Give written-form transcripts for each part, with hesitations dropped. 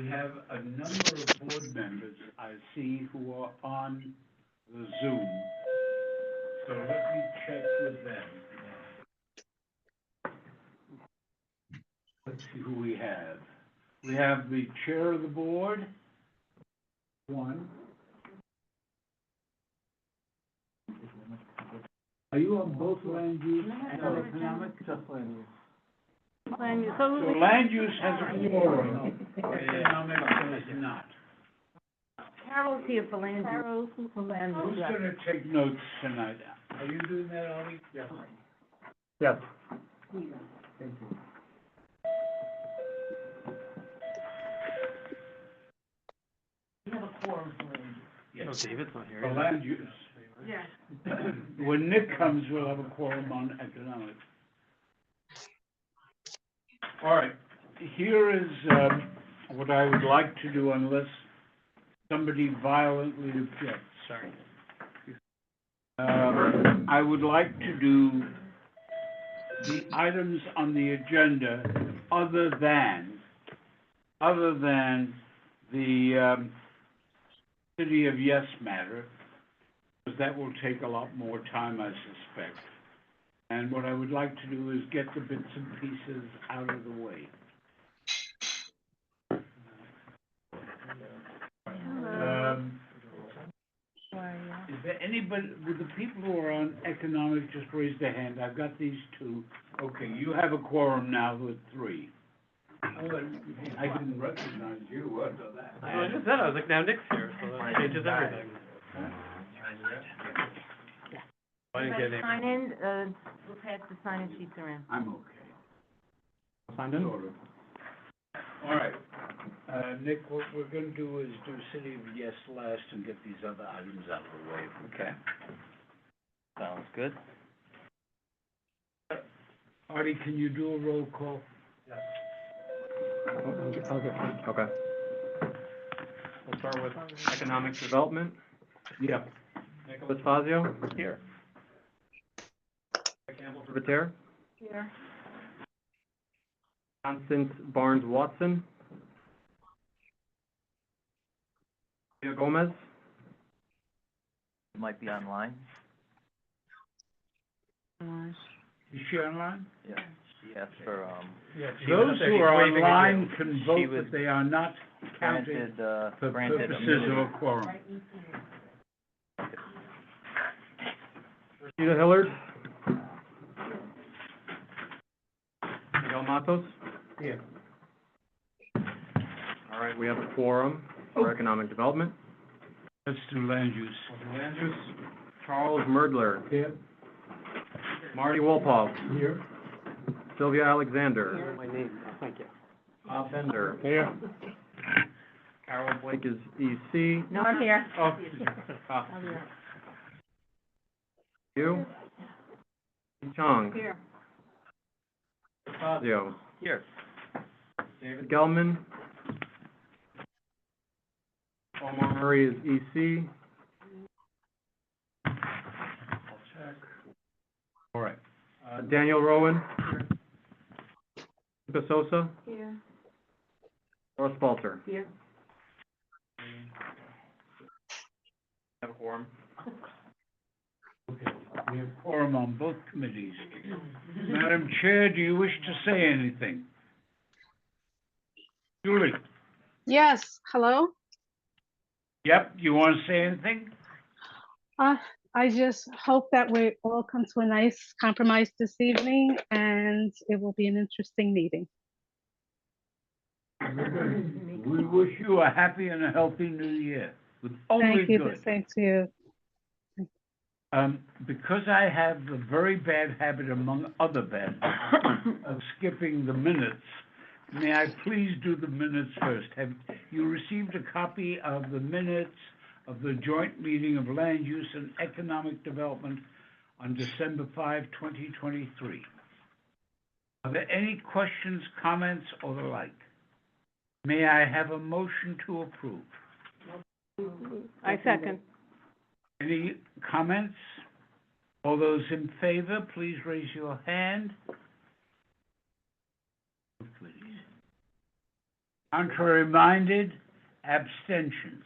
We have a number of board members I see who are on the Zoom. So let me check with them. Let's see who we have. We have the chair of the board, one. Are you on both land use and economic? Just land use. Land use, So land use has a quorum, economic does not. Carol's here for land use. Carol's for land Who's use. gonna take notes tonight? Are you doing that, Ollie? Yes. Yes. Thank you. We have a quorum for land use. Yes. David's not here. For land use. Yeah. When Nick comes, we'll have a quorum on economic. All right, here is, what I would like to do unless somebody violently objects, sorry. I would like to do the items on the agenda other than the, City of Yes matter, because that will take a lot more time, I suspect. And what I would like to do is get the bits and pieces out of the way. Is there anybody, with the people who are on economic, just raise their hand? I've got these two. Okay, you have a quorum now with three. I didn't recognize you after that. I just said, I was like, now Nick's here, so that changes everything. I didn't get any. Sign in, we'll pass the sign-in sheets around. I'm okay. Signed in? Sort of. All right. Nick, what we're gonna do is do City of Yes last and get these other items out of the way. Okay. Sounds good. Artie, can you do a roll call? Okay. We'll start with economic development. Yep. Nicholas Fazio. Here. Campbell Privateer. Here. Constance Barnes Watson. Leah Gomez. Might be online. Is she online? Yeah. She asked for, Those who are online can She vote, was but they are not counted for granted purposes of immunity. a quorum. Rashida Hillard. Miguel Matos. Yeah. All right, we have a quorum for economic development. Let's do land use. Land use. Charles Merdler. Here. Marty Wolpoff. Here. Sylvia Alexander. Here. My name, thank you. Bob Bender. Here. Carol Blake is EC. No, I'm here. Oh. I'm here. You? Chong. Here. Fazio. Here. David Gelman. Omar Murray is EC. I'll check. All right. Daniel Rowan. Luca Sosa. Here. Laura Spalter. Here. Have a quorum. Okay. We have quorum on both committees. Madam Chair, do you wish to say anything? Julie? Yes, hello. Yep, you want to say anything? I just hope that we all come to a nice compromise this evening and it will be an interesting meeting. We wish you a happy and a healthy new year. With only Thank you, the good. same to you. Because I have the very bad habit, among other bad habits, of skipping the minutes, may I please do the minutes first? Have you received a copy of the minutes of the joint meeting of Land Use and Economic Development on December 5, 2023? Are there any questions, comments, or the like? May I have a motion to approve? I second. Any comments? All those in favor, please raise your hand. Please. Contrary minded, abstentions.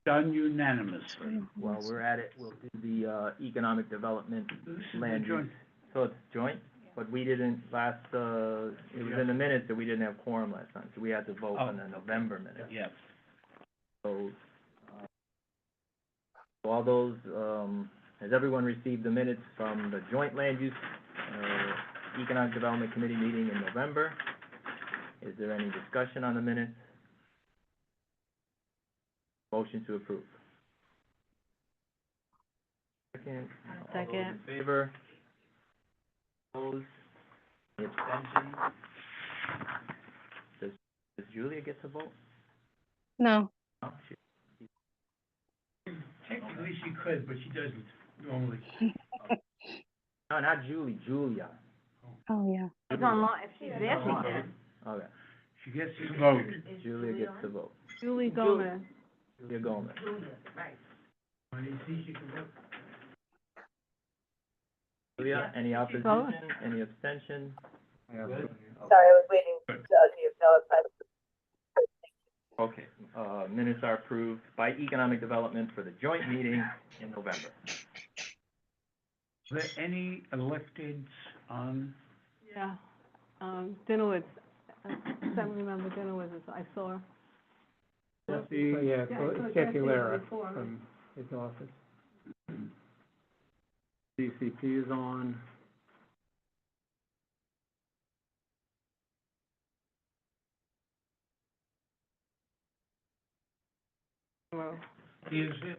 Done unanimously. While we're at it, we'll do the, economic development This is the land use. joint. So it's joint, but we didn't last, it was in the minutes that we didn't have quorum last time, so we had to vote on the November minutes. Yes. So, so all those, has everyone received the minutes from the joint land use, economic development committee meeting in November? Is there any discussion on the minutes? Motion to approve. Second. All those in favor? Opposed? Any abstentions? Does Julia get to vote? No, No, she, Technically, she could, but she doesn't normally. no, not Julie, Julia. oh, yeah. It's online, if she's there, she can. Okay, She gets to vote. Julia gets to vote. Julie Gomez. Julia Gomez. When you see, she can vote. Julia, any opposition, any abstention? Sorry, Sorry, I was waiting to see if Noah had. Okay, minutes are approved by Economic Development for the joint meeting in November. Are there any electeds on? Yeah, Dinowitz, Assemblymember Dinowitz, I saw her. Jesse, yeah, Jesse Lara from his office. DCP is on. Well, Is it?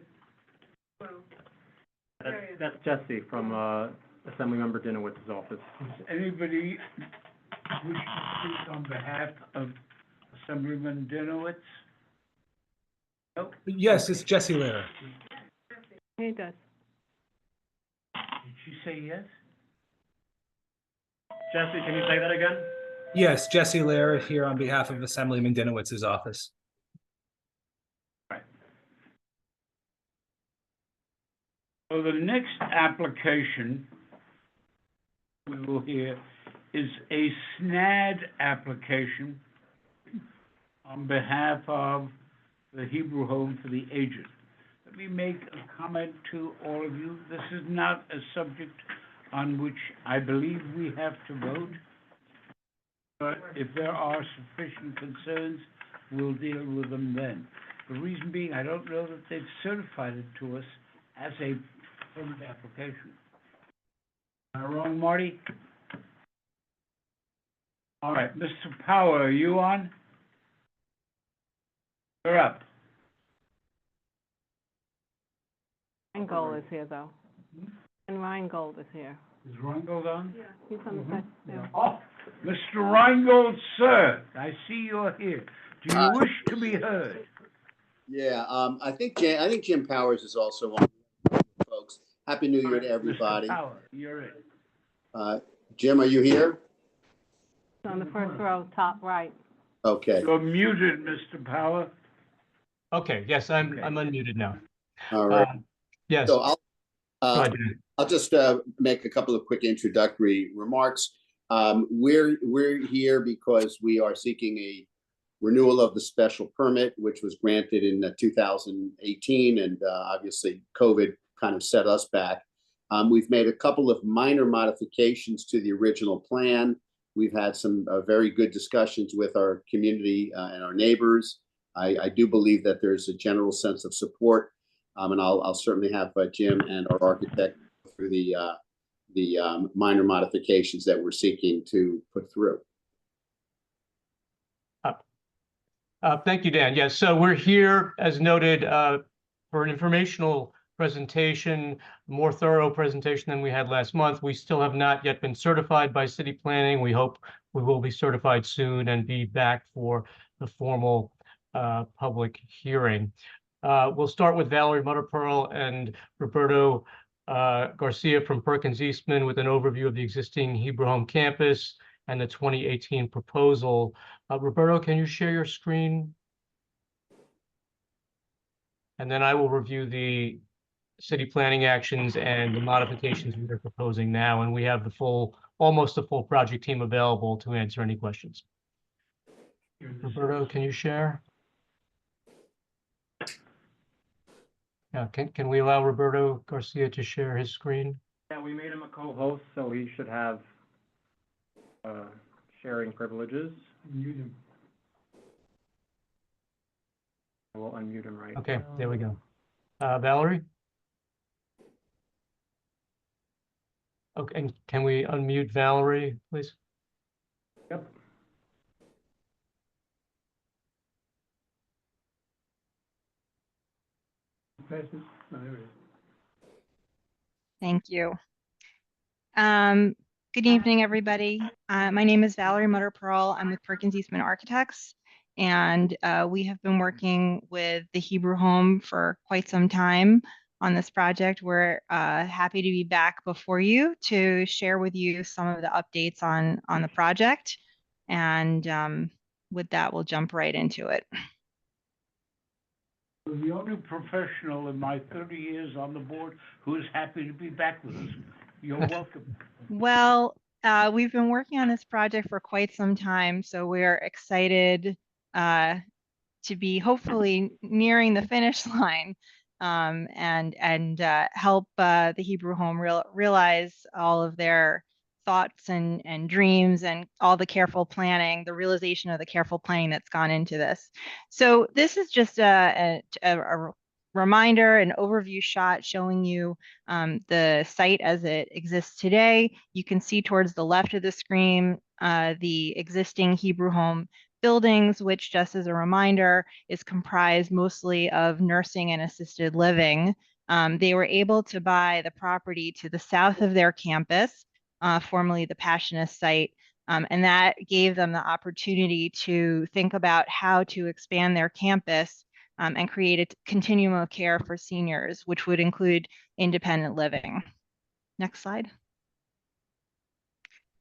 That's Jesse from, Assemblymember Dinowitz's office. Does anybody wish to speak on behalf of Assemblyman Dinowitz? Nope. Yes, it's Jesse Lara. he does. Did she say yes? Jesse, can you say that again? Yes, Jesse Lara here on behalf of Assemblyman Dinowitz's office. So the next application we will hear is a SNAD application on behalf of the Hebrew Home for the Aged. Let me make a comment to all of you. This is not a subject on which I believe we have to vote, but if there are sufficient concerns, we'll deal with them then. The reason being, I don't know that they've certified it to us as a permit application. Am I wrong, Marty? All right, Mr. Power, are you on? You're up. Rheingold is here, though. And Rheingold is here. Is Reingold on? He's on the side, yeah. Oh, Mr. Reingold, sir, I see you're here. Do you wish to be heard? Yeah, I think Jim Powers is also on, folks. Happy New Year to everybody. Mr. Power, you're it. Jim, are you here? He's on the first row, top right. Okay, You're muted, Mr. Power. Okay, yes, I'm Okay. unmuted now. all right. Yes, So go I'll ahead, Dan. I'll just make a couple of quick introductory remarks. We're here because we are seeking a renewal of the special permit, which was granted in 2018, and obviously COVID kind of set us back. We've made a couple of minor modifications to the original plan. We've had some very good discussions with our community and our neighbors. I do believe that there's a general sense of support, and I'll certainly have Jim and our architect go through the minor modifications that we're seeking to put through. Thank you, Dan. Yes, so we're here, as noted, for an informational presentation, more thorough presentation than we had last month. We still have not yet been certified by city planning. We hope we will be certified soon and be back for the formal public hearing. We'll start with Valerie Mutterpearl and Roberto Garcia from Perkins Eastman with an overview of the existing Hebrew Home campus and the 2018 proposal. Roberto, can you share your screen? And then I will review the city planning actions and the modifications we are proposing now. And we have the full, almost the full project team available to answer any questions. Roberto, can you share? Yeah, can we allow Roberto Garcia to share his screen? Yeah, we made him a co-host, so he should have, sharing privileges. Mute him. I will unmute him right Okay, now. there we go. Valerie? Okay, and can we unmute Valerie, please? Yep. Thank you. Good evening, everybody. My name is Valerie Mutter-Pearl. I'm with Perkins Eastman Architects, and we have been working with the Hebrew Home for quite some time on this project. We're happy to be back before you to share with you some of the updates on the project. And with that, we'll jump right into it. The only professional in my 30 years on the board who is happy to be back with us. You're welcome. Well, we've been working on this project for quite some time, so we're excited to be hopefully nearing the finish line, and help the Hebrew Home realize all of their thoughts and dreams and all the careful planning, the realization of the careful planning that's gone into this. So this is just a reminder, an overview shot showing you the site as it exists today. You can see towards the left of the screen the existing Hebrew Home buildings, which, just as a reminder, is comprised mostly of nursing and assisted living. They were able to buy the property to the south of their campus, formerly the Passionist site, and that gave them the opportunity to think about how to expand their campus and create a continuum of care for seniors, which would include independent living. Next slide.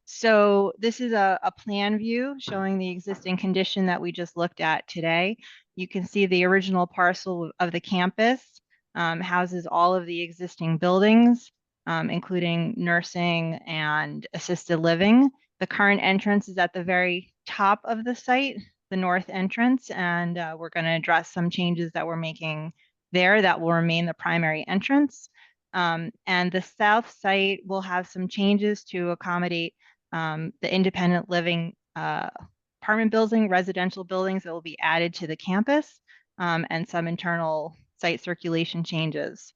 So this is a plan view showing the existing condition that we just looked at today. You can see the original parcel of the campus houses all of the existing buildings, including nursing and assisted living. The current entrance is at the very top of the site, the north entrance, and we're going to address some changes that we're making there that will remain the primary entrance. And the south site will have some changes to accommodate the independent living apartment building, residential buildings that will be added to the campus, and some internal site circulation changes.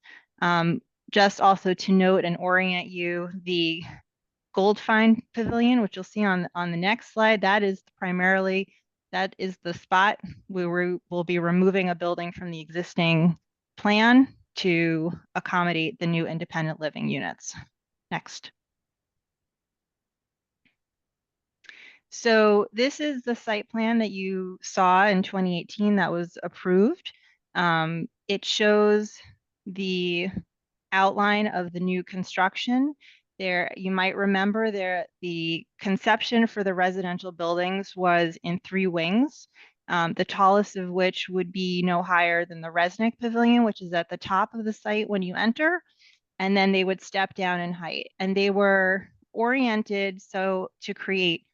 Just also to note and orient you, the Goldfine Pavilion, which you'll see on the next slide, that is the spot where we'll be removing a building from the existing plan to accommodate the new independent living units. Next. So this is the site plan that you saw in 2018 that was approved. It shows the outline of the new construction. There, you might remember the conception for the residential buildings was in 3 wings, the tallest of which would be no higher than the Resnick Pavilion, which is at the top of the site when you enter, and then they would step down in height. And they were oriented so to create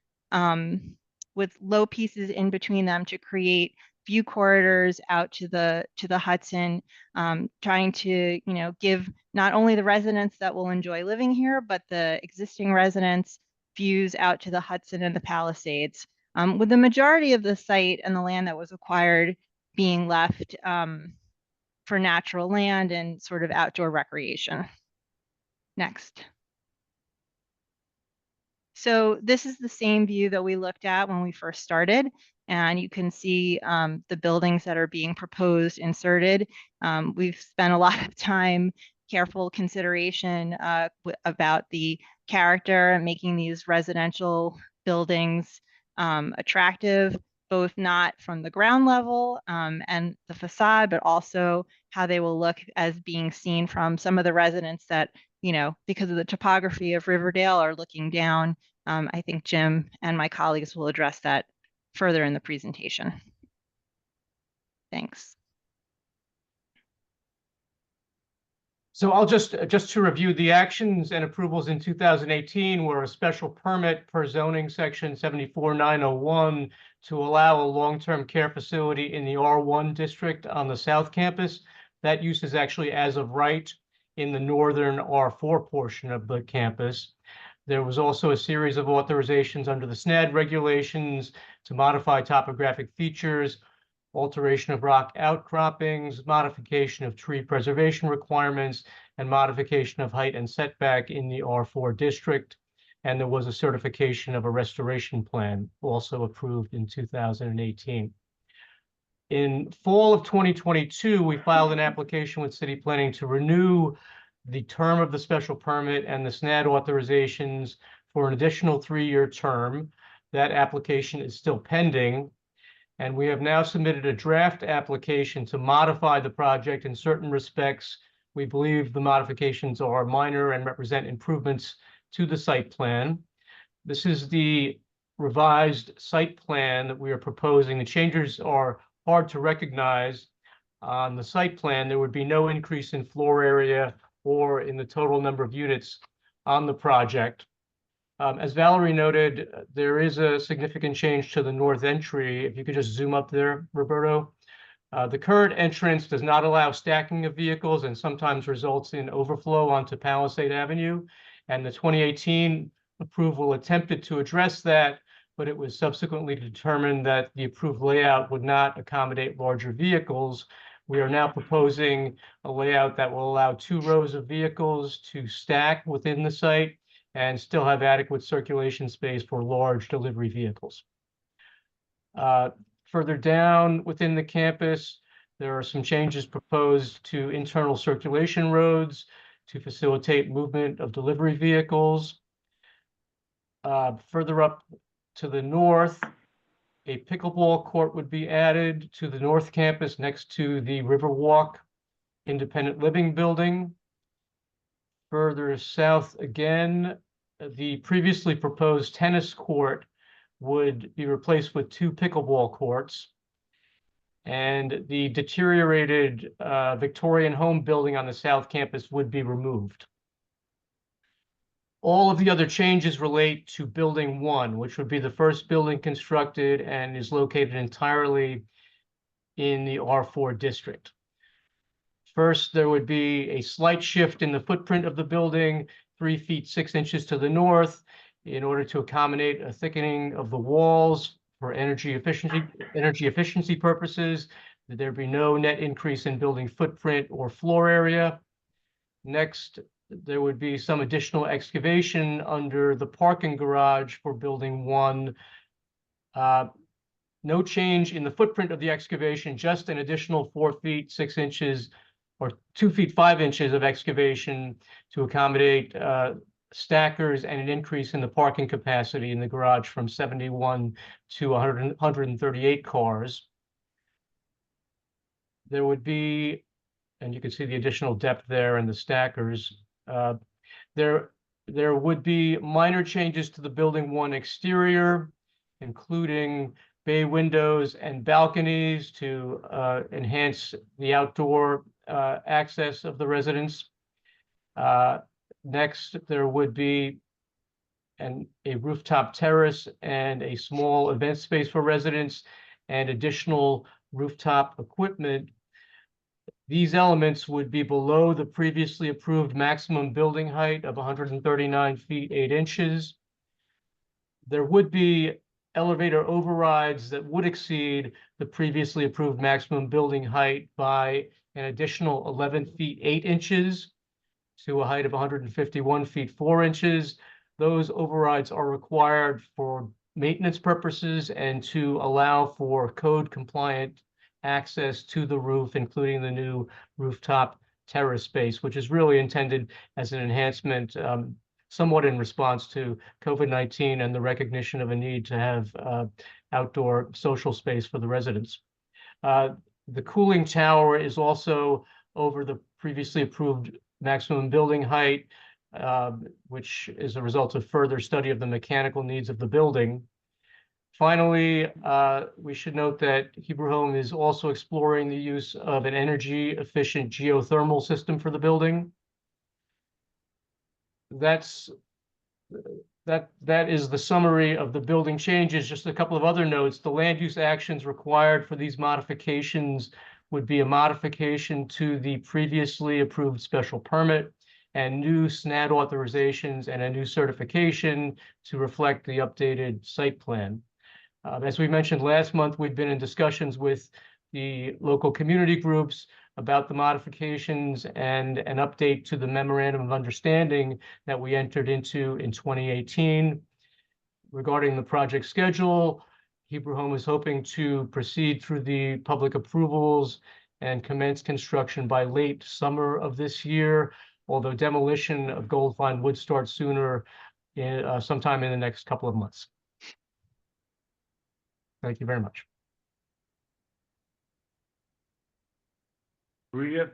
with low pieces in between them to create view corridors out to the Hudson, trying to give not only the residents that will enjoy living here, but the existing residents views out to the Hudson and the Palisades, with the majority of the site and the land that was acquired being left for natural land and sort of outdoor recreation. Next. So this is the same view that we looked at when we first started, and you can see the buildings that are being proposed inserted. We've spent a lot of time, careful consideration about the character and making these residential buildings attractive, both not from the ground level and the facade, but also how they will look as being seen from some of the residents that, because of the topography of Riverdale, are looking down. I think Jim and my colleagues will address that further in the presentation. Thanks. So I'll just to review the actions and approvals in 2018 were a special permit per zoning section 74901 to allow a long-term care facility in the R1 district on the South Campus. That use is actually as of right in the northern R4 portion of the campus. There was also a series of authorizations under the SNAD regulations to modify topographic features, alteration of rock outcroppings, modification of tree preservation requirements, and modification of height and setback in the R4 district. And there was a certification of a restoration plan also approved in 2018. In fall of 2022, we filed an application with City Planning to renew the term of the special permit and the SNAD authorizations for an additional 3-year term. That application is still pending. And we have now submitted a draft application to modify the project in certain respects. We believe the modifications are minor and represent improvements to the site plan. This is the revised site plan that we are proposing. The changes are hard to recognize. On the site plan, there would be no increase in floor area or in the total number of units on the project. As Valerie noted, there is a significant change to the north entry. If you could just zoom up there, Roberto. The current entrance does not allow stacking of vehicles and sometimes results in overflow onto Palisade Avenue. And the 2018 approval attempted to address that, but it was subsequently determined that the approved layout would not accommodate larger vehicles. We are now proposing a layout that will allow 2 rows of vehicles to stack within the site and still have adequate circulation space for large delivery vehicles. Further down within the campus, there are some changes proposed to internal circulation roads to facilitate movement of delivery vehicles. Further up to the north, a pickleball court would be added to the north campus next to the Riverwalk Independent Living Building. Further south again, the previously proposed tennis court would be replaced with 2 pickleball courts. And the deteriorated Victorian home building on the South Campus would be removed. All of the other changes relate to Building 1, which would be the first building constructed and is located entirely in the R4 district. First, there would be a slight shift in the footprint of the building, 3 feet 6 inches to the north, in order to accommodate a thickening of the walls for energy efficiency purposes. There'd be no net increase in building footprint or floor area. Next, there would be some additional excavation under the parking garage for Building 1. No change in the footprint of the excavation, just an additional 4 feet 6 inches or 2 feet 5 inches of excavation to accommodate stackers and an increase in the parking capacity in the garage from 71 to 138 cars. There would be, and you can see the additional depth there and the stackers. There would be minor changes to the Building 1 exterior, including bay windows and balconies to enhance the outdoor access of the residents. Next, there would be a rooftop terrace and a small event space for residents and additional rooftop equipment. These elements would be below the previously approved maximum building height of 139 feet 8 inches. There would be elevator overrides that would exceed the previously approved maximum building height by an additional 11 feet 8 inches to a height of 151 feet 4 inches. Those overrides are required for maintenance purposes and to allow for code compliant access to the roof, including the new rooftop terrace space, which is really intended as an enhancement, somewhat in response to COVID-19 and the recognition of a need to have outdoor social space for the residents. The cooling tower is also over the previously approved maximum building height, which is a result of further study of the mechanical needs of the building. Finally, we should note that Hebrew Home is also exploring the use of an energy efficient geothermal system for the building. that's, that is the summary of the building changes. Just a couple of other notes. The land use actions required for these modifications would be a modification to the previously approved special permit and new SNAD authorizations and a new certification to reflect the updated site plan. As we mentioned last month, we've been in discussions with the local community groups about the modifications and an update to the memorandum of understanding that we entered into in 2018. Regarding the project schedule, Hebrew Home is hoping to proceed through the public approvals and commence construction by late summer of this year, although demolition of Goldfine would start sooner, sometime in the next couple of months. Thank you very much. Rita?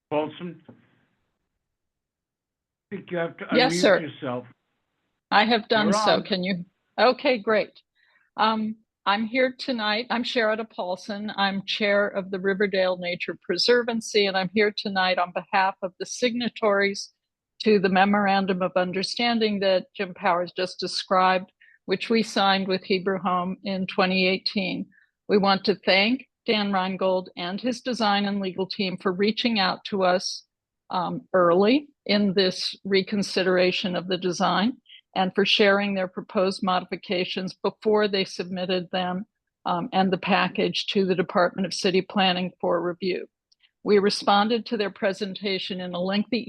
Paulson? I think you have to Yes, unmute sir. yourself. I have done You're so. on. Can you? Okay, great. I'm here tonight. I'm Sherida Paulson. I'm chair of the Riverdale Nature Preservancy, and I'm here tonight on behalf of the signatories to the Memorandum of Understanding that Jim Powers just described, which we signed with Hebrew Home in 2018. We want to thank Dan Reingold and his design and legal team for reaching out to us early in this reconsideration of the design and for sharing their proposed modifications before they submitted them and the package to the Department of City Planning for review. We responded to their presentation in a lengthy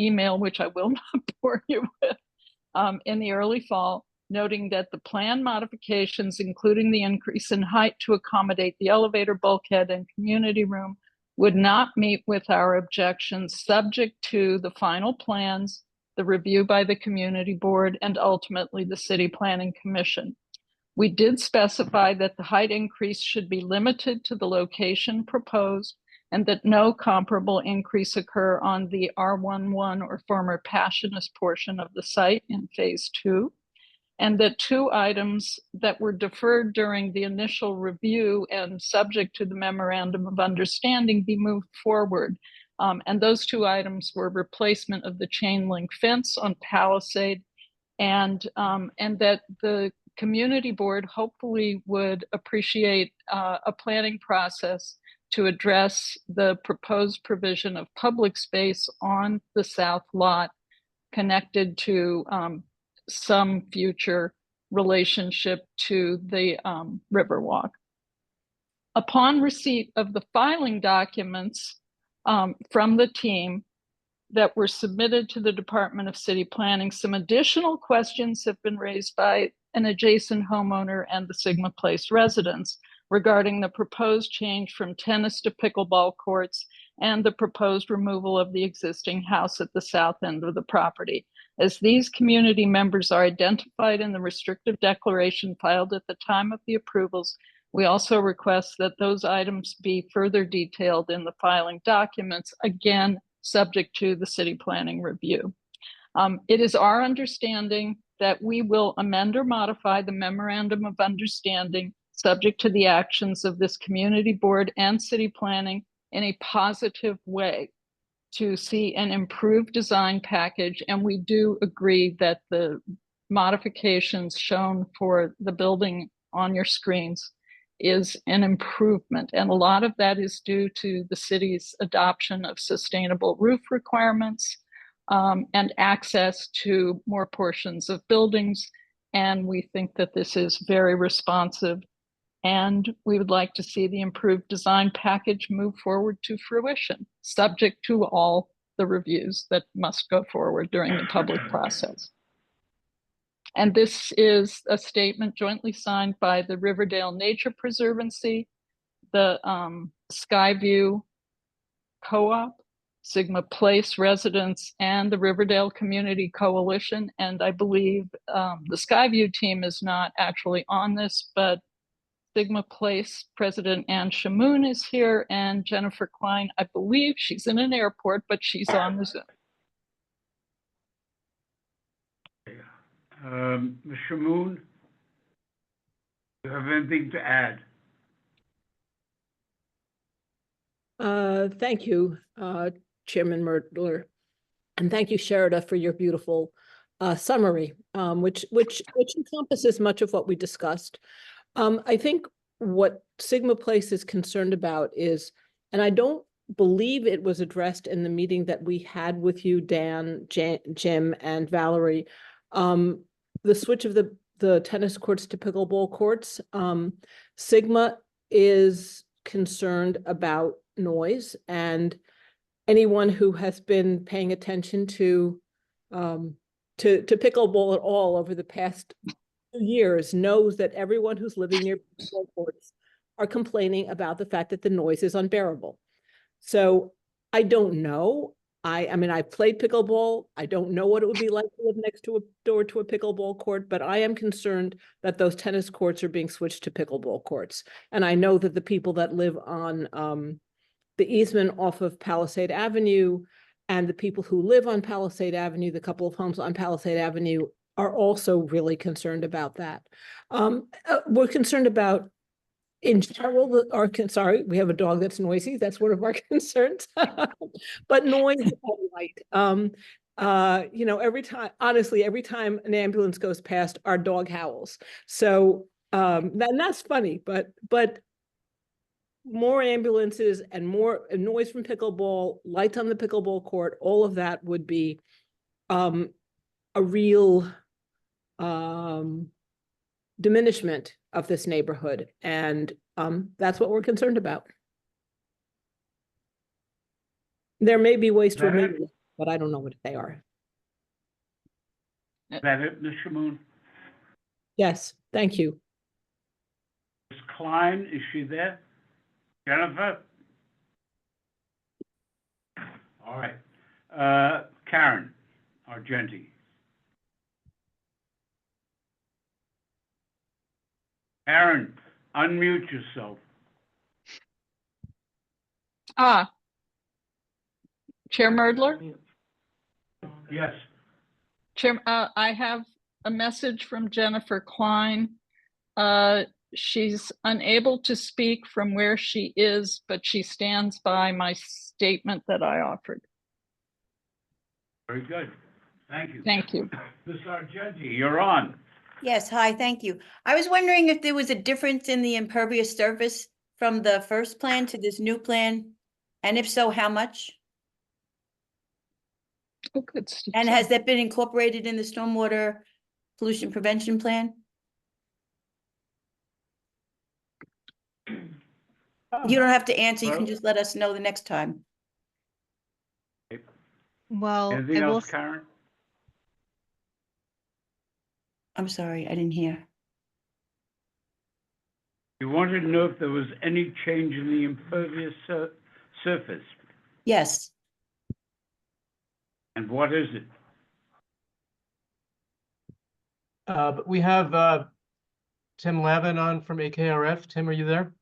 email, which I will not bore you with, in the early fall, noting that the plan modifications, including the increase in height to accommodate the elevator, bulkhead, and community room, would not meet with our objections, subject to the final plans, the review by the community board, and ultimately the City Planning Commission. We did specify that the height increase should be limited to the location proposed and that no comparable increase occur on the R11 or former Passionist portion of the site in phase 2. And that 2 items that were deferred during the initial review and subject to the Memorandum of Understanding be moved forward. And those 2 items were replacement of the chain link fence on Palisade and that the community board hopefully would appreciate a planning process to address the proposed provision of public space on the south lot connected to some future relationship to the Riverwalk. Upon receipt of the filing documents from the team that were submitted to the Department of City Planning, some additional questions have been raised by an adjacent homeowner and the Sigma Place residents regarding the proposed change from tennis to pickleball courts and the proposed removal of the existing house at the south end of the property. As these community members are identified in the restrictive declaration filed at the time of the approvals, we also request that those items be further detailed in the filing documents, again, subject to the city planning review. It is our understanding that we will amend or modify the Memorandum of Understanding subject to the actions of this community board and city planning in a positive way to see an improved design package. And we do agree that the modifications shown for the building on your screens is an improvement. And a lot of that is due to the city's adoption of sustainable roof requirements and access to more portions of buildings. And we think that this is very responsive. And we would like to see the improved design package move forward to fruition, subject to all the reviews that must go forward during the public process. And this is a statement jointly signed by the Riverdale Nature Preservancy, the Skyview Co-op, Sigma Place residents, and the Riverdale Community Coalition. And I believe the Skyview team is not actually on this, but Sigma Place President Ann Shamoon is here, and Jennifer Klein, I believe she's in an airport, but she's on the Zoom. Ms. Shamoon, do you have anything to add? Thank you, Chairman Myrtler. And thank you, Sherida, for your beautiful summary, which encompasses much of what we discussed. I think what Sigma Place is concerned about is, and I don't believe it was addressed in the meeting that we had with you, Dan, Jim, and Valerie, the switch of the tennis courts to pickleball courts. Sigma is concerned about noise, and anyone who has been paying attention to pickleball at all over the past years knows that everyone who's living near pickleball courts are complaining about the fact that the noise is unbearable. So I don't know. I mean, I've played pickleball. I don't know what it would be like to live next to a door to a pickleball court, but I am concerned that those tennis courts are being switched to pickleball courts. And I know that the people that live on the easement off of Palisade Avenue and the people who live on Palisade Avenue, the couple of homes on Palisade Avenue, are also really concerned about that. We're concerned about, in general, sorry, we have a dog that's noisy. That's one of our concerns. But noise and light. You know, every time an ambulance goes past, our dog howls. So and that's funny, but more ambulances and more noise from pickleball, lights on the pickleball court, all of that would be a real diminishment of this neighborhood. And that's what we're concerned about. There may be ways to remove it, but I don't know what they are. Is that it, Ms. Shamoon? Yes, thank you. Ms. Klein, is she there? Jennifer? All right. Karen Argenti. Karen, unmute yourself. Chair Merdler? Yes. Chair, I have a message from Jennifer Klein. She's unable to speak from where she is, but she stands by my statement that I offered. Very good. Thank you. Thank you. Ms. Argenti, you're on. Yes, hi, thank you. I was wondering if there was a difference in the impervious surface from the first plan to this new plan, and if so, how much? Oh, good. And has that been incorporated in the stormwater pollution prevention plan? You don't have to answer, you can just let us know the next time. Well, Anything I will else, Karen? I'm sorry, I didn't hear. You wanted to know if there was any change in the impervious surface. Yes, And what is it? But we have Tim Lavin on from AKRF. Tim, are you there?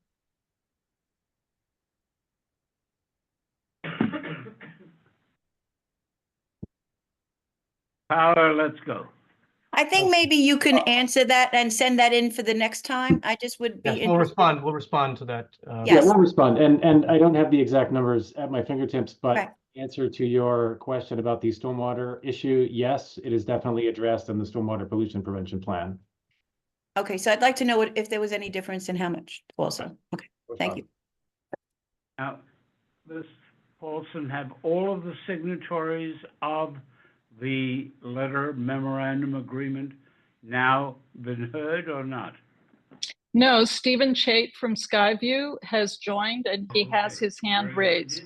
Paula, let's go. I think maybe you can answer that and send that in for the next time. I just would be Yes, interested. we'll respond to that. Yeah, Yes. we'll respond. And I don't have the exact numbers at my fingertips, but Right. answer to your question about the stormwater issue, yes, it is definitely addressed in the stormwater pollution prevention plan. Okay, so I'd like to know if there was any difference in how much also. Okay, thank you. Now, Ms. Paulson, have all of the signatories of the letter memorandum agreement now been heard or not? No, Stephen Chait from Skyview has joined and he has his hand raised.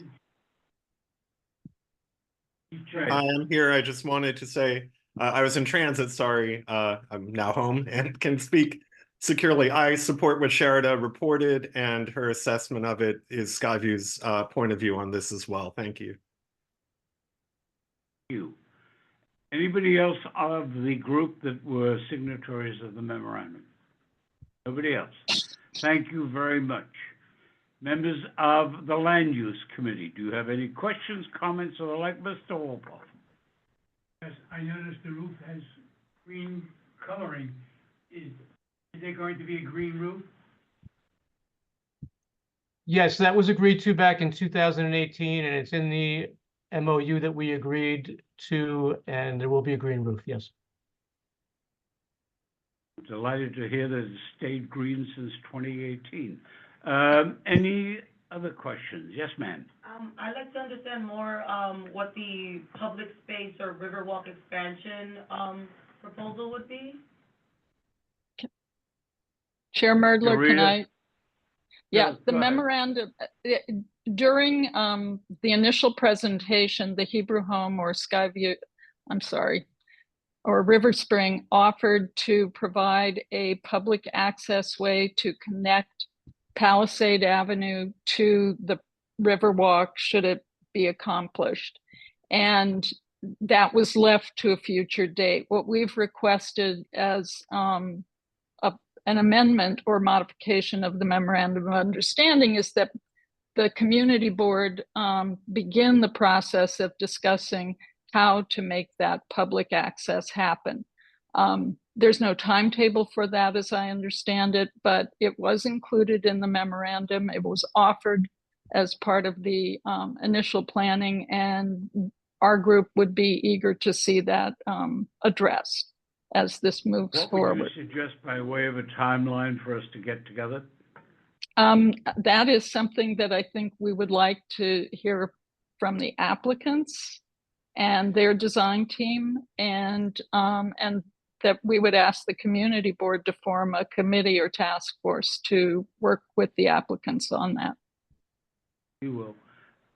Hi, I'm here. I just wanted to say, I was in transit, sorry. I'm now home and can speak securely. I support what Sherida reported, and her assessment of it is Skyview's point of view on this as well. Thank you. Thank you. Anybody else of the group that were signatories of the memorandum? Nobody else. Thank you very much. Members of the Land Use Committee, do you have any questions, comments, or the like, Mr. Wolpoff? Yes, I noticed the roof has green coloring. Is there going to be a green roof? Yes, that was agreed to back in 2018, and it's in the MOU that we agreed 2, and there will be a green roof, yes. Delighted to hear that it's stayed green since 2018. Any other questions? Yes, ma'am. I'd like to understand more, what the public space or Riverwalk expansion, proposal would be. Chair Merdler, can Maria? I? Yeah, the Go ahead. memorandum, during the initial presentation, the Hebrew Home or Skyview, I'm sorry, or River Spring offered to provide a public access way to connect Palisade Avenue to the Riverwalk should it be accomplished. And that was left to a future date. What we've requested as an amendment or modification of the memorandum of understanding is that the community board begin the process of discussing how to make that public access happen. There's no timetable for that, as I understand it, but it was included in the memorandum. It was offered as part of the initial planning, and our group would be eager to see that addressed as this moves What forward. would you suggest by way of a timeline for us to get together? That is something that I think we would like to hear from the applicants and their design team, and that we would ask the community board to form a committee or task force to work with the applicants on that. You will.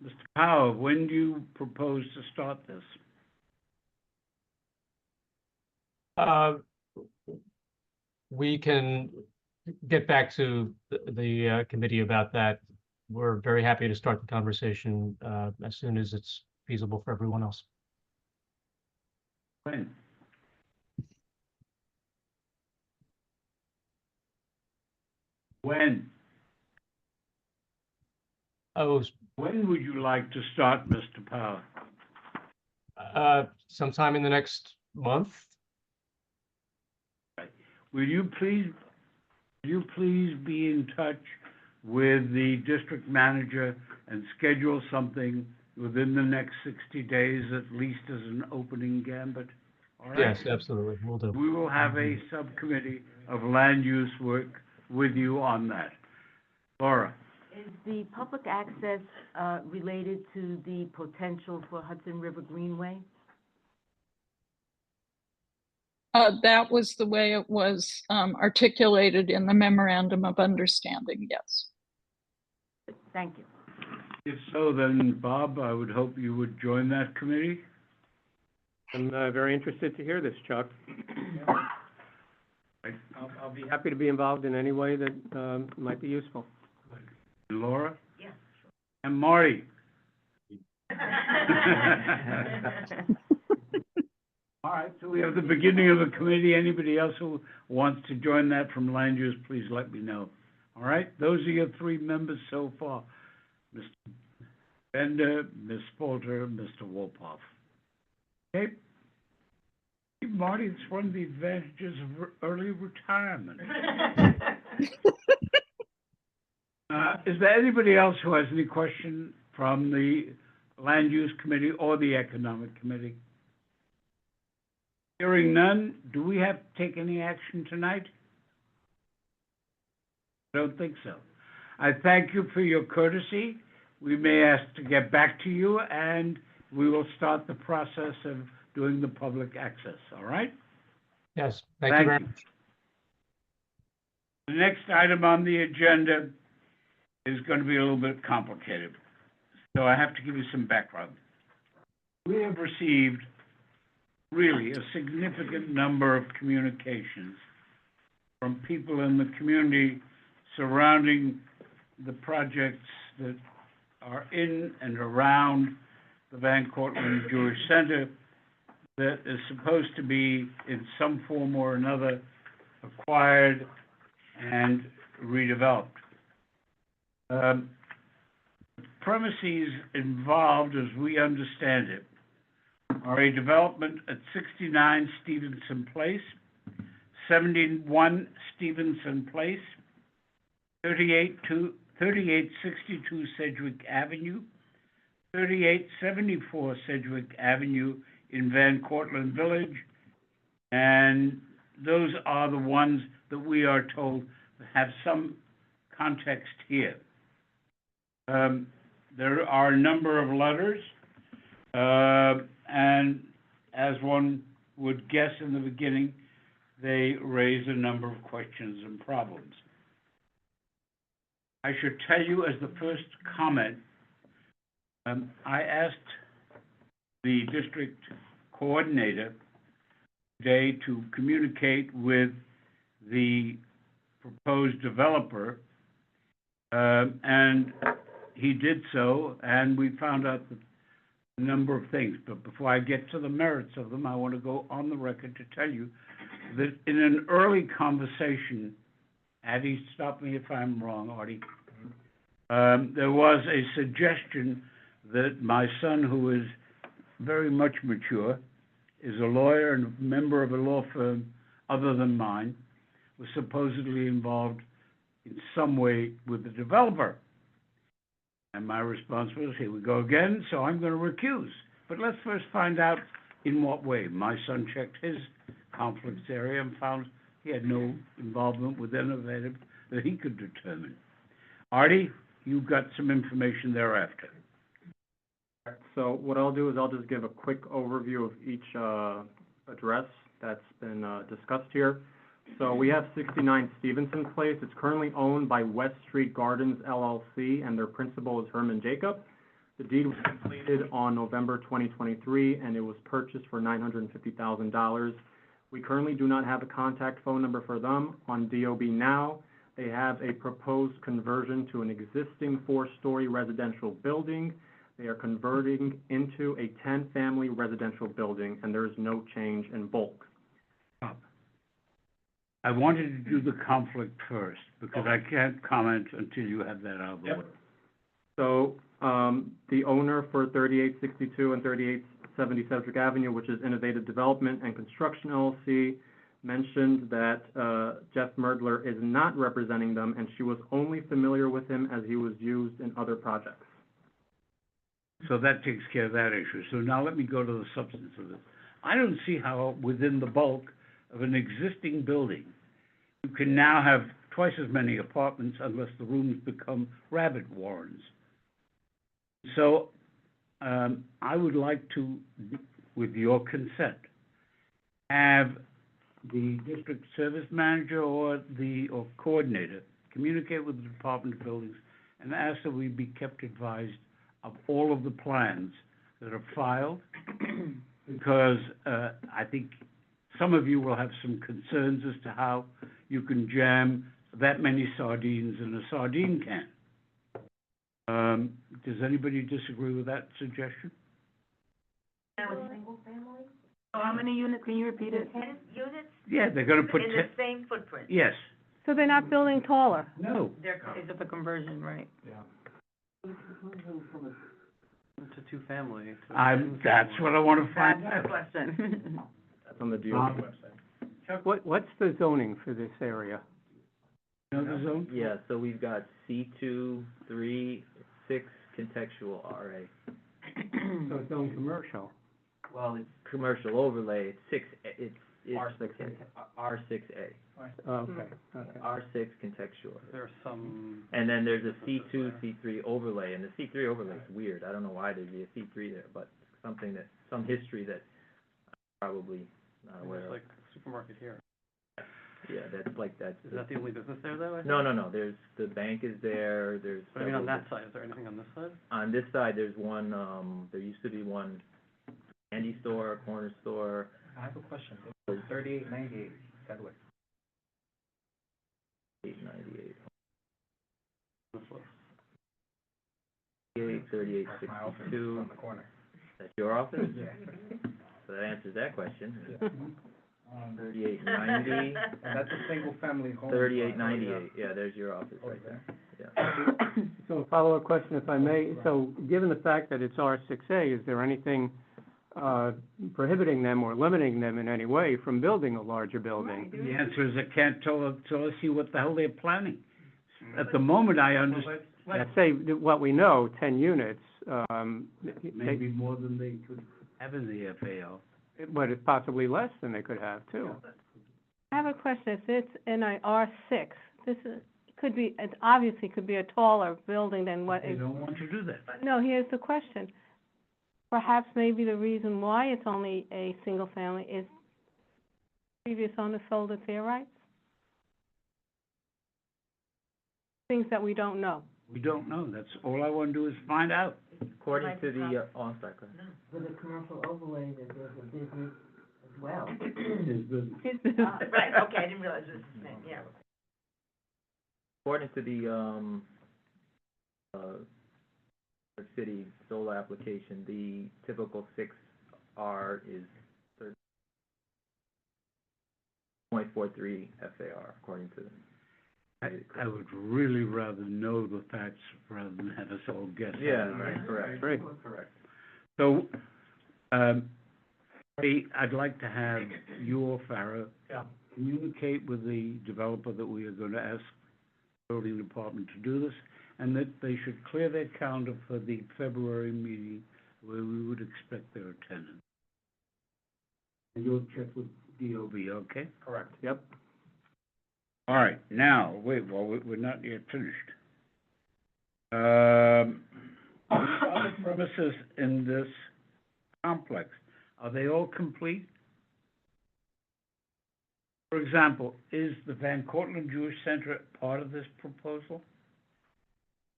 Mr. Power, when do you propose to start this? We can get back to the committee about that. We're very happy to start the conversation as soon as it's feasible for everyone else. When? When? Oh, When would you like to start, Mr. Power? sometime in the next month. Will you please be in touch with the district manager and schedule something within the next 60 days, at least as an opening gambit? All right? Yes, absolutely, we'll do. We will have a subcommittee of land use work with you on that. Laura? Is the public access related to the potential for Hudson River Greenway? That was the way it was articulated in the memorandum of understanding, yes. Thank you. If so, then Bob, I would hope you would join that committee. I'm very interested to hear this, Chuck. I'll be happy to be involved in any way that might be useful. Laura? Yeah, sure. And Marty? All right, so we have the beginning of the committee. Anybody else who wants to join that from land use, please let me know. All right, those are your three members so far. Mr. Bender, Ms. Spalter, Mr. Wolpoff. Okay. Marty, it's one of the advantages of early retirement. Is there anybody else who has any question from the Land Use Committee or the Economic Committee? Hearing none, do we have to take any action tonight? I don't think so. I thank you for your courtesy. We may ask to get back to you, and we will start the process of doing the public access, all right? Yes, thank you very much. The next item on the agenda is going to be a little bit complicated, so I have to give you some background. We have received really a significant number of communications from people in the community surrounding the projects that are in and around the Van Cortlandt Jewish Center that is supposed to be in some form or another acquired and redeveloped. Premises involved, as we understand it, are a development at 69 Stevenson Place, 71 Stevenson Place, 3862 Sedgwick Avenue, 3874 Sedgwick Avenue in Van Cortlandt Village. And those are the ones that we are told have some context here. There are a number of letters, and as one would guess in the beginning, they raise a number of questions and problems. I should tell you as the first comment, I asked the district coordinator today to communicate with the proposed developer, and he did so, and we found out a number of things. But before I get to the merits of them, I want to go on the record to tell you that in an early conversation, Addie, stop me if I'm wrong, Artie, there was a suggestion that my son, who is very much mature, is a lawyer and a member of a law firm other than mine, was supposedly involved in some way with the developer. And my response was, here we go again, so I'm going to recuse. But let's first find out in what way. My son checked his conflicts area and found he had no involvement with innovative that he could determine. Artie, you've got some information thereafter. So what I'll do is I'll just give a quick overview of each address that's been discussed here. So we have 69 Stevenson Place. It's currently owned by West Street Gardens LLC, and their principal is Herman Jacob. The deed was completed on November 2023, and it was purchased for $950,000. We currently do not have a contact phone number for them. On DOB Now, they have a proposed conversion to an existing 4-story residential building. They are converting into a 10-family residential building, and there is no change in bulk. I wanted to do the conflict first, because I can't comment until you have that out of the way. So, the owner for 3862 and 3870 Cedric Avenue, which is Innovative Development and Construction LLC, mentioned that Jeff Merdler is not representing them, and she was only familiar with him as he was used in other projects. So that takes care of that issue. So now let me go to the substance of this. I don't see how, within the bulk of an existing building, you can now have twice as many apartments unless the rooms become rabbit warrens. So, I would like to, with your consent, have the district service manager or coordinator communicate with the Department of Buildings and ask that we be kept advised of all of the plans that are filed, because I think some of you will have some concerns as to how you can jam that many sardines in a sardine can. Does anybody disagree with that suggestion? Single family? So how many units, can you repeat it? 10 units? Yeah, they're gonna put In the same footprint? yes, So they're not building taller? no. It's just a conversion, right? To two-family. That's what I wanna find That's the out. question. That's on the DOB website. Chuck, what's the zoning for this area? Another zone? Yeah, so we've got C2, 3, 6 contextual RA. So it's own commercial. Well, it's commercial overlay, it's 6, it's R6A. R6A. Oh, okay, okay. R6 contextual. There's some. And then there's a C2, C3 overlay, and the C3 overlay is weird. I don't know why there'd be a C3 there, but something that, some history that I'm probably not aware of. Like supermarket here. Yeah, that's like that. Is that the only business there though? No, there's, the bank is there, there's. But I mean, on several- that side, is there anything on this side? On this side, there's one, there used to be one candy store, corner store. I have a question. 3898 Sedgwick. 898. This list. 3862. On the corner. That's your office? Yeah. So that answers that question. 3890. That's a single-family home. 3898, yeah, there's your office right there. Yeah. So a follow-up question, if I may. So given the fact that it's R6A, is there anything prohibiting them or limiting them in any way from building a larger building? The answer is I can't tell us see what the hell they're planning. At the moment, I understand, Let's say, what we know, 10 units, maybe more than they could have in the FAR. But it's possibly less than they could have too. I have a question. If it's in a R6, this is, could be, it obviously could be a taller building than what They is. don't want to do that. No, here's the question. Perhaps maybe the reason why it's only a single family is previous owners sold it their rights? Things that we don't know. We don't know. That's all I want to do is find out. According to the, oh, I'm sorry, go ahead. With a commercial overlay, that there's a business as well. His business. His business. Right, okay, I didn't realize it was his name, yeah. According to the, New York City solar application, the typical 6R is 30.43 FAR, according to. I would really rather know the facts rather than have us all guess. Yeah, right, correct. Correct. So, I'd like to have you or Farah communicate with the developer that we are going to ask the building department to do this, and that they should clear their calendar for the February meeting where we would expect their attendance. And you'll check with DOB, okay? Correct. Yep. All right, now, wait, well, we're not yet finished. Other premises in this complex, are they all complete? For example, is the Van Cortlandt Jewish Center part of this proposal?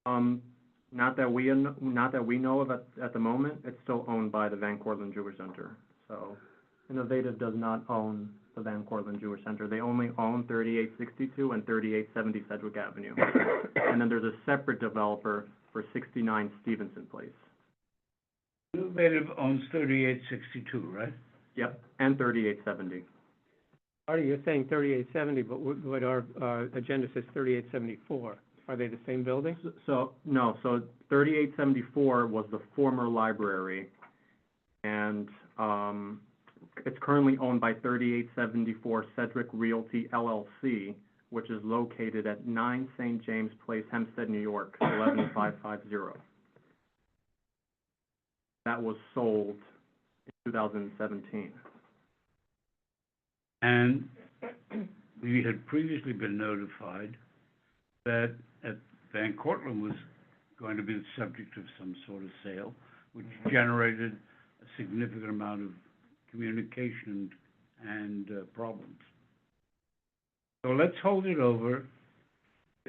Not that we know of at the moment. It's still owned by the Van Cortlandt Jewish Center. So Innovative does not own the Van Cortlandt Jewish Center. They only own 3862 and 3870 Sedgwick Avenue. And then there's a separate developer for 69 Stevenson Place. Innovative owns 3862, right? Yep, and 3870. Artie, you're saying 3870, but what our agenda says 3874. Are they the same building? So 3874 was the former library, and it's currently owned by 3874 Sedgwick Realty LLC, which is located at 9 St. James Place, Hempstead, New York, 11550. That was sold in 2017. And we had previously been notified that Van Cortlandt was going to be the subject of some sort of sale, which generated a significant amount of communication and problems. So let's hold it over,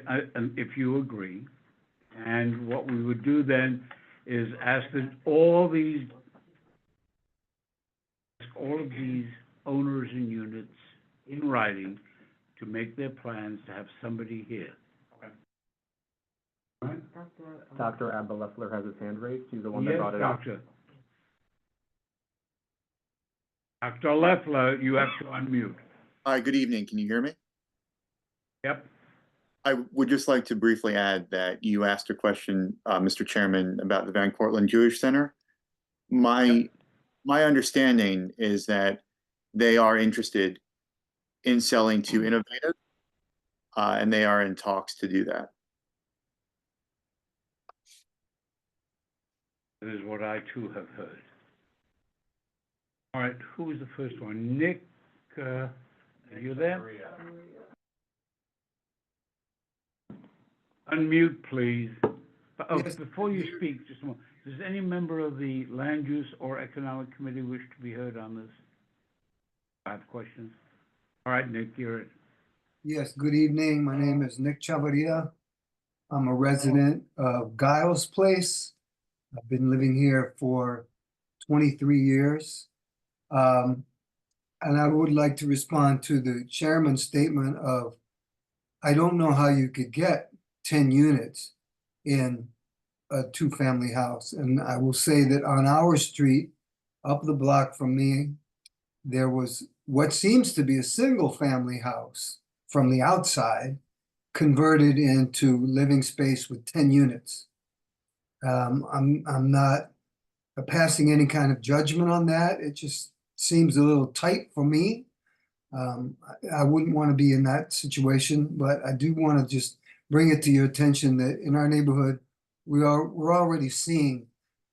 if you agree. And what we would do then is ask that all of these owners and units in writing to make their plans to have somebody here. All right? Dr. Abba Leffler has his hand raised. He's the one that brought it up. Yes, Dr. Leffler, you have to unmute. Hi, good evening. Can you hear me? Yep. I would just like to briefly add that you asked a question, Mr. Chairman, about the Van Cortlandt Jewish Center. My understanding is that they are interested in selling to Innovative, and they are in talks to do that. That is what I too have heard. All right, who was the first one? Nick, are you there? Unmute, please. Oh, before you speak, just a moment. Does any member of the Land Use or Economic Committee wish to be heard on this? I have questions. All right, Nick, you're it. Yes, good evening. My name is Nick Chavarria. I'm a resident of Giles Place. I've been living here for 23 years. And I would like to respond to the chairman's statement of, I don't know how you could get 10 units in a two-family house. And I will say that on our street, up the block from me, there was what seems to be a single-family house from the outside converted into living space with 10 units. I'm not passing any kind of judgment on that. It just seems a little tight for me. I wouldn't want to be in that situation, but I do want to just bring it to your attention that in our neighborhood, we're already seeing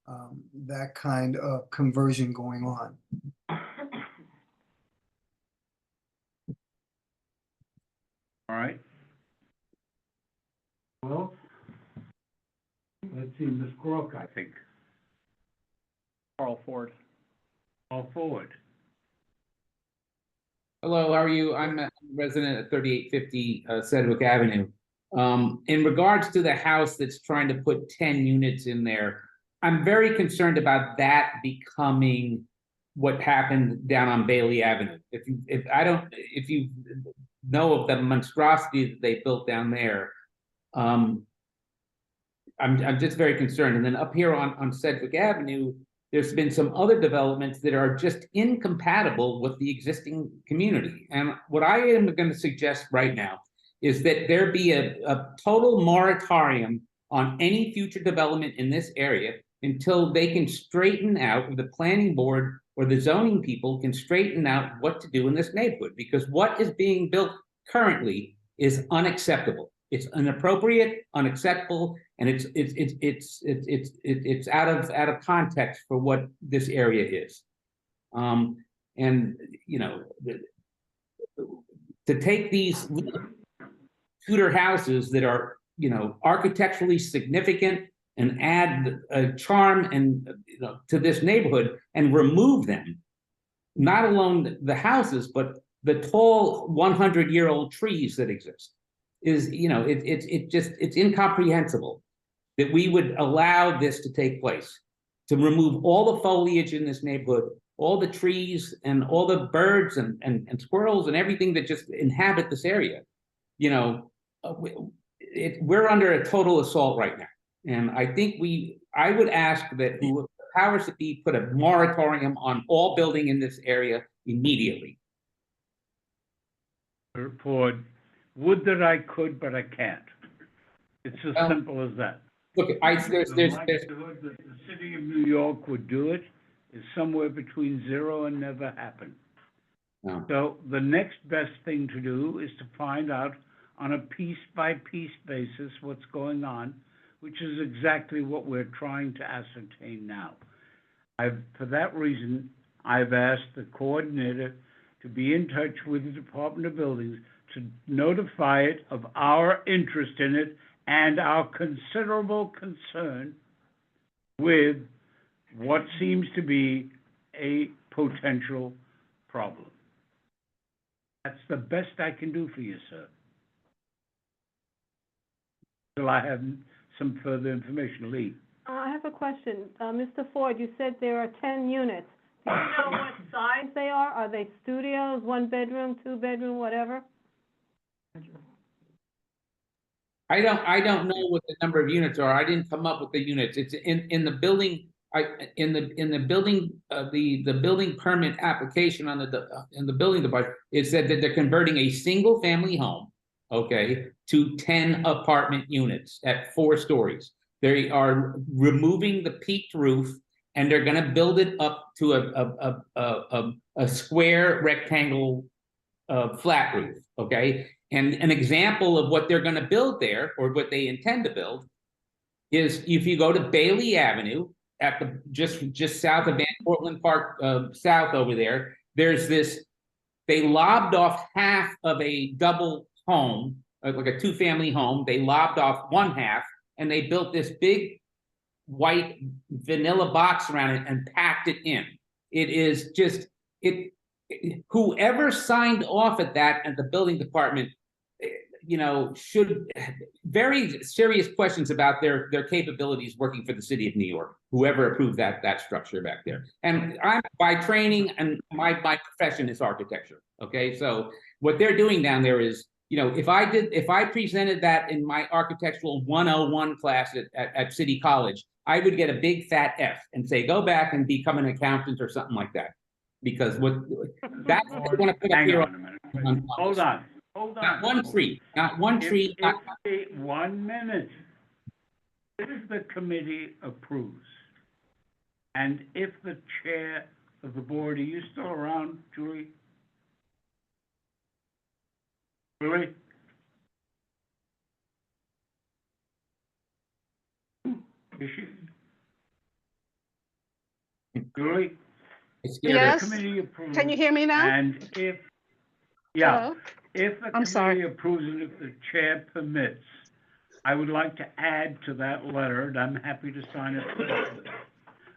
that kind of conversion going on. All right. Well, let's see, Ms. Crook, I think. Carl Ford. All forward. Hello, how are you? I'm a resident at 3850 Sedgwick Avenue. In regards to the house that's trying to put 10 units in there, I'm very concerned about that becoming what happened down on Bailey Avenue. If you know of the monstrosity that they built down there, I'm just very concerned. And then up here on Sedgwick Avenue, there's been some other developments that are just incompatible with the existing community. And what I am going to suggest right now is that there be a total moratorium on any future development in this area until they can straighten out, or the planning board or the zoning people can straighten out what to do in this neighborhood, because what is being built currently is unacceptable. It's inappropriate, unacceptable, and it's out of context for what this area is. And you know, to take these Tudor houses that are, you know, architecturally significant and add a charm and, you know, to this neighborhood and remove them, not alone the houses, but the tall 100-year-old trees that exist, is, you know, it's incomprehensible that we would allow this to take place, to remove all the foliage in this neighborhood, all the trees and all the birds and squirrels and everything that just inhabit this area. You know, we're under a total assault right now. And I think I would ask that the powers that be put a moratorium on all building in this area immediately. Ford, would that I could, but I can't. It's as simple as that. Look, The likelihood that the city of New York would do it is somewhere between 0 and never happen. No. So the next best thing to do is to find out on a piece-by-piece basis what's going on, which is exactly what we're trying to ascertain now. For that reason, I've asked the coordinator to be in touch with the Department of Buildings to notify it of our interest in it and our considerable concern with what seems to be a potential problem. That's the best I can do for you, sir. Till I have some further information. Lee. I have a question. Mr. Ford, you said there are 10 units. Do you know what size they are? Are they studios, 1 bedroom, 2 bedroom, whatever? I don't know what the number of units are. I didn't come up with the units. It's in the building. In the building, the building permit application on in the building department, it said that they're converting a single family home, okay, to 10 apartment units at 4 stories. They are removing the peaked roof and they're going to build it up to a square rectangle flat roof, okay. And an example of what they're going to build there, or what they intend to build, is if you go to Bailey Avenue at the just south of Van Cortlandt Park, south over there, there's this. They lobbed off half of a double home, like a 2-family home. They lobbed off one half, and they built this big white vanilla box around it and packed it in. It is just whoever signed off at that at the building department, you know, should very serious questions about their capabilities working for the city of New York, whoever approved that structure back there. And I'm by training, and my profession is architecture. Okay, so what they're doing down there is, you know, if I presented that in my architectural 101 class at City College, I would get a big fat F and say, go back and become an accountant or something like that. Because that's what they want to put up here. Hold on. Not one tree, not one tree. If 1 minute. If the committee approves, and if the chair of the board, are you still around, Julie? Julie? Is she? Julie? It's here. Yes. Committee approves. Can you hear me now? And if, yeah, Hello? if the I'm sorry. committee approves and if the chair permits, I would like to add to that letter, and I'm happy to sign it,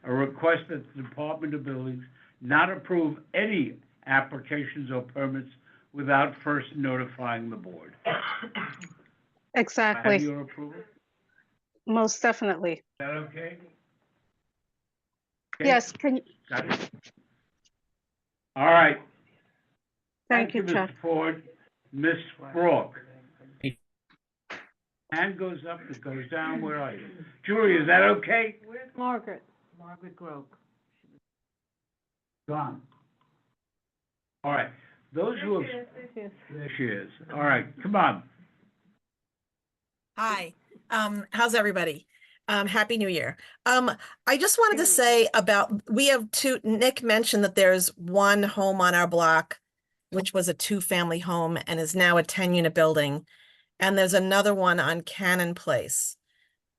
a request that the Department of Buildings not approve any applications or permits without first notifying the board. Have Exactly. your approval? Most definitely. Is that okay? Okay, Yes, can you, got it? All right. thank you, Chuck. Mr. Ford. Ms. Brock. Hand goes up, it goes down, where are you? Julie, is that okay? Margaret. Margaret Grove. Gone. All right, those who have, Yes. there she is. All right, come on. Hi, how's everybody? Happy New Year. I just wanted to say about, we have two, Nick mentioned that there's one home on our block, which was a 2-family home and is now a 10-unit building. And there's another one on Cannon Place.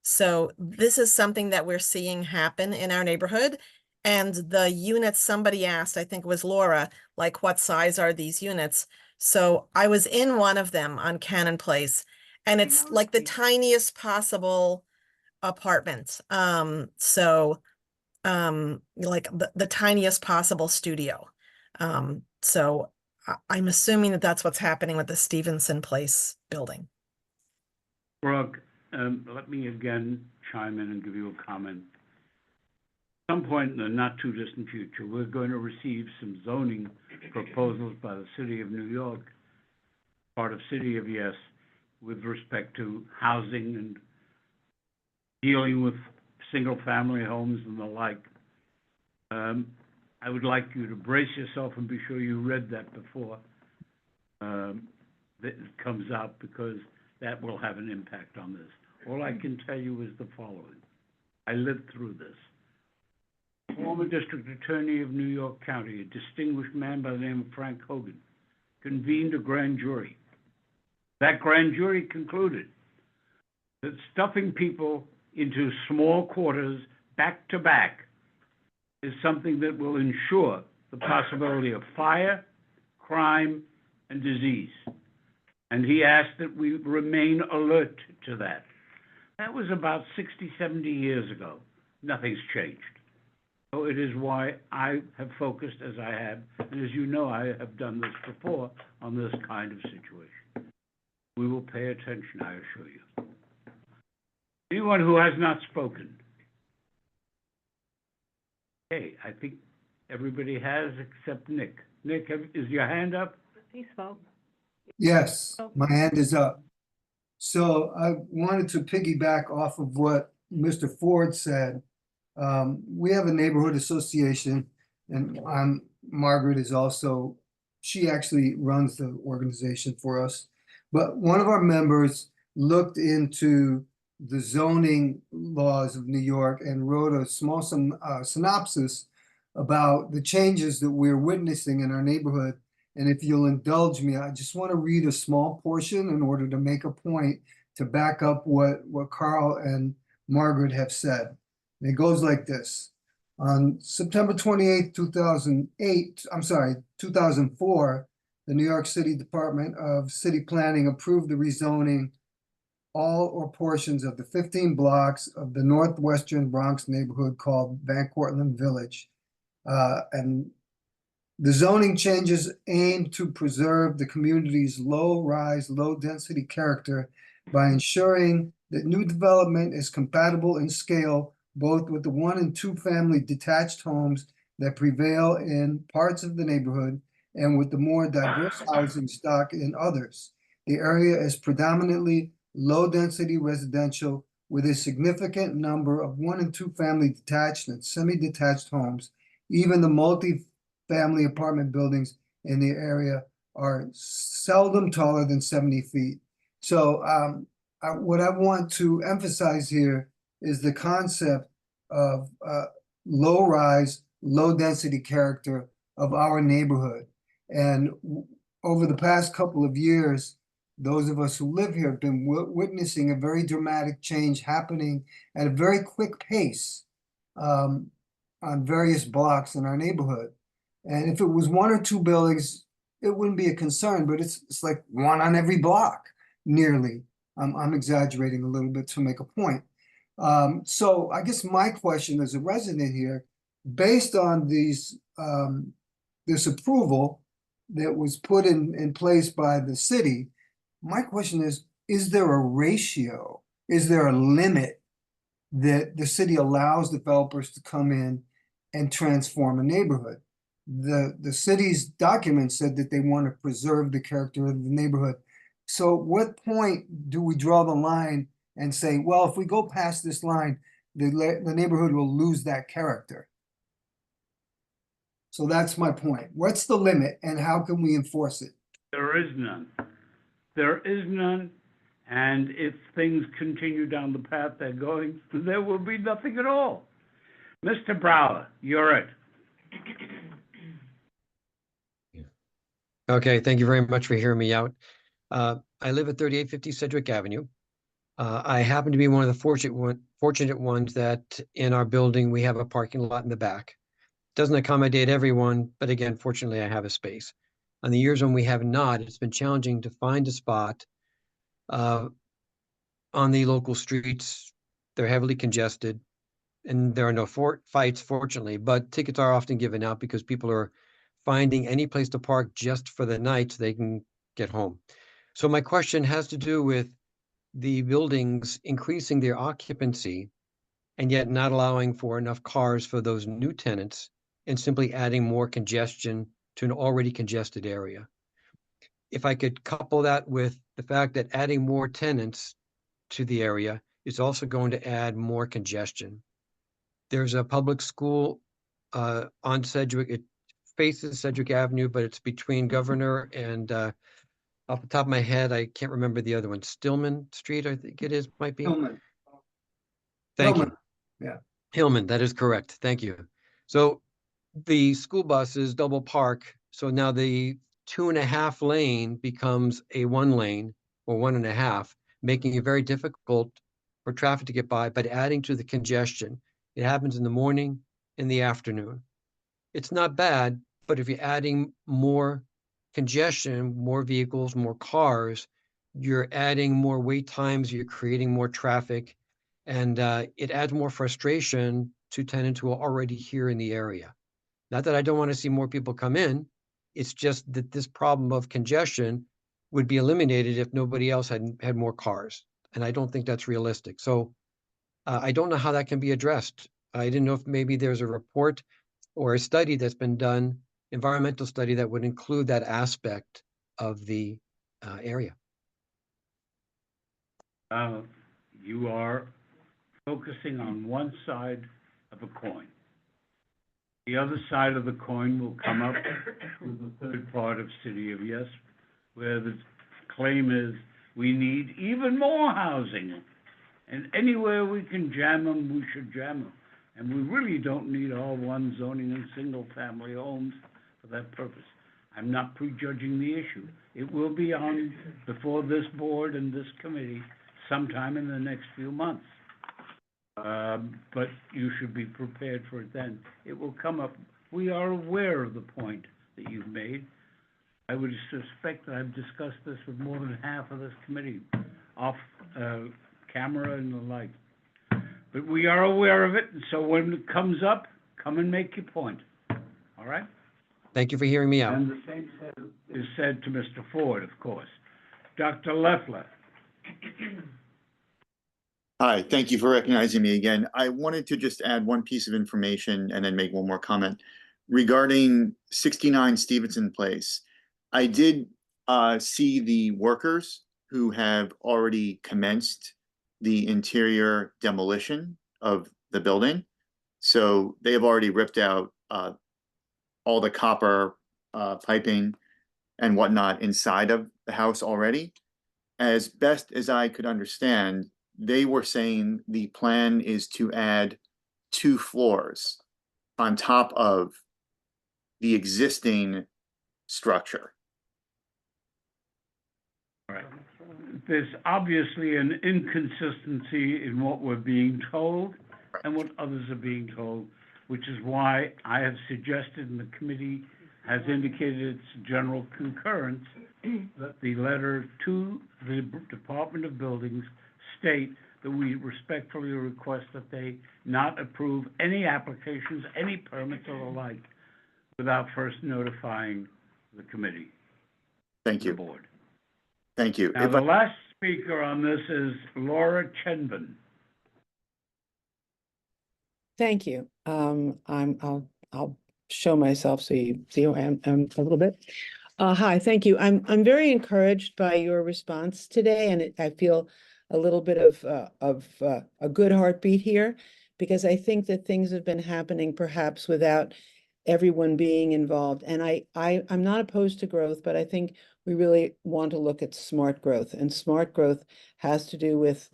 So this is something that we're seeing happen in our neighborhood. And the units, somebody asked, I think it was Laura, like, what size are these units? So I was in one of them on Cannon Place, and it's like the tiniest possible apartment. Like the tiniest possible studio. So I'm assuming that that's what's happening with the Stevenson Place building. Brooke, let me again chime in and give you a comment. At some point in the not too distant future, we're going to receive some zoning proposals by the City of New York, part of City of Yes, with respect to housing and dealing with single-family homes and the like. I would like you to brace yourself and be sure you read that before that it comes out, because that will have an impact on this. All I can tell you is the following. I lived through this. Former District Attorney of New York County, a distinguished man by the name of Frank Hogan, convened a grand jury. That grand jury concluded that stuffing people into small quarters back to back is something that will ensure the possibility of fire, crime, and disease. And he asked that we remain alert to that. That was about 60, 70 years ago. Nothing's changed. So it is why I have focused as I have, and as you know, I have done this before on this kind of situation. We will pay attention, I assure you. Anyone who has not spoken? Okay, I think everybody has except Nick. Nick, is your hand up? He spoke. Yes, my hand is up. So I wanted to piggyback off of what Mr. Ford said. We have a neighborhood association, and Margaret is also, she actually runs the organization for us. But one of our members looked into the zoning laws of New York and wrote a small synopsis about the changes that we're witnessing in our neighborhood. And if you'll indulge me, I just want to read a small portion in order to make a point to back up what Carl and Margaret have said. And it goes like this. On September 28th, 2004, the New York City Department of City Planning approved the rezoning all or portions of the 15 blocks of the northwestern Bronx neighborhood called Van Cortlandt Village. And the zoning changes aim to preserve the community's low-rise, low-density character by ensuring that new development is compatible in scale both with the 1- and 2-family detached homes that prevail in parts of the neighborhood and with the more diverse housing stock in others. The area is predominantly low-density residential with a significant number of 1- and 2-family detached and semi-detached homes. Even the multi-family apartment buildings in the area are seldom taller than 70 feet. So what I want to emphasize here is the concept of low-rise, low-density character of our neighborhood. And over the past couple of years, those of us who live here have been witnessing a very dramatic change happening at a very quick pace. On on various blocks in our neighborhood. And if it was one or two buildings, it wouldn't be a concern, but it's like one on every block, nearly. I'm exaggerating a little bit to make a point. So I guess my question as a resident here, based on these this approval that was put in place by the city, my question is there a ratio? Is there a limit that the city allows developers to come in and transform a neighborhood? The city's document said that they want to preserve the character of the neighborhood. So what point do we draw the line and say, well, if we go past this line, the neighborhood will lose that character? So that's my point. What's the limit and how can we enforce it? There is none. There is none. And if things continue down the path they're going, there will be nothing at all. Mr. Brower, you're it. Okay, thank you very much for hearing me out. I live at 3850 Sedgwick Avenue. I happen to be one of the fortunate ones that in our building, we have a parking lot in the back. Doesn't accommodate everyone, but again, fortunately, I have a space. On the years when we have not, it's been challenging to find a spot on the local streets. They're heavily congested and there are no fights, fortunately, but tickets are often given out because people are finding any place to park just for the night so they can get home. So my question has to do with the buildings increasing their occupancy and yet not allowing for enough cars for those new tenants and simply adding more congestion to an already congested area. If I could couple that with the fact that adding more tenants to the area is also going to add more congestion. There's a public school on Sedgwick. It faces Sedgwick Avenue, but it's between Governor and off the top of my head, I can't remember the other one. Stillman Street, I think it is, might be. Hillman. Thank Hillman. you. Yeah. Hillman, that is correct. Thank you. So the school buses double park. So now the 2.5 lane becomes a 1 lane or 1.5, making it very difficult for traffic to get by, but adding to the congestion. It happens in the morning, in the afternoon. It's not bad, but if you're adding more congestion, more vehicles, more cars, you're adding more wait times, you're creating more traffic, and it adds more frustration to tenants who are already here in the area. Not that I don't want to see more people come in, it's just that this problem of congestion would be eliminated if nobody else had more cars. And I don't think that's realistic. So I don't know how that can be addressed. I didn't know if maybe there's a report or a study that's been done, environmental study that would include that aspect of the area. You are focusing on one side of a coin. The other side of the coin will come up with the third part of City of Yes, where the claim is we need even more housing. And anywhere we can jam them, we should jam them. And we really don't need R1 zoning and single-family homes for that purpose. I'm not prejudging the issue. It will be on before this board and this committee sometime in the next few months. But you should be prepared for it then. It will come up. We are aware of the point that you've made. I would suspect that I've discussed this with more than half of this committee, off camera and the like. But we are aware of it, and so when it comes up, come and make your point. All right? Thank you for hearing me out. And the same is said to Mr. Ford, of course. Dr. Leffler. Hi, thank you for recognizing me again. I wanted to just add one piece of information and then make one more comment. Regarding 69 Stevenson Place, I did see the workers who have already commenced the interior demolition of the building. So they have already ripped out all the copper piping and whatnot inside of the house already. As best as I could understand, they were saying the plan is to add 2 floors on top of the existing structure. All right. There's obviously an inconsistency in what we're being told and what others are being told. which is why I have suggested, and the committee has indicated its general concurrence, that the letter to the Department of Buildings state that we respectfully request that they not approve any applications, any permits or the like, without first notifying the committee. Thank the you. board. Thank you. Now, If the I- last speaker on this is Laura Chenbin. Thank you. I'll show myself so you see who I am a little bit. Hi, thank you. I'm very encouraged by your response today, and I feel a little bit of a good heartbeat here, because I think that things have been happening perhaps without everyone being involved. And I'm not opposed to growth, but I think we really want to look at smart growth, and smart growth has to do with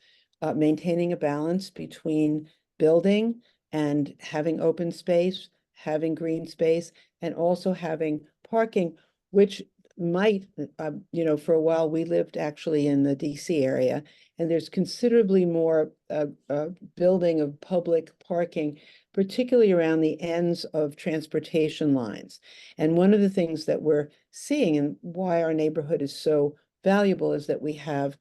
maintaining a balance between building and having open space, having green space, and also having parking, which might, for a while, we lived actually in the DC area, and there's considerably more building of public parking, particularly around the ends of transportation lines. And one of the things that we're seeing and why our neighborhood is so valuable is that we have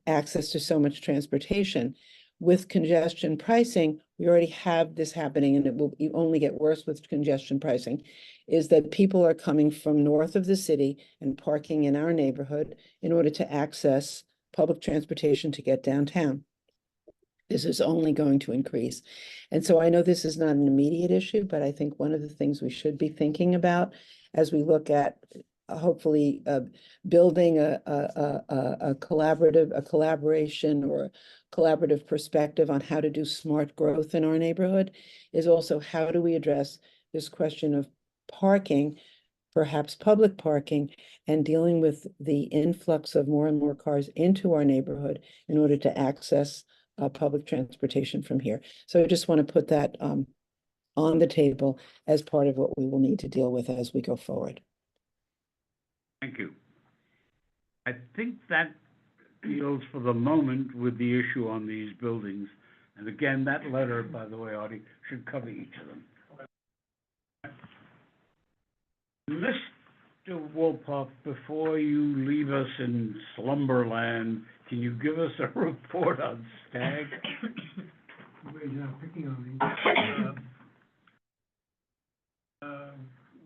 access to so much transportation. With congestion pricing, we already have this happening, and it will only get worse with congestion pricing, is that people are coming from north of the city and parking in our neighborhood in order to access public transportation to get downtown. This is only going to increase. And so I know this is not an immediate issue, but I think one of the things we should be thinking about as we look at hopefully building a collaboration or collaborative perspective on how to do smart growth in our neighborhood is also how do we address this question of parking, perhaps public parking, and dealing with the influx of more and more cars into our neighborhood in order to access public transportation from here. So I just want to put that on the table as part of what we will need to deal with as we go forward. Thank you. I think that deals for the moment with the issue on these buildings. And again, that letter, by the way, Artie, should cover each of them. Mr. Wolpoff, before you leave us in slumberland, can you give us a report on Stag? You're not picking on me.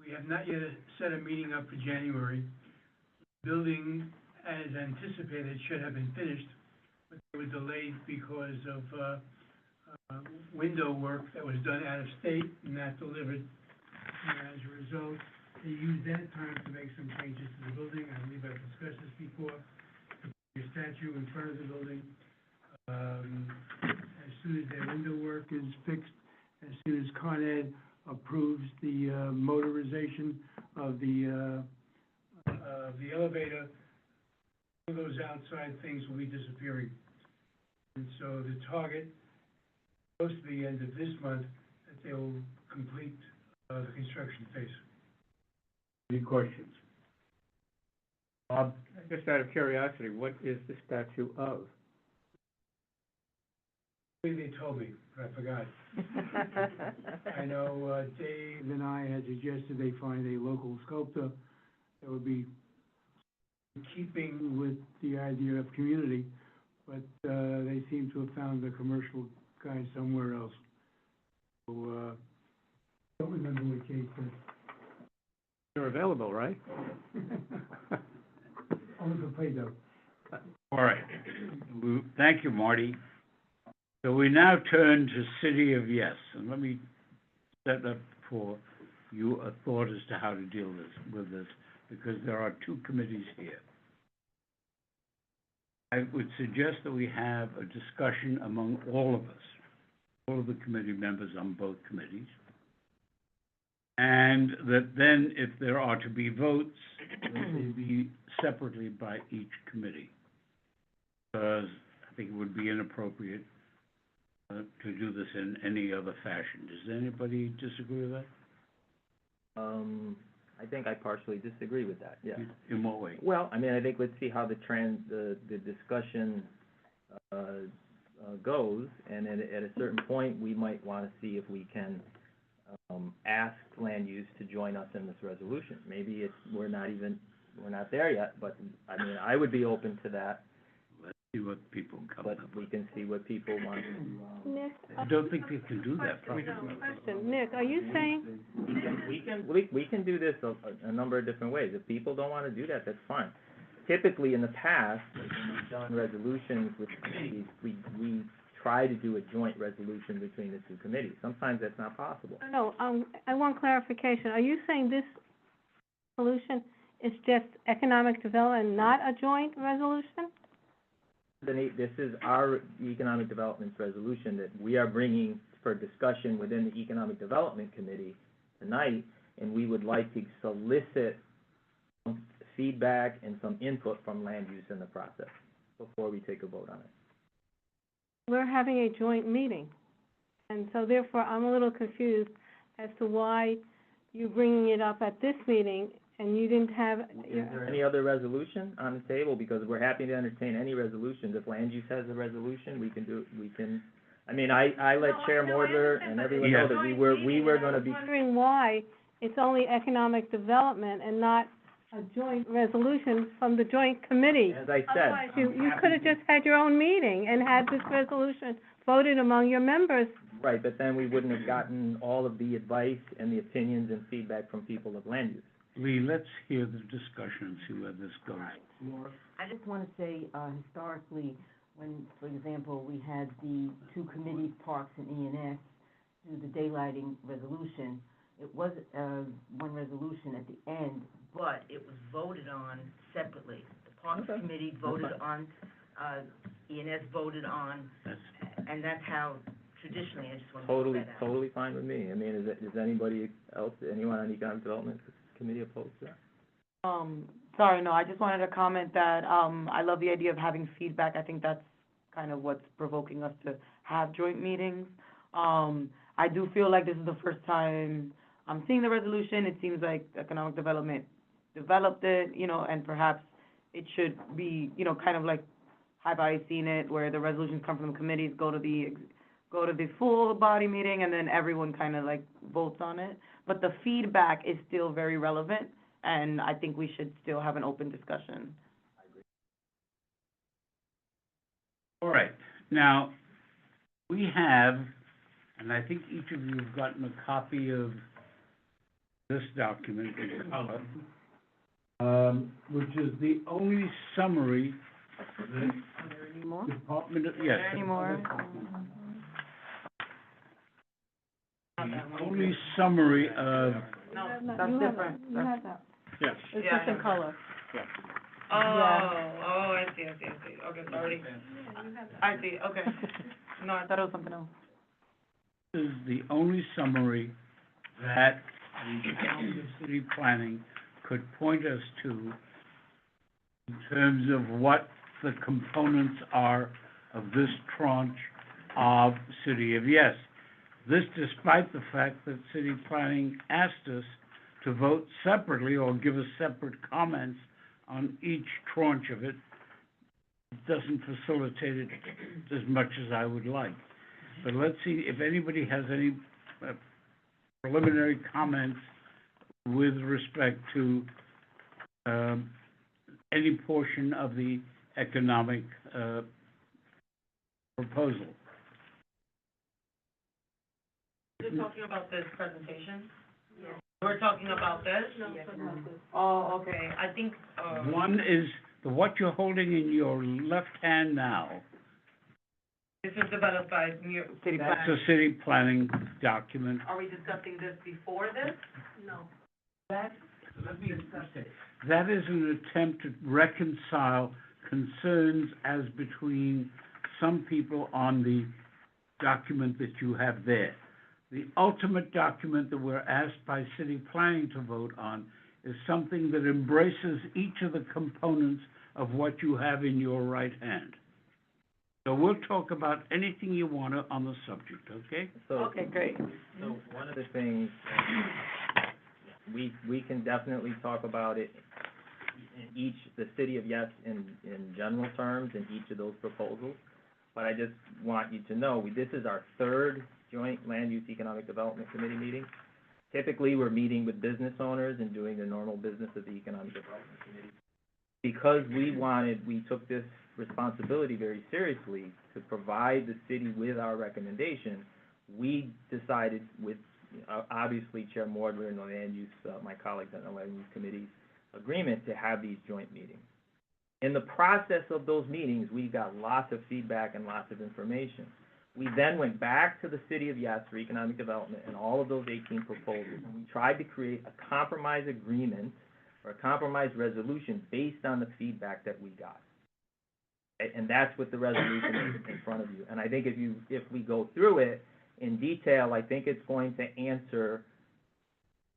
We have not yet set a meeting up for January. Building, as anticipated, should have been finished, but they were delayed because of window work that was done out of state and not delivered. And as a result, they used that time to make some changes to the building. I believe I've discussed this before. The statue in front of the building. As soon as their window work is fixed, as soon as Con Ed approves the motorization of the elevator, all those outside things will be disappearing. And so the target, close to the end of this month, that they will complete the construction phase. Any questions? Bob? Just out of curiosity, what is the statue of? They told me, but I forgot. I know Dave and I had suggested they find a local sculptor that would be in keeping with the idea of community, but they seem to have found the commercial guy somewhere else. So, don't remember what Kate said. They're available, right? Only for Play-Doh. All right. Thank you, Marty. So we now turn to City of Yes, and let me set up for you a thought as to how to deal with this, because there are two committees here. I would suggest that we have a discussion among all of us, all of the committee members on both committees, and that then if there are to be votes, that they be separately by each committee. Because I think it would be inappropriate to do this in any other fashion. Does anybody disagree with that? I think I partially disagree with that, yeah. In what way? Well, I mean, I think let's see how the discussion goes, and at a certain point, we might want to see if we can ask land use to join us in this resolution. Maybe we're not there yet, but I mean, I would be open to that, Let's see what people come but up we with. can see what people want to. Nick, I don't think they can do that. question, Nick, are you saying, We can do this a number of different ways. If people don't want to do that, that's fine. Typically, in the past, when we've done resolutions with committees, we try to do a joint resolution between the two committees. Sometimes that's not possible. no, I want clarification. Are you saying this solution is just economic development, not a joint resolution? This is our economic development resolution that we are bringing for discussion within the Economic Development Committee tonight, and we would like to solicit some feedback and some input from land use in the process before we take a vote on it. We're having a joint meeting, and so therefore I'm a little confused as to why you're bringing it up at this meeting and you didn't have. Is there any other resolution on the table? Because we're happy to entertain any resolutions. If land use has a resolution, I mean, I let Chair Mordler and everyone know that we were gonna be. I'm wondering why it's only economic development and not a joint resolution from the joint committee. As I said, Otherwise, you could have just had your own meeting and had this resolution voted among your members. right, but then we wouldn't have gotten all of the advice and the opinions and feedback from people of land use. Lee, let's hear the discussion and see where this goes. I just want to say, historically, when, for example, we had the two committees, Parks and E&S, do the daylighting resolution, it was, one resolution at the end, But it was voted on separately. The Parks Okay. Committee voted on, ENS voted on, and that's how traditionally, I just want to put that out. Totally fine with me. I mean, is anybody else, anyone on Economic Development Committee opposed to that? Sorry, no, I just wanted to comment that, I love the idea of having feedback. I think that's kind of what's provoking us to have joint meetings. I do feel like this is the first time I'm seeing the resolution. It seems like economic development developed it, and perhaps it should be, kind of like, have I seen it, where the resolutions come from the committees, go to the full body meeting, and then everyone kind of like votes on it. But the feedback is still very relevant, and I think we should still have an open discussion. All right, now, we have, and I think each of you have gotten a copy of this document in color, which is the only summary that Any more? Department of, yes. Any more? The only summary of, No, You that's have different. You have that. yes. It's Yeah, just in color. I see, okay, sorry. I see, okay. No, I thought it was something else. This is the only summary that the Department of City Planning could point us to in terms of what the components are of this tranche of City of Yes. This despite the fact that City Planning asked us to vote separately or give us separate comments on each tranche of it. It doesn't facilitate it as much as I would like. But let's see if anybody has any preliminary comments with respect to any portion of the economic proposal. We're talking about this presentation? We're talking about this? Oh, okay. I think, One is what you're holding in your left hand now. this is developed by City That's Planning. a city planning document. Are we discussing this before this? No. Let me say, that is an attempt to reconcile concerns as between some people on the document that you have there. The ultimate document that we're asked by city planning to vote on is something that embraces each of the components of what you have in your right hand. So we'll talk about anything you want to on the subject, okay? Okay, great. So one of the things, we can definitely talk about it in the City of Yes in general terms in each of those proposals. But I just want you to know, this is our third joint land use economic development committee meeting. Typically, we're meeting with business owners and doing the normal business of the Economic Development Committee. Because we took this responsibility very seriously to provide the city with our recommendation, we decided with, obviously, Chair Mordler and the land use, my colleagues on the land use committee's agreement to have these joint meetings. In the process of those meetings, we got lots of feedback and lots of information. We then went back to the city of Yass for economic development and all of those 18 proposals, and we tried to create a compromise agreement or a compromise resolution based on the feedback that we got. And that's what the resolution is in front of you. And I think if we go through it in detail, I think it's going to answer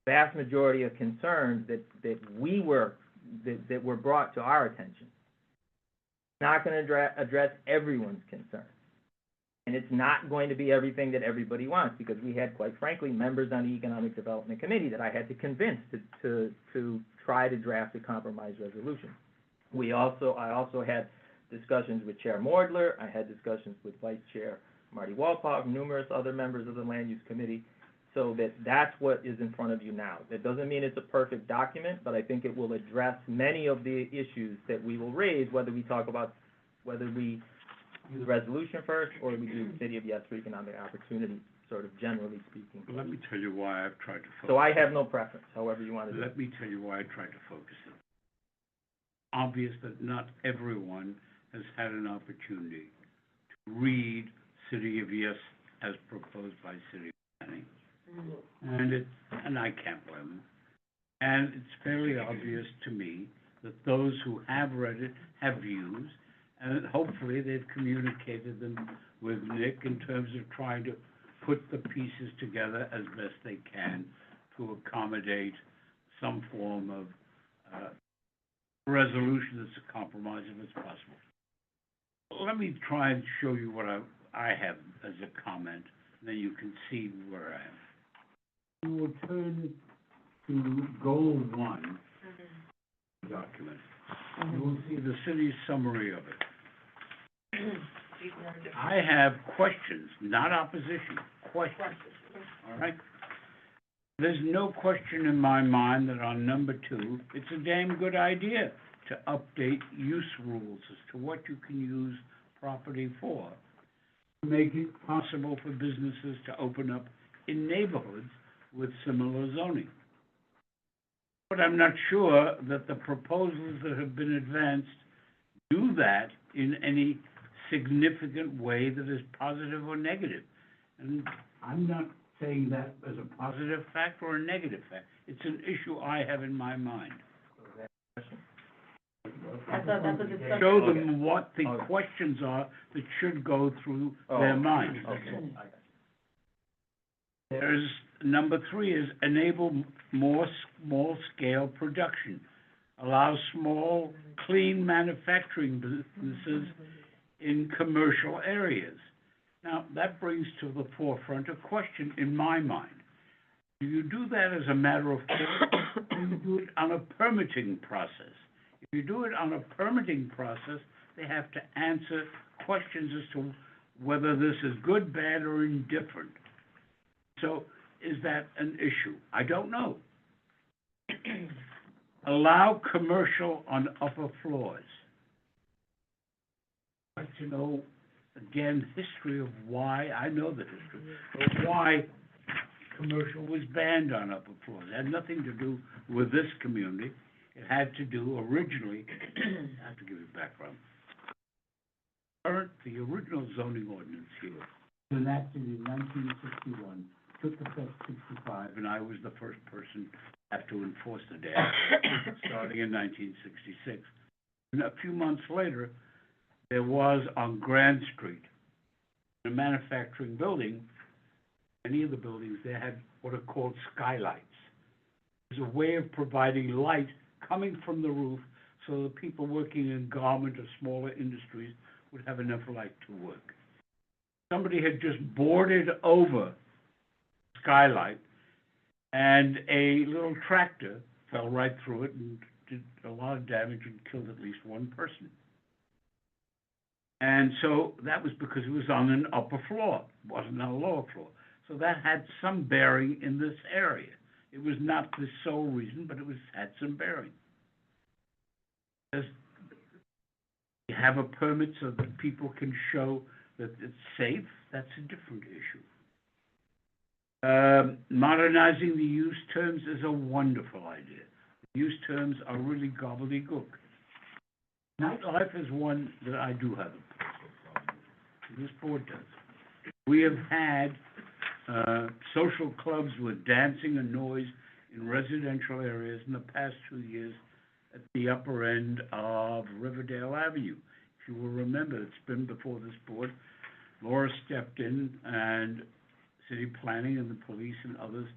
the vast majority of concerns that were brought to our attention. It's not going to address everyone's concerns. And it's not going to be everything that everybody wants, because we had, quite frankly, members on the Economic Development Committee that I had to convince to try to draft a compromise resolution. I also had discussions with Chair Mordler. I had discussions with Vice Chair Marty Walpog, numerous other members of the Land Use Committee. So that's what is in front of you now. That doesn't mean it's a perfect document, but I think it will address many of the issues that we will raise, whether we do the resolution first or we do the City of Yass for Economic Opportunity, sort of generally speaking. Let me tell you why I've tried to focus. So I have no preference, however you want to do it. Let me tell you why I tried to focus it. Obvious that not everyone has had an opportunity to read City of Yass as proposed by City Planning. And I can't blame them. And it's fairly obvious to me that those who have read it have views, and hopefully they've communicated them with Nick in terms of trying to put the pieces together as best they can to accommodate some form of resolution that's a compromise if it's possible. Let me try and show you what I have as a comment, and then you can see where I am. You will turn to Goal 1 document. You will see the city's summary of it. I have questions, not opposition, questions. All right? There's no question in my mind that on number 2, it's a damn good idea to update use rules as to what you can use property for, to make it possible for businesses to open up in neighborhoods with similar zoning. But I'm not sure that the proposals that have been advanced do that in any significant way that is positive or negative. And I'm not saying that as a positive fact or a negative fact. It's an issue I have in my mind. That's a discussion. Show them what the questions are that should go through their mind. There's number 3 is enable more small-scale production. Allow small, clean manufacturing businesses in commercial areas. Now, that brings to the forefront a question in my mind. Do you do that as a matter of course, or do you do it on a permitting process? If you do it on a permitting process, they have to answer questions as to whether this is good, bad, or indifferent. So, is that an issue? I don't know. Allow commercial on upper floors. I'd like to know, again, history of why, I know the history, but why commercial was banned on upper floors. It had nothing to do with this community. It had to do originally, I have to give you background. The original zoning ordinance here was enacted in 1961, took effect 65, and I was the first person to have to enforce the damn starting in 1966. And a few months later, there was on Grand Street, a manufacturing building, many of the buildings, they had what are called skylights. It was a way of providing light coming from the roof so that people working in garment or smaller industries would have enough light to work. Somebody had just boarded over skylight, and a little tractor fell right through it and did a lot of damage and killed at least one person. And so that was because it was on an upper floor, it wasn't on a lower floor. So that had some bearing in this area. It was not the sole reason, but it had some bearing. Does you have a permit so that people can show that it's safe? That's a different issue. Modernizing the use terms is a wonderful idea. The use terms are really gobbledygook. Nightlife is one that I do have a personal problem with. This board does. We have had social clubs with dancing and noise in residential areas in the past 2 years at the upper end of Riverdale Avenue. If you will remember, it's been before this board. Laura stepped in and city planning and the police and others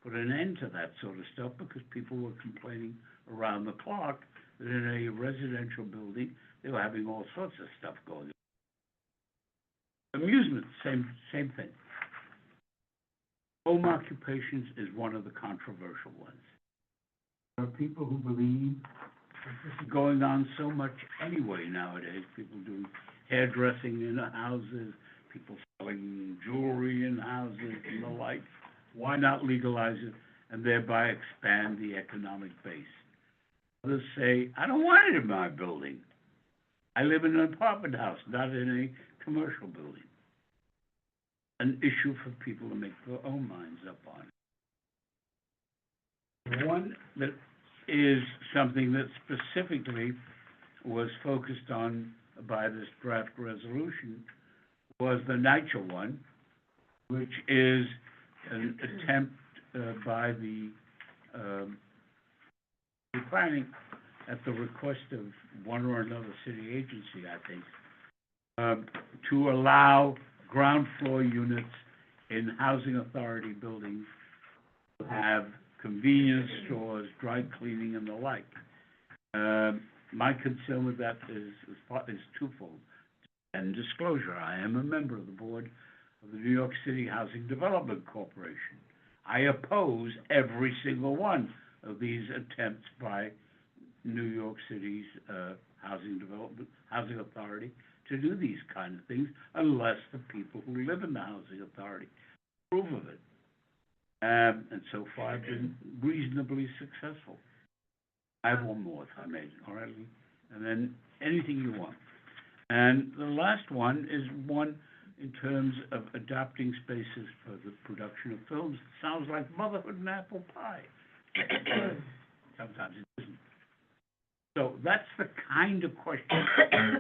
put an end to that sort of stuff because people were complaining around the clock that in a residential building, they were having all sorts of stuff going on. Amusement, same thing. Home occupations is one of the controversial ones. There are people who believe that this is going on so much anyway nowadays. People doing hairdressing in houses, people selling jewelry in houses and the like. Why not legalize it and thereby expand the economic base? Others say, I don't want it in my building. I live in an apartment house, not in a commercial building. An issue for people to make their own minds up on. One that is something that specifically was focused on by this draft resolution was the NYCHA one, which is an attempt by the planning at the request of one or another city agency, I think, to allow ground floor units in housing authority buildings to have convenience stores, dry cleaning, and the like. My concern with that is twofold. And disclosure, I am a member of the board of the New York City Housing Development Corporation. I oppose every single one of these attempts by New York City's housing authority to do these kind of things unless the people who live in the housing authority approve of it. And so far I've been reasonably successful. I have one more, if I may, all right, Lee? And then anything you want. And the last one is one in terms of adopting spaces for the production of films. It sounds like motherhood and apple pie. Sometimes it isn't. So that's the kind of question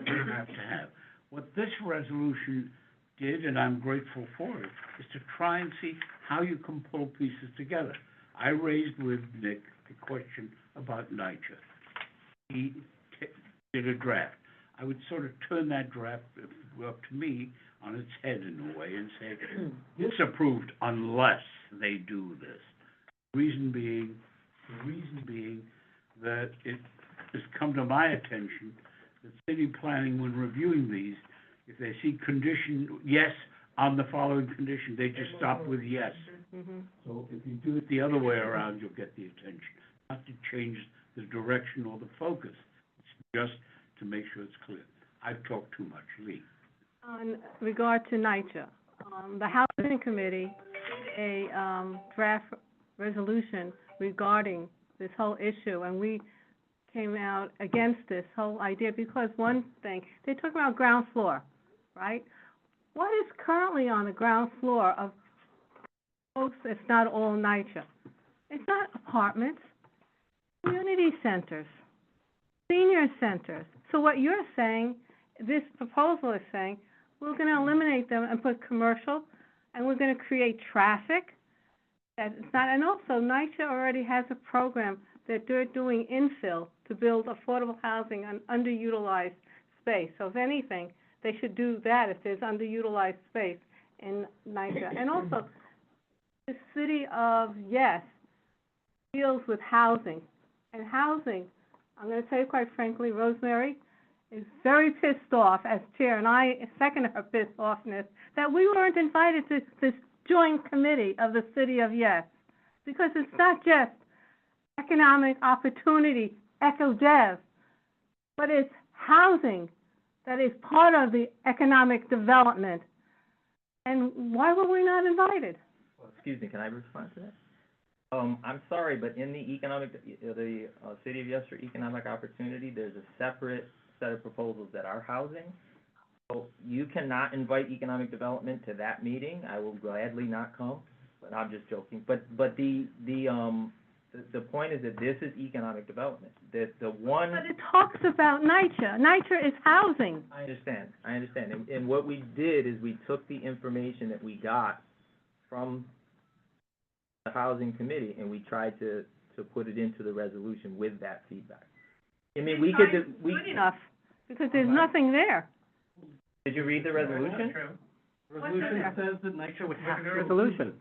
we have to have. What this resolution did, and I'm grateful for it, is to try and see how you can pull pieces together. I raised with Nick the question about NYCHA. He did a draft. I would sort of turn that draft, if it were up to me, on its head in a way and say, disapproved unless they do this. The reason being that it has come to my attention that city planning, when reviewing these, if they see condition, yes, on the following condition, they just stop with yes. So if you do it the other way around, you'll get the attention. Not to change the direction or the focus. It's just to make sure it's clear. I've talked too much. Lee. On regard to NYCHA, the Housing Committee did a draft resolution regarding this whole issue, and we came out against this whole idea because one thing, they talk about ground floor, right? What is currently on the ground floor of most, if not all, NYCHA? It's not apartments, community centers, senior centers. So what you're saying, this proposal is saying, we're going to eliminate them and put commercial, and we're going to create traffic. That it's not, and also NYCHA already has a program that they're doing infill to build affordable housing on underutilized space. So if anything, they should do that if there's underutilized space in NYCHA. And also, the city of Yes deals with housing. And housing, I'm going to tell you quite frankly, Rosemary is very pissed off as chair, and I second her pissed offness, that we weren't invited to this joint committee of the city of Yes. Because it's not just economic opportunity, eco-dev, but it's housing that is part of the economic development. And why were we not invited? Well, excuse me, can I respond to that? I'm sorry, but in the City of Yes for Economic Opportunity, there's a separate set of proposals that are housing. So you cannot invite economic development to that meeting. I will gladly not come, but I'm just joking. But the point is that this is economic development. The one. But it talks about NYCHA. NYCHA is housing. I understand. And what we did is we took the information that we got from the Housing Committee and we tried to put it into the resolution with that feedback. I mean, we could, Good enough, because there's nothing there. Did you read the resolution? Resolution says that NYCHA would have to. Resolution.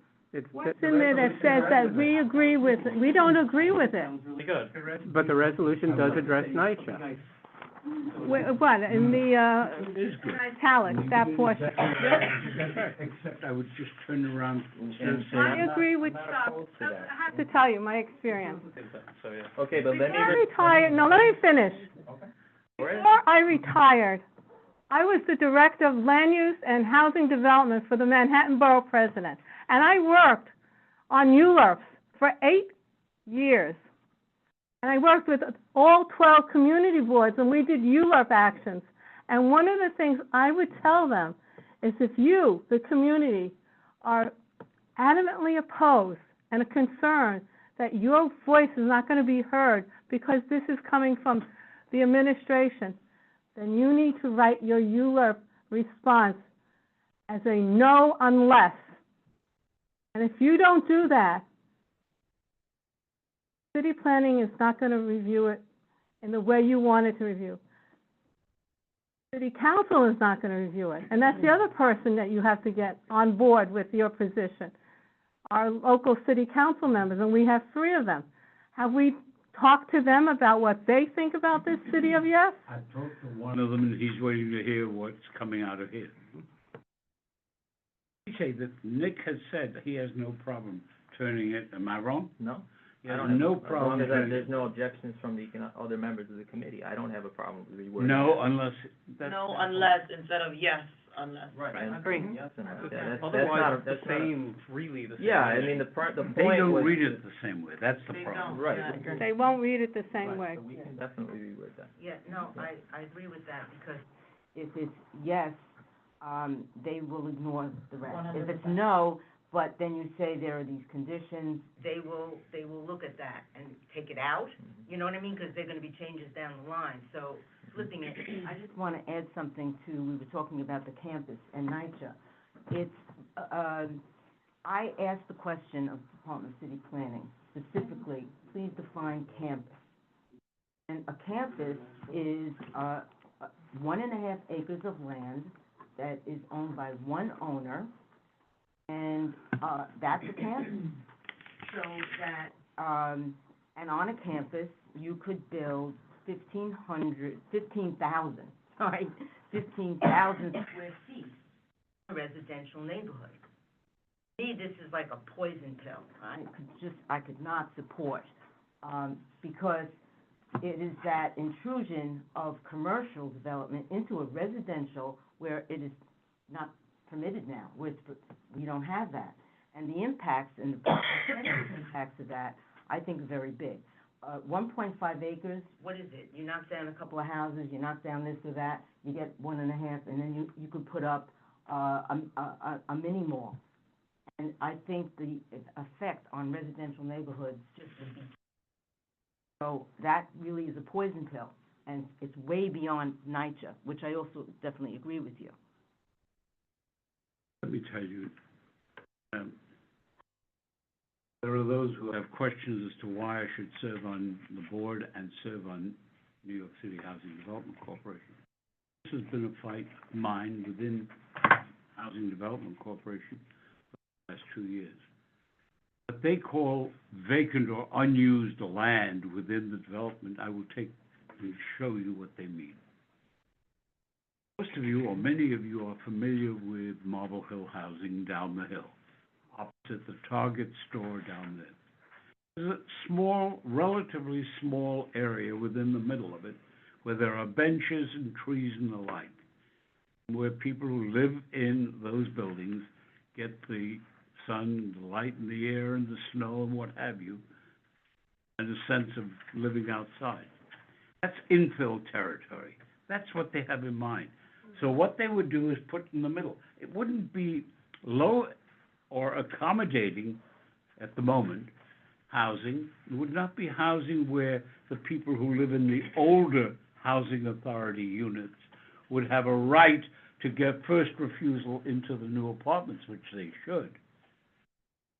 What's in there that says that we agree with it? We don't agree with it. Really good. But the resolution does address NYCHA. What, in the, italics, that portion? Except I would just turn around and say. I agree with Chuck. I have to tell you my experience. Okay, but let me. Before I retired, no, let me finish. Before I retired, I was the Director of Land Use and Housing Development for the Manhattan Borough President. And I worked on ULURPs for 8 years. And I worked with all 12 community boards, and we did ULURP actions. And one of the things I would tell them is if you, the community, are adamantly opposed and a concern that your voice is not going to be heard because this is coming from the administration, then you need to write your ULURP response as a no unless. And if you don't do that, city planning is not going to review it in the way you want it to review. City council is not going to review it. And that's the other person that you have to get on board with your position. Our local city council members, and we have 3 of them. Have we talked to them about what they think about this City of Yes? I talked to one of them, and he's waiting to hear what's coming out of here. You say that Nick has said that he has no problem turning it, am I wrong? No. He I has don't have, no as problem long as turning there's no objections from the other members of the committee, I don't have a problem with rewording. No, unless. No, unless, instead of yes, unless. Right. Right. Agree. Yes, and that's Otherwise, that's it's not the a- same, really the same. Yeah, I mean, the point They don't was. read it the same way, that's the They problem. don't. Right. They won't read it the same way. So we can definitely reword that. Yeah, no, I agree with that, because If it's yes, they will ignore the rest. If it's no, but then you say there are these conditions, they will look at that and take it out, you know what I mean? Because they're gonna be changes down the line, so flipping it. I just want to add something to, we were talking about the campus and NYCHA. It's, I asked the question of Department of City Planning, specifically, please define campus. And a campus is, 1.5 acres of land that is owned by one owner, and, that's a campus. So that, and on a campus, you could build 15,000, sorry, 15,000 Square feet, a residential neighborhood. To me, this is like a poison pill. I could not support, because it is that intrusion of commercial development into a residential where it is not permitted now, where we don't have that. And the impacts and the potential impacts of that, I think, are very big. 1.5 acres, What is it? you knock down a couple of houses, you knock down this or that, you get 1.5, and then you could put up, a mini mall. And I think the effect on residential neighborhoods just would be. So that really is a poison pill, and it's way beyond NYCHA, which I also definitely agree with you. Let me tell you, there are those who have questions as to why I should serve on the board and serve on New York City Housing Development Corporation. This has been a fight of mine within Housing Development Corporation for the last 2 years. What they call vacant or unused land within the development, I will take and show you what they mean. Most of you, or many of you, are familiar with Marble Hill Housing down the hill, opposite the Target store down there. There's a small, relatively small area within the middle of it where there are benches and trees and the like, where people who live in those buildings get the sun, the light and the air and the snow and what have you, and a sense of living outside. That's infill territory. That's what they have in mind. So what they would do is put in the middle. It wouldn't be low or accommodating at the moment housing. It would not be housing where the people who live in the older housing authority units would have a right to get first refusal into the new apartments, which they should.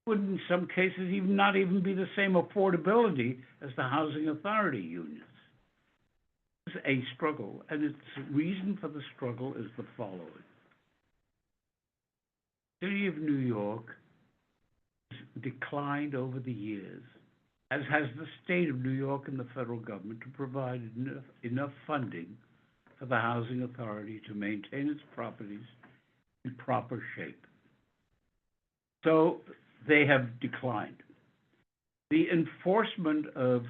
Would in some cases even not even be the same affordability as the housing authority units. It's a struggle, and its reason for the struggle is the following. The City of New York has declined over the years, as has the state of New York and the federal government, to provide enough funding for the housing authority to maintain its properties in proper shape. So they have declined. The enforcement of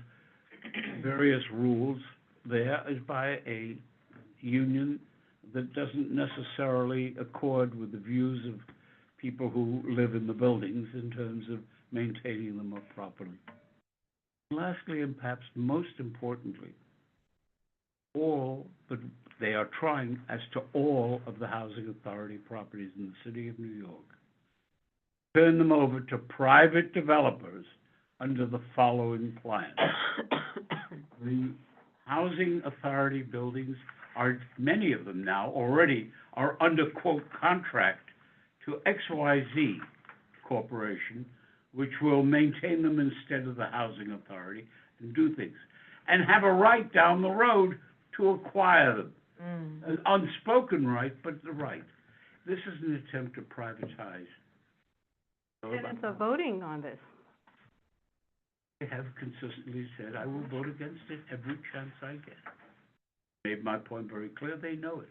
various rules there is by a union that doesn't necessarily accord with the views of people who live in the buildings in terms of maintaining them up properly. Lastly, and perhaps most importantly, they are trying as to all of the housing authority properties in the city of New York, turn them over to private developers under the following plan. The housing authority buildings are, many of them now already are under quote contract to XYZ Corporation, which will maintain them instead of the housing authority and do things, and have a right down the road to acquire them. An unspoken right, but the right. This is an attempt to privatize. Tenants are voting on this. I have consistently said I will vote against it every chance I get. Made my point very clear, they know it.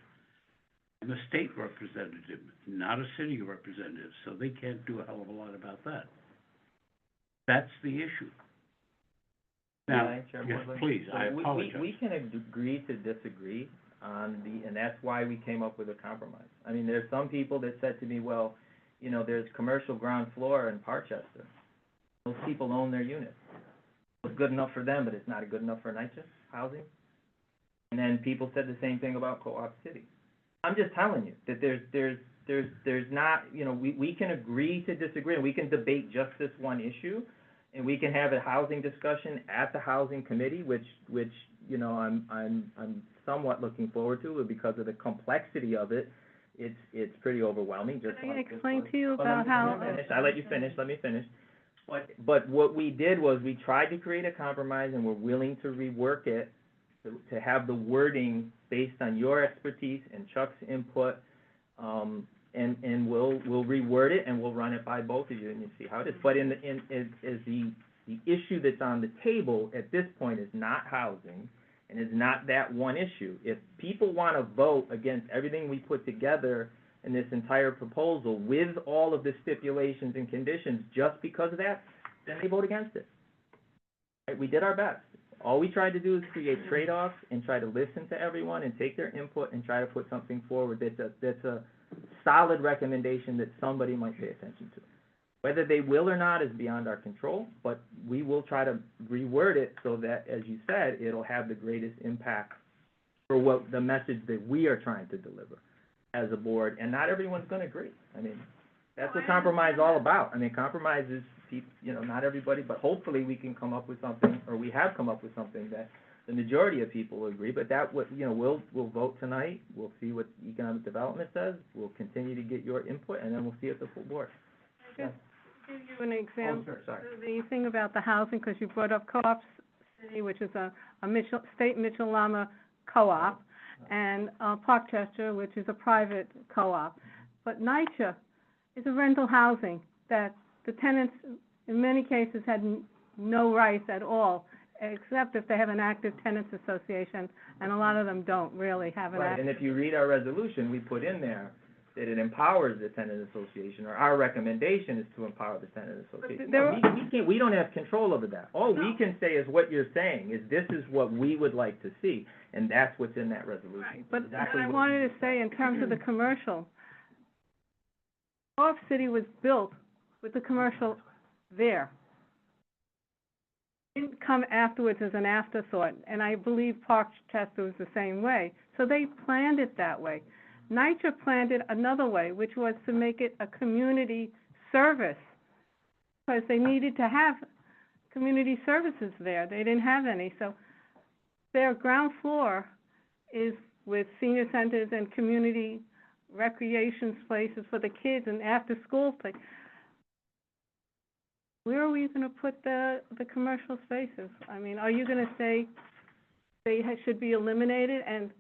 I'm a state representative, not a city representative, so they can't do a hell of a lot about that. That's the issue. Now, yes, please, I apologize. We can agree to disagree on and that's why we came up with a compromise. I mean, there's some people that said to me, well, you know, there's commercial ground floor in Parchester. Those people own their units. It's good enough for them, but it's not good enough for NYCHA housing. And then people said the same thing about Co-op City. I'm just telling you that there's not, you know, we can agree to disagree, and we can debate just this one issue, and we can have a housing discussion at the housing committee, which you know I'm somewhat looking forward to, because of the complexity of it. It's pretty overwhelming. Just Can I explain to you about how? I let you finish. Let me finish. But what we did was we tried to create a compromise, and we're willing to rework it to have the wording based on your expertise and Chuck's input, and we'll reword it, and we'll run it by both of you, and you see how it is. But the issue that's on the table at this point is not housing, and is not that one issue. If people want to vote against everything we put together in this entire proposal with all of the stipulations and conditions just because of that, then they vote against it. Right? We did our best. All we tried to do is create trade-offs and try to listen to everyone and take their input and try to put something forward that's a solid recommendation that somebody might pay attention to. Whether they will or not is beyond our control, but we will try to reword it so that, as you said, it'll have the greatest impact for what the message that we are trying to deliver as a board. And not everyone's going to agree. I mean, that's what compromise is all about. I mean, compromise is, you know, not everybody, but hopefully we can come up with something, or we have come up with something that the majority of people will agree. But that, you know, we'll vote tonight. We'll see what economic development says. We'll continue to get your input, and then we'll see at the full board. Just give you an example. sure, sorry. The thing about the housing, because you brought up Co-op City, which is a state Mitchell Lama co-op, and Parkchester, which is a private co-op. But NYCHA is a rental housing that the tenants, in many cases, had no rights at all, except if they have an active tenants association, and a lot of them don't really have an Right, active. and if you read our resolution, we put in there that it empowers the tenant association, or our recommendation is to empower the tenant association. We don't have control over that. All we can say is what you're saying, is this is what we would like to see, and that's what's in that resolution. Right, but Exactly I what- wanted to say, in terms of the commercial, Co-op City was built with the commercial there. It didn't come afterwards as an afterthought, and I believe Parkchester was the same way. So they planned it that way. NYCHA planned it another way, which was to make it a community service, because they needed to have community services there. They didn't have any, so their ground floor is with senior centers and community recreation places for the kids and after-school place. Where are we gonna put the commercial spaces? I mean, are you gonna say they should be eliminated and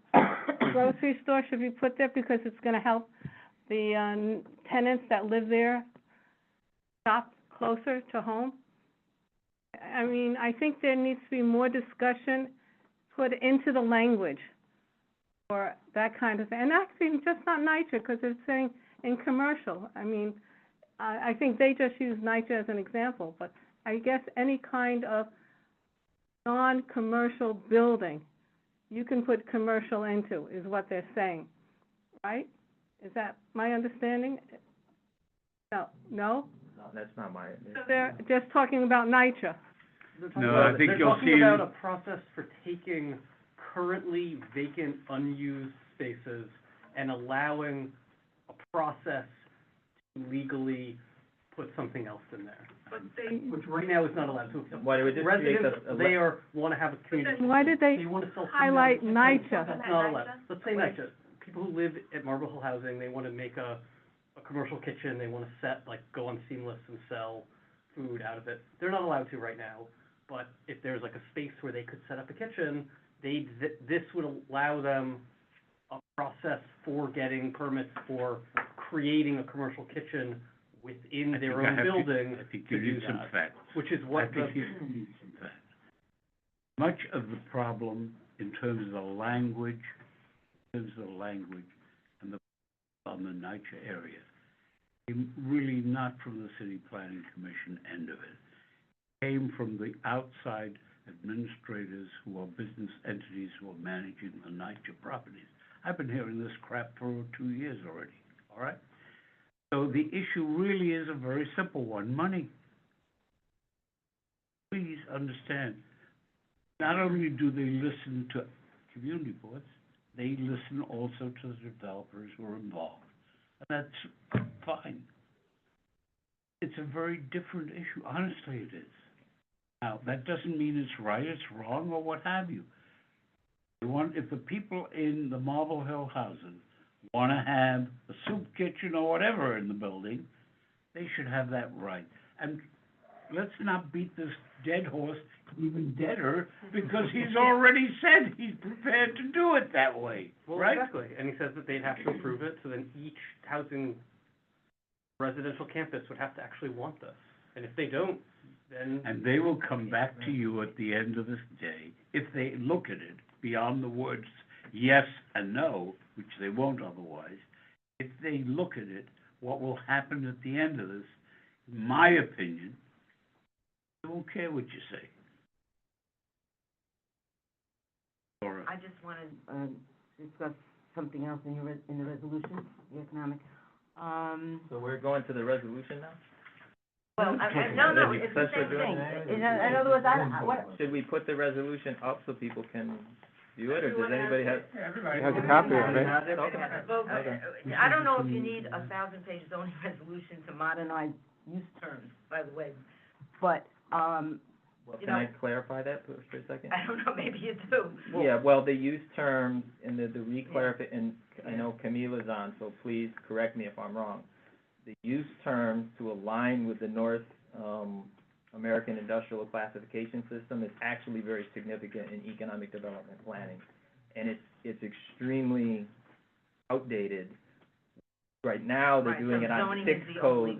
grocery store should be put there because it's gonna help the tenants that live there shop closer to home? I mean, I think there needs to be more discussion put into the language for that kind of thing. And actually, just not NYCHA, because it's saying in commercial. I mean, I think they just use NYCHA as an example, but I guess any kind of non-commercial building, you can put commercial into, is what they're saying, right? Is that my understanding? No? No, that's not my. So they're just talking about NYCHA. No, I think you'll see. They're talking about a process for taking currently vacant, unused spaces and allowing a process to legally put something else in there. But they, Which right now is not allowed. So Why would it just create residents, they want to have a community. Why did they want to sell highlight food. NYCHA? That's not allowed. Let's say NYCHA. People who live at Marble Hill Housing, they want to make a commercial kitchen, they want to go on Seamless and sell food out of it. They're not allowed to right now, but if there's like a space where they could set up a kitchen, this would allow them a process for getting permits for creating a commercial kitchen within their own building I think to you do need some that, facts. which is what I think you need some facts. Much of the problem in terms of the language, and the, on the NYCHA area, came really not from the City Planning Commission end of it. It came from the outside administrators who are business entities who are managing the NYCHA properties. I've been hearing this crap for 2 years already, all right? So the issue really is a very simple one, money. Please understand, not only do they listen to community boards, they listen also to the developers who are involved. And that's fine. It's a very different issue, honestly it is. Now, that doesn't mean it's right, it's wrong, or what have you. If the people in the Marble Hill housing want to have a soup kitchen or whatever in the building, they should have that right. And let's not beat this dead horse even deader, because he's already said he's prepared to do it that way, Well, right? exactly, and he says that they'd have to approve it, so then each housing residential campus would have to actually want this. And if they don't, then. And they will come back to you at the end of this day, if they look at it beyond the words yes and no, which they won't otherwise. If they look at it, what will happen at the end of this, in my opinion, they won't care what you say. Laura. I just want to discuss something else in the resolution, the economic. So we're going to the resolution now? Well, no, it's the same thing. In other words, what? Should we put the resolution up so people can view it, or does anybody have? Everybody has a copy of it. Okay. I don't know if you need 1,000-page zoning resolution to modernize use terms, by the way, but, Well, can I clarify that for a second? I don't know, maybe you do. Yeah, well, the use terms and the reclarify, and I know Camila's on, so please correct me if I'm wrong. The use terms to align with the North American Industrial Classification System is actually very significant in economic development planning. And it's extremely outdated. Right now, they're doing it on 6 codes.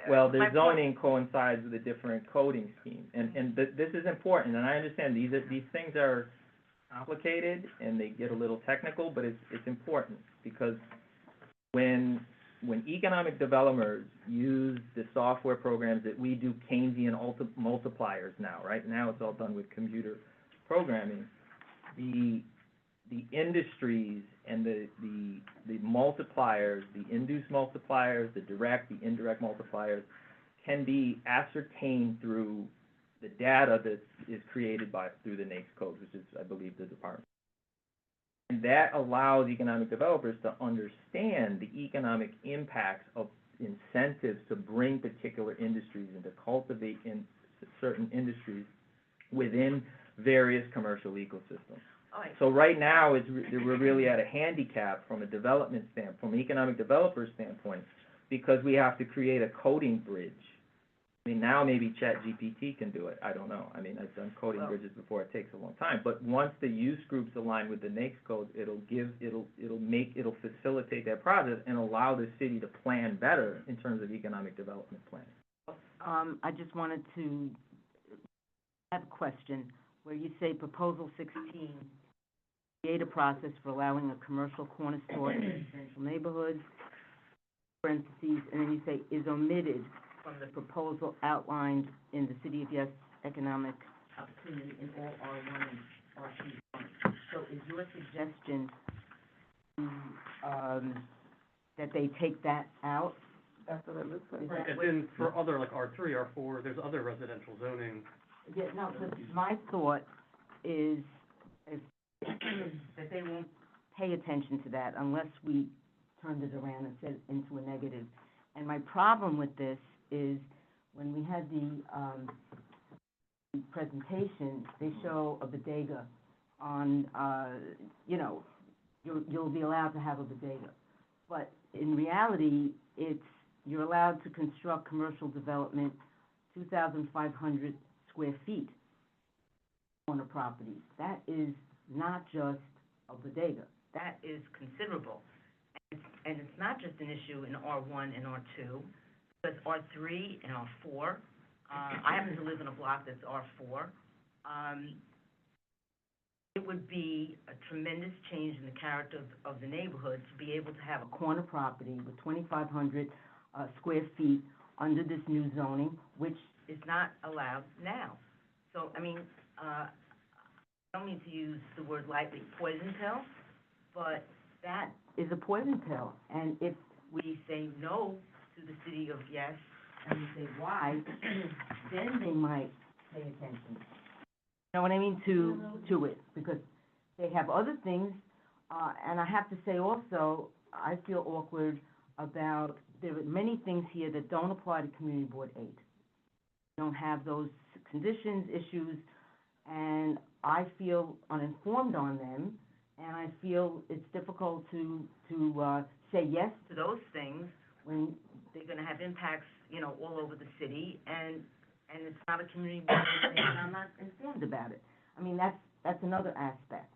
Well, the zoning coincides with a different coding scheme, and this is important, and I understand these things are complicated and they get a little technical, but it's important, because when economic developers use the software programs that we do, Keynesian multipliers now, right? Now it's all done with computer programming. The industries and the multipliers, the induced multipliers, the direct, the indirect multipliers, can be ascertained through the data that is created through the NAICS code, which is, I believe, the department. And that allows economic developers to understand the economic impacts of incentives to bring particular industries and to cultivate in certain industries within various commercial ecosystems. So right now, we're really at a handicap from a development standpoint, from an economic developer standpoint, because we have to create a coding bridge. I mean, now maybe ChatGPT can do it. I don't know. I mean, I've done coding bridges before. It takes a long time. But once the use groups align with the NAICS code, it'll facilitate that process and allow the city to plan better in terms of economic development planning. I just wanted to have a question where you say proposal 16, create a process for allowing a commercial corner store in residential neighborhoods, parentheses, and then you say is omitted from the proposal outlined in the City of Yes economic opportunity in all R1 and R2 zones. So is your suggestion that they take that out? That's what it looks like. Is that As what- in, for other, like R3, R4, there's other residential zoning. Yeah, no, but my thought is that they won't pay attention to that unless we turned it around and set it into a negative. And my problem with this is when we had the presentation, they show a bodega on, you'll be allowed to have a bodega. But in reality, you're allowed to construct commercial development 2,500 square feet on a property. That is not just a bodega. That is considerable. And it's not just an issue in R1 and R2, but R3 and R4. I happen to live in a block that's R4. It would be a tremendous change in the character of the neighborhood to be able to have a Corner property with 2,500 square feet under this new zoning, which is not allowed now. So, I mean, I don't mean to use the word lightly, poison pill, but that is a poison pill. And if we say no to the City of Yes, and we say why, then they might pay attention. You know what I mean, to it, because they have other things, and I have to say also, I feel awkward about, there are many things here that don't apply to Community Board 8. Don't have those conditions, issues, and I feel uninformed on them, and I feel it's difficult to say yes to those things when they're gonna have impacts, all over the city, and it's not a community board, and I'm not informed about it. I mean, that's another aspect.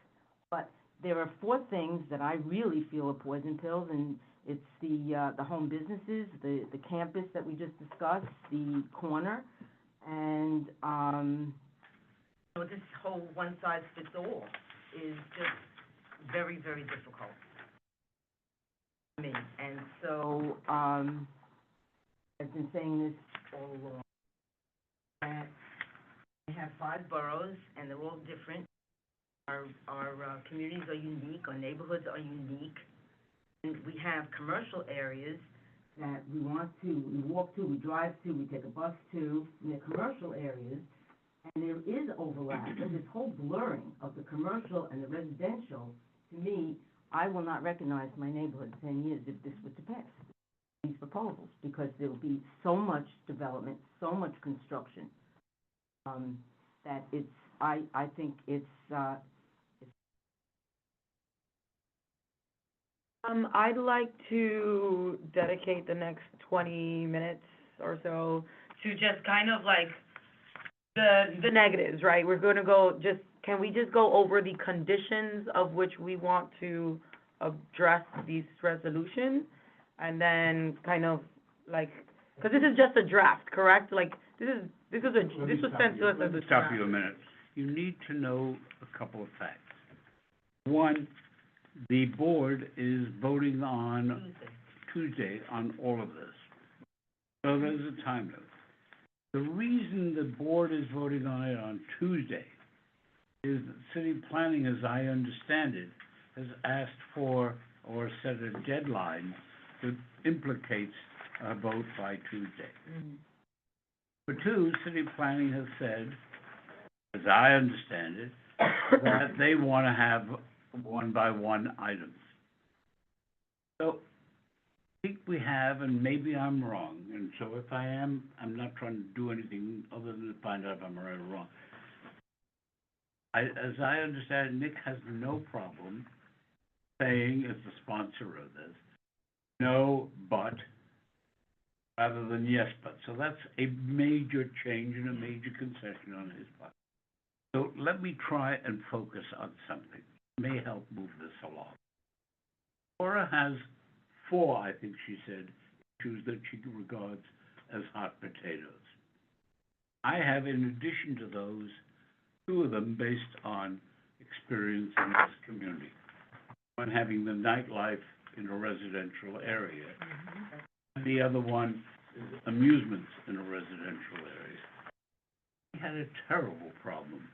But there are 4 things that I really feel are poison pills, and it's the home businesses, the campus that we just discussed, the corner, and this whole one-size-fits-all is just very, very difficult for me. And so, I've been saying this all along, that we have 5 boroughs, and they're all different. Our communities are unique, our neighborhoods are unique, and we have commercial areas that we walk to, we drive to, we take a bus to, and they're commercial areas, and there is overlap, but this whole blurring of the commercial and the residential, to me, I will not recognize my neighborhood in 10 years if this were to pass, these proposals, because there will be so much development, so much construction, that I think it's I'd like to dedicate the next 20 minutes or so to just kind of like the negatives, right? We're gonna can we just go over the conditions of which we want to address these resolutions? And then kind of like, because this is just a draft, correct? Like, this was sent to us as a Let me stop you a minute. You need to know a couple of facts. One, the board is voting on Tuesday on all of this. So there's a time limit. The reason the board is voting on it on Tuesday is that city planning, as I understand it, has asked for or set a deadline that implicates a vote by Tuesday. Number two, city planning has said, as I understand it, that they want to have one-by-one items. So I think we have, and maybe I'm wrong, and so if I am, I'm not trying to do anything other than to find out if I'm right or wrong. As I understand it, Nick has no problem saying, as the sponsor of this, no, but, rather than yes, but. So that's a major change and a major concession on his part. So let me try and focus on something that may help move this along. Laura has 4, I think she said, issues that she regards as hot potatoes. I have, in addition to those, 2 of them based on experience in this community. One having the nightlife in a residential area. And the other one is amusements in a residential area. We had a terrible problem.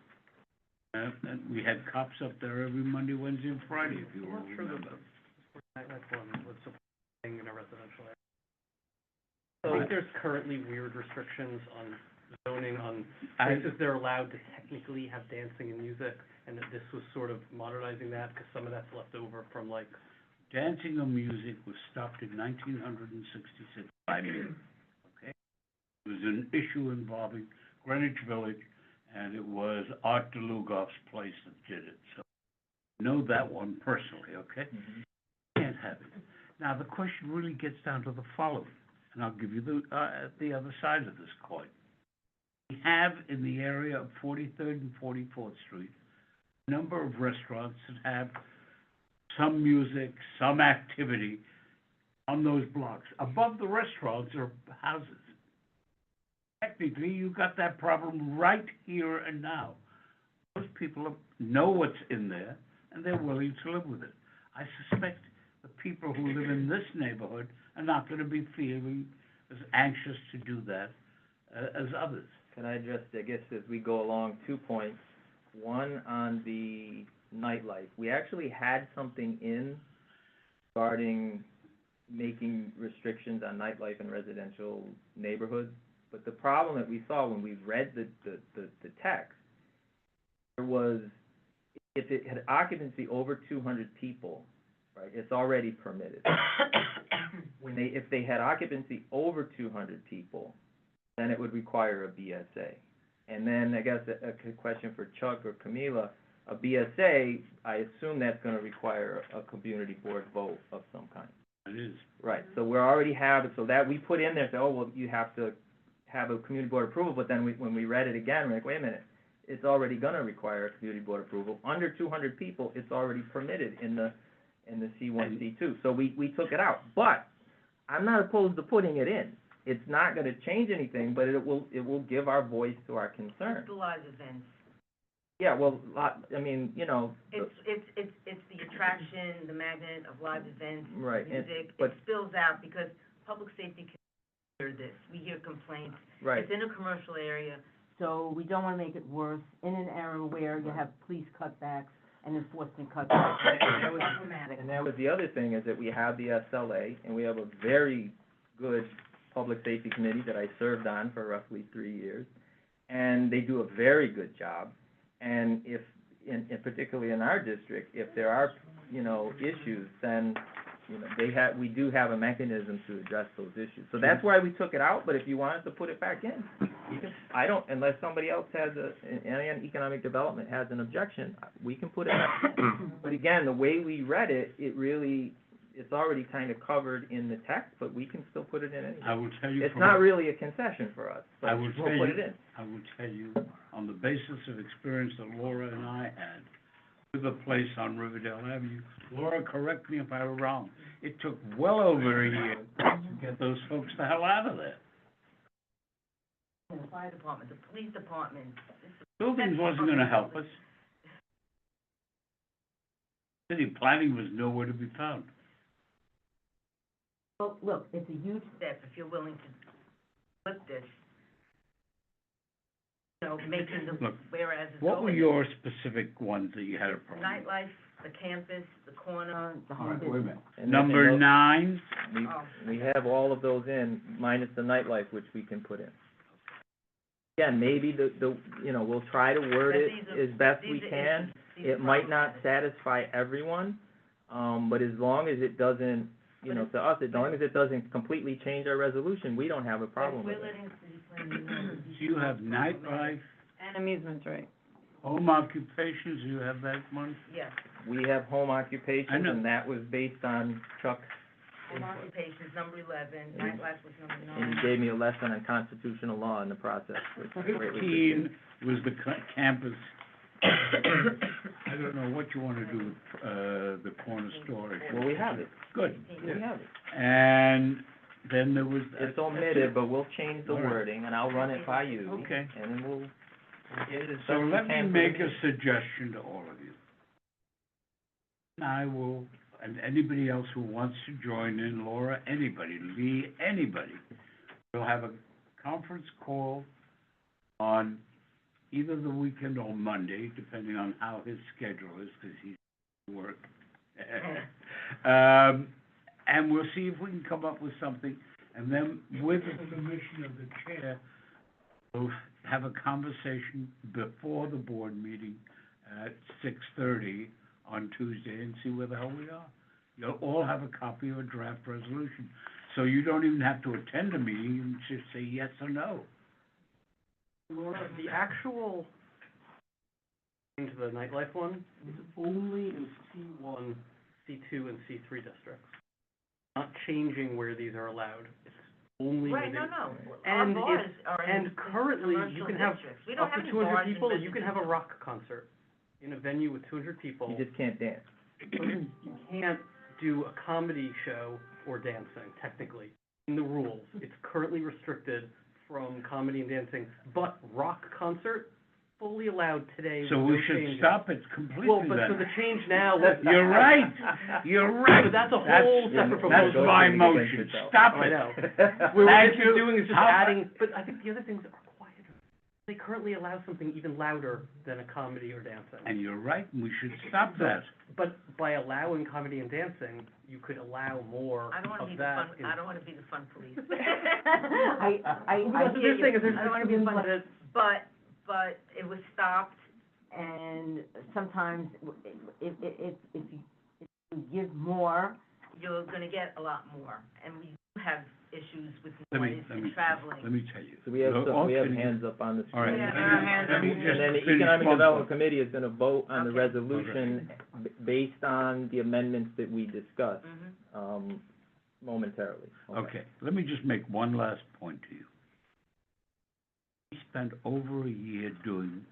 And we had cops up there every Monday, Wednesday, and Friday, if you will remember. Nightlife one was supporting in a residential area. So I think there's currently weird restrictions on zoning on places they're allowed to technically have dancing and music, and that this was sort of modernizing that, because some of that's left over from like. Dancing or music was stopped in 1966 by me, okay? It was an issue involving Greenwich Village, and it was Art DeLugoff's place that did it, so I know that one personally, okay? Can't have it. Now, the question really gets down to the following, and I'll give you the other side of this coin. We have in the area of 43rd and 44th Street, a number of restaurants that have some music, some activity on those blocks. Above the restaurants are houses. Technically, you've got that problem right here and now. Most people know what's in there, and they're willing to live with it. I suspect the people who live in this neighborhood are not going to be feeling as anxious to do that as others. Can I just, I guess, as we go along, 2 points. One on the nightlife. We actually had something in regarding making restrictions on nightlife in residential neighborhoods. But the problem that we saw when we read the text, there was, if it had occupancy over 200 people, right, it's already permitted. If they had occupancy over 200 people, then it would require a BSA. And then I guess a question for Chuck or Camila, a BSA, I assume that's gonna require a community board vote of some kind. It is. Right, so we already have it, so that we put in there, say, oh, well, you have to have a community board approval, but then when we read it again, we're like, wait a minute, it's already gonna require a community board approval. Under 200 people, it's already permitted in the C1, C2, so we took it out. But I'm not opposed to putting it in. It's not gonna change anything, but it will give our voice to our concerns. The live events. Yeah, well, I mean, you know. It's the attraction, the magnet of live events, Right, music. but- It spills out because public safety can hear this. We hear complaints. Right. It's in a commercial area. So we don't wanna make it worse in an area where you have police cutbacks and enforcement cutbacks. That was- Problematic. And that was the other thing, is that we have the SLA, and we have a very good public safety committee that I served on for roughly 3 years, and they do a very good job. And if, particularly in our district, if there are, you know, issues, then, you know, we do have a mechanism to address those issues. So that's why we took it out, but if you want us to put it back in, you can, unless somebody else has any economic development has an objection, we can put it back in. But again, the way we read it, it's already kind of covered in the text, but we can still put it in anyway. I will tell you. It's not really a concession for us, I but will we'll tell put you, it in. I will tell you, on the basis of experience that Laura and I had with a place on Riverdale Avenue, Laura, correct me if I were wrong, it took well over a year to get those folks the hell out of there. The fire department, the police department. Buildings wasn't gonna help us. City planning was nowhere to be found. Well, look, it's a huge step if you're willing to flip this. You know, making the, Look, whereas it's What were going- your specific ones that you had a problem with? Nightlife, the campus, the corner, the All home right, wait a business. minute. And Number those- 9, Oh. We have all of those in, minus the nightlife, which we can put in. Again, maybe you know, we'll try to word But it these are- as best these we are can. issues. These are It might not problems. satisfy everyone, but as long as it doesn't, you know, to us, as long as it doesn't completely change our resolution, we don't have a problem with it. So you have nightlife, And amusements, right? home occupations, you have that one? Yes, We have home I occupations, know. and that was based on Chuck's home input. occupations, number 11, nightlife was number And 9. he gave me a lesson on constitutional law in the process, which I greatly appreciate. 15 was the campus. I don't know what you want to do with, the corner store. Well, we have it. Good. We have it. And then there was. It's omitted, but we'll change the All right. wording, and I'll run it by you. Okay. And then we'll get it as So best we let me can for the make a meeting. suggestion to all of you. I will, and anybody else who wants to join in, Laura, anybody, Lee, anybody, we'll have a conference call on either the weekend or Monday, depending on how his schedule is, because he's at work. And we'll see if we can come up with something, and then with the permission of the chair, we'll have a conversation before the board meeting at 6:30 on Tuesday and see where the hell we are. You'll all have a copy of a draft resolution, so you don't even have to attend a meeting, you can just say yes or no. Laura, the actual, into the nightlife one, is only in C1, C2, and C3 districts. Not changing where these are allowed, it's only Right, within. no, our And bars it's, are in and currently, you commercial can have districts. We don't up have to any 200 bars in people, you can have a residential. rock concert in a venue with 200 people. You just can't dance. You can't do a comedy show or dancing, technically, in the rules. It's currently restricted from comedy and dancing, but rock concert, fully allowed today So with we no should changes. stop it completely Well, but so then. the change now was. You're right, you're right. But that's a whole That's- separate That's proposal. my motion, stop Oh, I it. know. What Thank this you. is doing is just How- adding, but I think the other things are quieter. They currently allow something even louder than a comedy or dancing. And you're right, we should stop that. But by allowing comedy and dancing, you could allow more I don't wanna of be the that. fun, in- I don't wanna be the fun police. I That's what hear they're saying, you. is there's I don't wanna be things fun, that- but it was stopped, and sometimes if you give more, You're gonna get a lot more, and we do have issues with Let noise me and traveling. tell you. So we have, All we have kidding- hands up on the All right, screen. Yeah, our hands let me up. just And then the finish Economic one Development thought. Committee is gonna vote on the Okay. resolution based on the amendments that we discussed, Mhm. momentarily. Okay, let me just make one last point to you. We spent over a year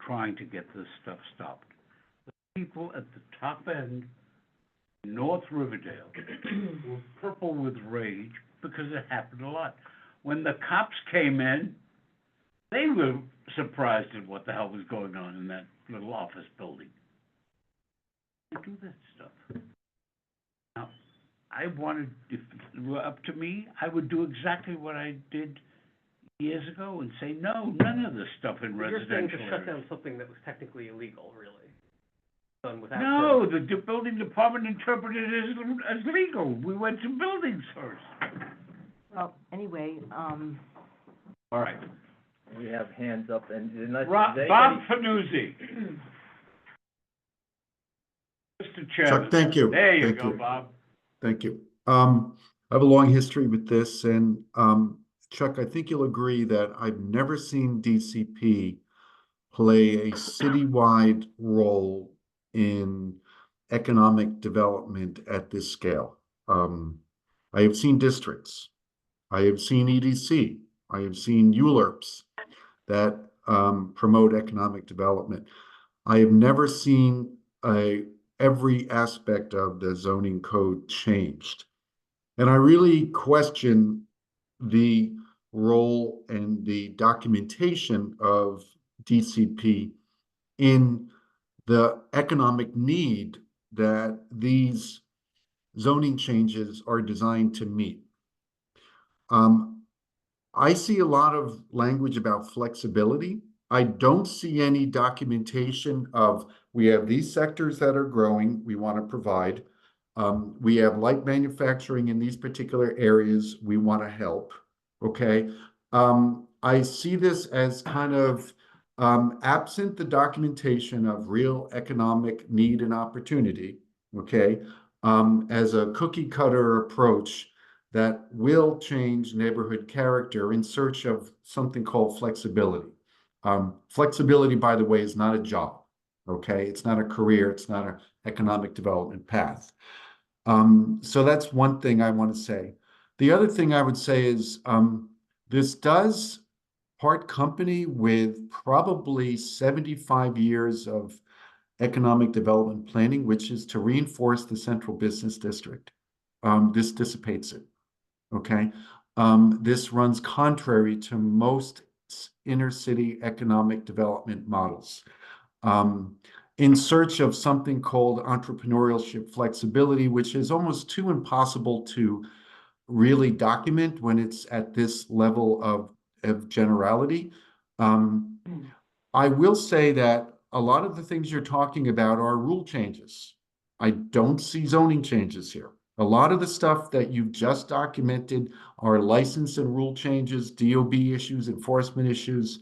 trying to get this stuff stopped. The people at the top end, North Riverdale, were purple with rage because it happened a lot. When the cops came in, they were surprised at what the hell was going on in that little office building. They do that stuff. Now, I wanted, if it were up to me, I would do exactly what I did years ago and say, no, none of this stuff in You're saying residential to shut areas. down something that was technically illegal, really, done without. No, the building department interpreted it as legal. We went to buildings first. well, anyway, All right. We have hands up, and unless. Bob does anybody- Fanuzzi. Mr. Chairman. Chuck, thank you. There you Thank go, you. Bob. Thank you. I have a long history with this, and Chuck, I think you'll agree that I've never seen DCP play a citywide role in economic development at this scale. I have seen districts. I have seen EDC. I have seen ULURPs that promote economic development. I have never seen every aspect of the zoning code changed. And I really question the role and the documentation of DCP in the economic need that these zoning changes are designed to meet. I see a lot of language about flexibility. I don't see any documentation of, we have these sectors that are growing, we want to provide. We have light manufacturing in these particular areas, we want to help, okay? I see this as kind of absent the documentation of real economic need and opportunity, okay, as a cookie cutter approach that will change neighborhood character in search of something called flexibility. Flexibility, by the way, is not a job, okay? It's not a career, it's not an economic development path. So that's one thing I want to say. The other thing I would say is this does part company with probably 75 years of economic development planning, which is to reinforce the central business district. This dissipates it, okay? This runs contrary to most inner city economic development models. In search of something called entrepreneurship flexibility, which is almost too impossible to really document when it's at this level of generality. I will say that a lot of the things you're talking about are rule changes. I don't see zoning changes here. A lot of the stuff that you've just documented are license and rule changes, DOB issues, enforcement issues.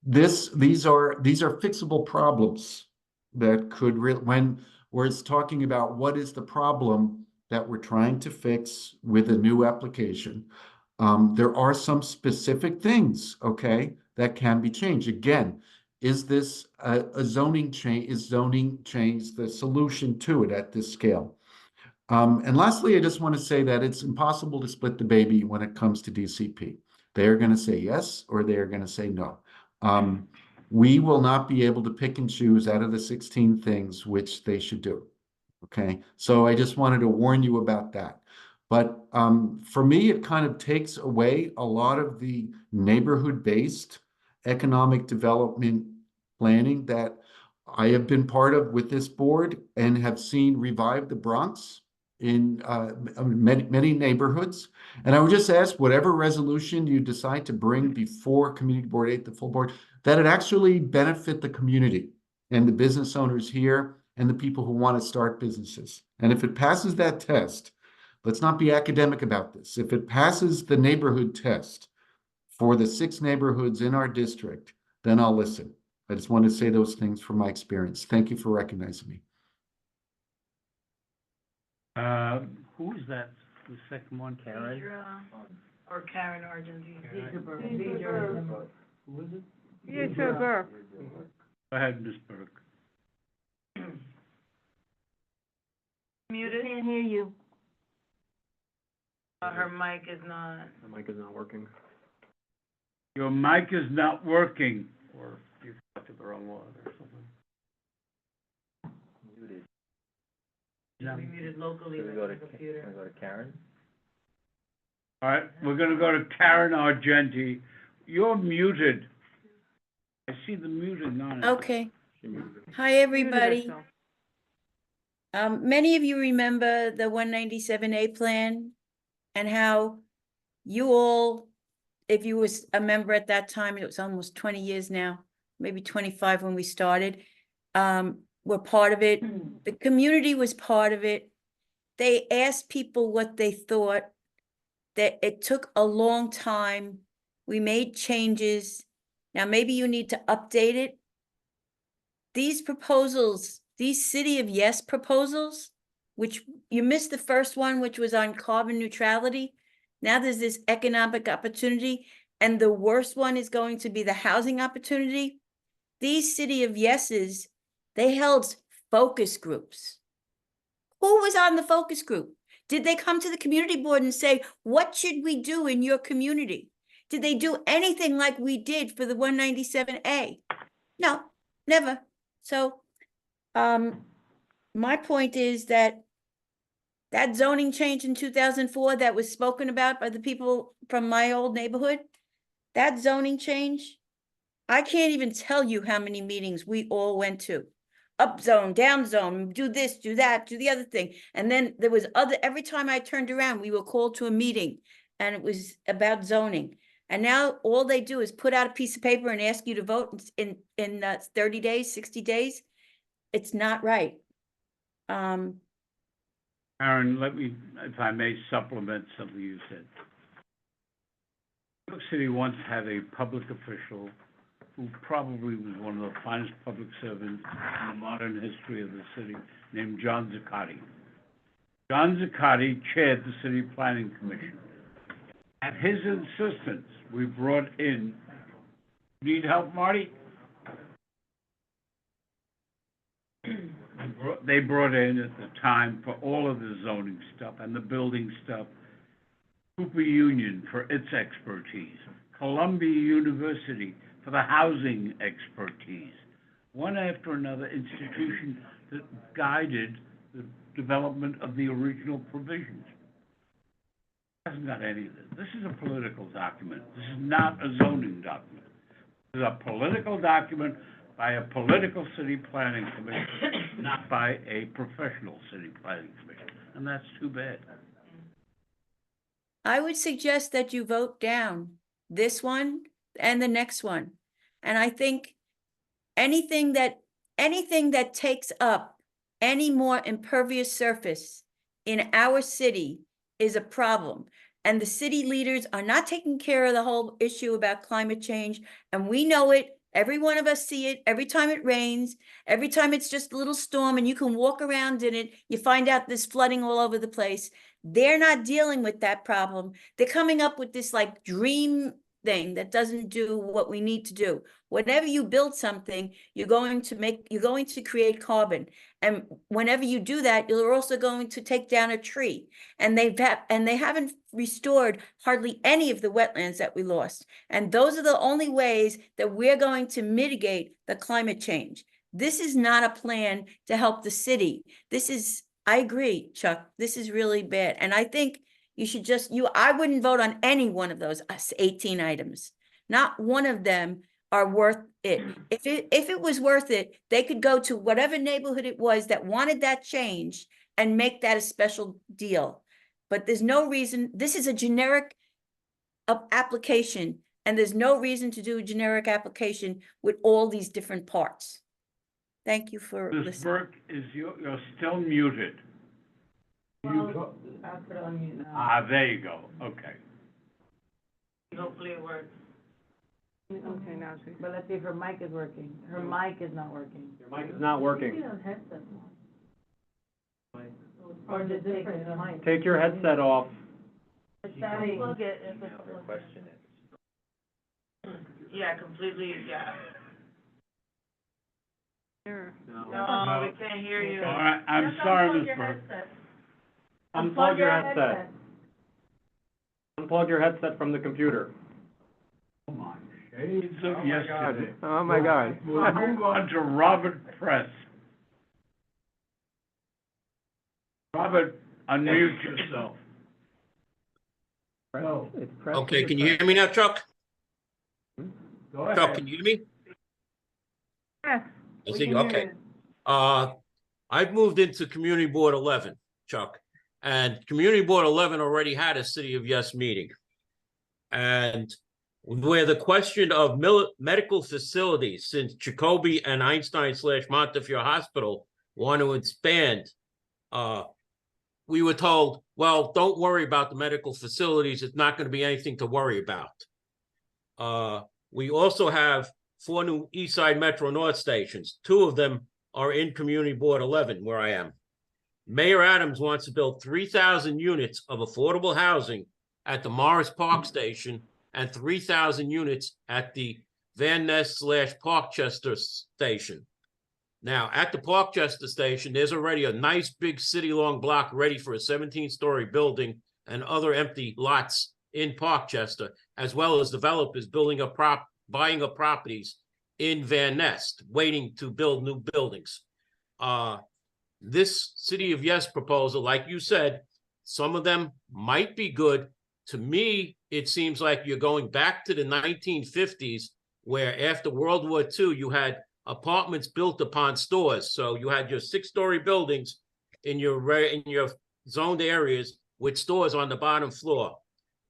These are fixable problems that could when where it's talking about what is the problem that we're trying to fix with a new application. There are some specific things, okay, that can be changed. Again, is this a zoning change? Is zoning change the solution to it at this scale? And lastly, I just want to say that it's impossible to split the baby when it comes to DCP. They are going to say yes or they are going to say no. We will not be able to pick and choose out of the 16 things which they should do. Okay, so I just wanted to warn you about that. But for me, it kind of takes away a lot of the neighborhood-based economic development planning that I have been part of with this board and have seen revive the Bronx in many neighborhoods. And I would just ask whatever resolution you decide to bring before Community Board 8, the full board, that it actually benefit the community and the business owners here and the people who want to start businesses. And if it passes that test, let's not be academic about this. If it passes the neighborhood test for the 6 neighborhoods in our district, then I'll listen. I just want to say those things from my experience. Thank you for recognizing me. Who is that? The second one? Karen? Or Karen Argentine. Who is it? Deidre Burke. Go ahead, Ms. Burke. Muted? Can't hear you. Her mic is not. The mic is not working. Your mic is not working. Or you selected the wrong one or something. Muted. Yeah. We muted locally Should we with go the to, computer. can we go to Karen? All right, we're gonna go to Karen Argenti. You're muted. I see the muted on it. Okay. She muted it. Hi, everybody. herself. Many of you remember the 197A plan and how you all, if you was a member at that time, it was almost 20 years now, maybe 25 when we started, were part of it. The community was part of it. They asked people what they thought. That it took a long time. We made changes. Now, maybe you need to update it. These proposals, these City of Yes proposals, which you missed the first one, which was on carbon neutrality. Now there's this economic opportunity, and the worst one is going to be the housing opportunity. These City of Yeses, they held focus groups. Who was on the focus group? Did they come to the community board and say, what should we do in your community? Did they do anything like we did for the 197A? No, never. So, my point is that that zoning change in 2004 that was spoken about by the people from my old neighborhood, that zoning change, I can't even tell you how many meetings we all went to. Up zone, down zone, do this, do that, do the other thing. And then there was every time I turned around, we were called to a meeting and it was about zoning. And now all they do is put out a piece of paper and ask you to vote in 30 days, 60 days. It's not right. Aaron, let me, if I may supplement something you said. New York City once had a public official who probably was one of the finest public servants in the modern history of the city, named John Zuccotti. John Zuccotti chaired the City Planning Commission. At his insistence, we brought in, need help, Marty? They brought in at the time for all of the zoning stuff and the building stuff, Cooper Union for its expertise, Columbia University for the housing expertise, one after another institution that guided the development of the original provisions. It hasn't got any of this. This is a political document. This is not a zoning document. This is a political document by a political city planning commission, not by a professional city planning commission. And that's too bad. I would suggest that you vote down this one and the next one. And I think anything that takes up any more impervious surface in our city is a problem. And the city leaders are not taking care of the whole issue about climate change. And we know it. Every one of us see it every time it rains, every time it's just a little storm and you can walk around in it, you find out there's flooding all over the place. They're not dealing with that problem. They're coming up with this like dream thing that doesn't do what we need to do. Whenever you build something, you're going to create carbon. And whenever you do that, you're also going to take down a tree. And they haven't restored hardly any of the wetlands that we lost. And those are the only ways that we're going to mitigate the climate change. This is not a plan to help the city. I agree, Chuck, this is really bad. And I think you should I wouldn't vote on any one of those 18 items. Not one of them are worth it. If it was worth it, they could go to whatever neighborhood it was that wanted that change and make that a special deal. But there's no reason, this is a generic application, and there's no reason to do a generic application with all these different parts. Thank you for Ms. listening. Burke, you're still muted. Well, ask her to unmute now. There you go, okay. Hopefully it works. Okay, now she. But let's see if her mic is working. Her mic is not working. Your mic is not working. Or just take the mic. Take your headset off. Plug it if it's Question it. Yeah, completely, yeah. Sure. No, we can't hear you. All right, I'm Just sorry, unplug Ms. your Burke. headset. Unplug your headset. Unplug your headset from the computer. Come on, shades of yesterday. Oh, my God. We'll move on to Robert Press. Robert, unmute yourself. No, it's press. Okay, can you hear me now, Chuck? Go ahead. Chuck, can you hear me? Yes. I think, okay. I've moved into Community Board 11, Chuck, and Community Board 11 already had a City of Yes meeting. And where the question of medical facilities, since Jacobi and Einstein/Montefiore Hospital want to expand, we were told, well, don't worry about the medical facilities. It's not going to be anything to worry about. We also have 4 new East Side Metro North stations. 2 of them are in Community Board 11, where I am. Mayor Adams wants to build 3,000 units of affordable housing at the Morris Park Station and 3,000 units at the Van Ness/Parkchester Station. Now, at the Parkchester Station, there's already a nice big city-long block ready for a 17-story building and other empty lots in Parkchester, as well as developers buying up properties in Van Ness, waiting to build new buildings. This City of Yes proposal, like you said, some of them might be good. To me, it seems like you're going back to the 1950s, where after World War II, you had apartments built upon stores. So you had your 6-story buildings in your zoned areas with stores on the bottom floor.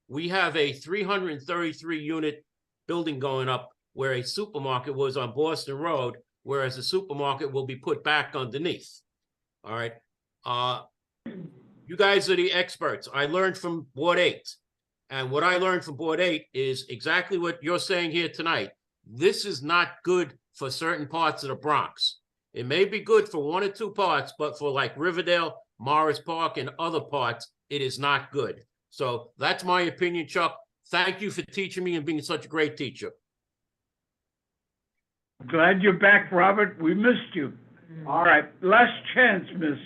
We have a 333-unit building going up where a supermarket was on Boston Road, whereas the supermarket will be put back underneath. All right. You guys are the experts. I learned from Ward 8. And what I learned from Board 8 is exactly what you're saying here tonight. This is not good for certain parts of the Bronx. It may be good for one or two parts, but for like Riverdale, Morris Park, and other parts, it is not good. So that's my opinion, Chuck. Thank you for teaching me and being such a great teacher. Glad you're back, Robert. We missed you. All right, last chance, Miss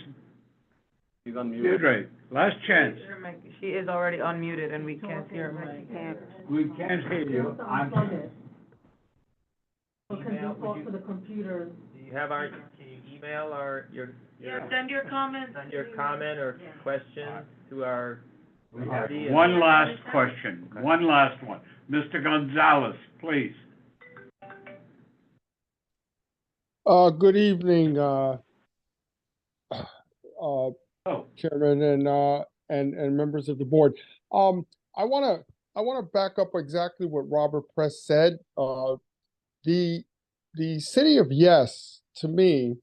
She's unmuted. Deirdre. Last chance. She is already unmuted and we can't hear her. We can't hear you. Email, do you have our, can you email our, your, Yeah, send your comments. send your comment or question to our We have party? and- one last question, one last one. Mr. Gonzalez, please. Good evening, Chairman and members of the board. I wanna back up exactly what Robert Press said. The city of Yes, to me,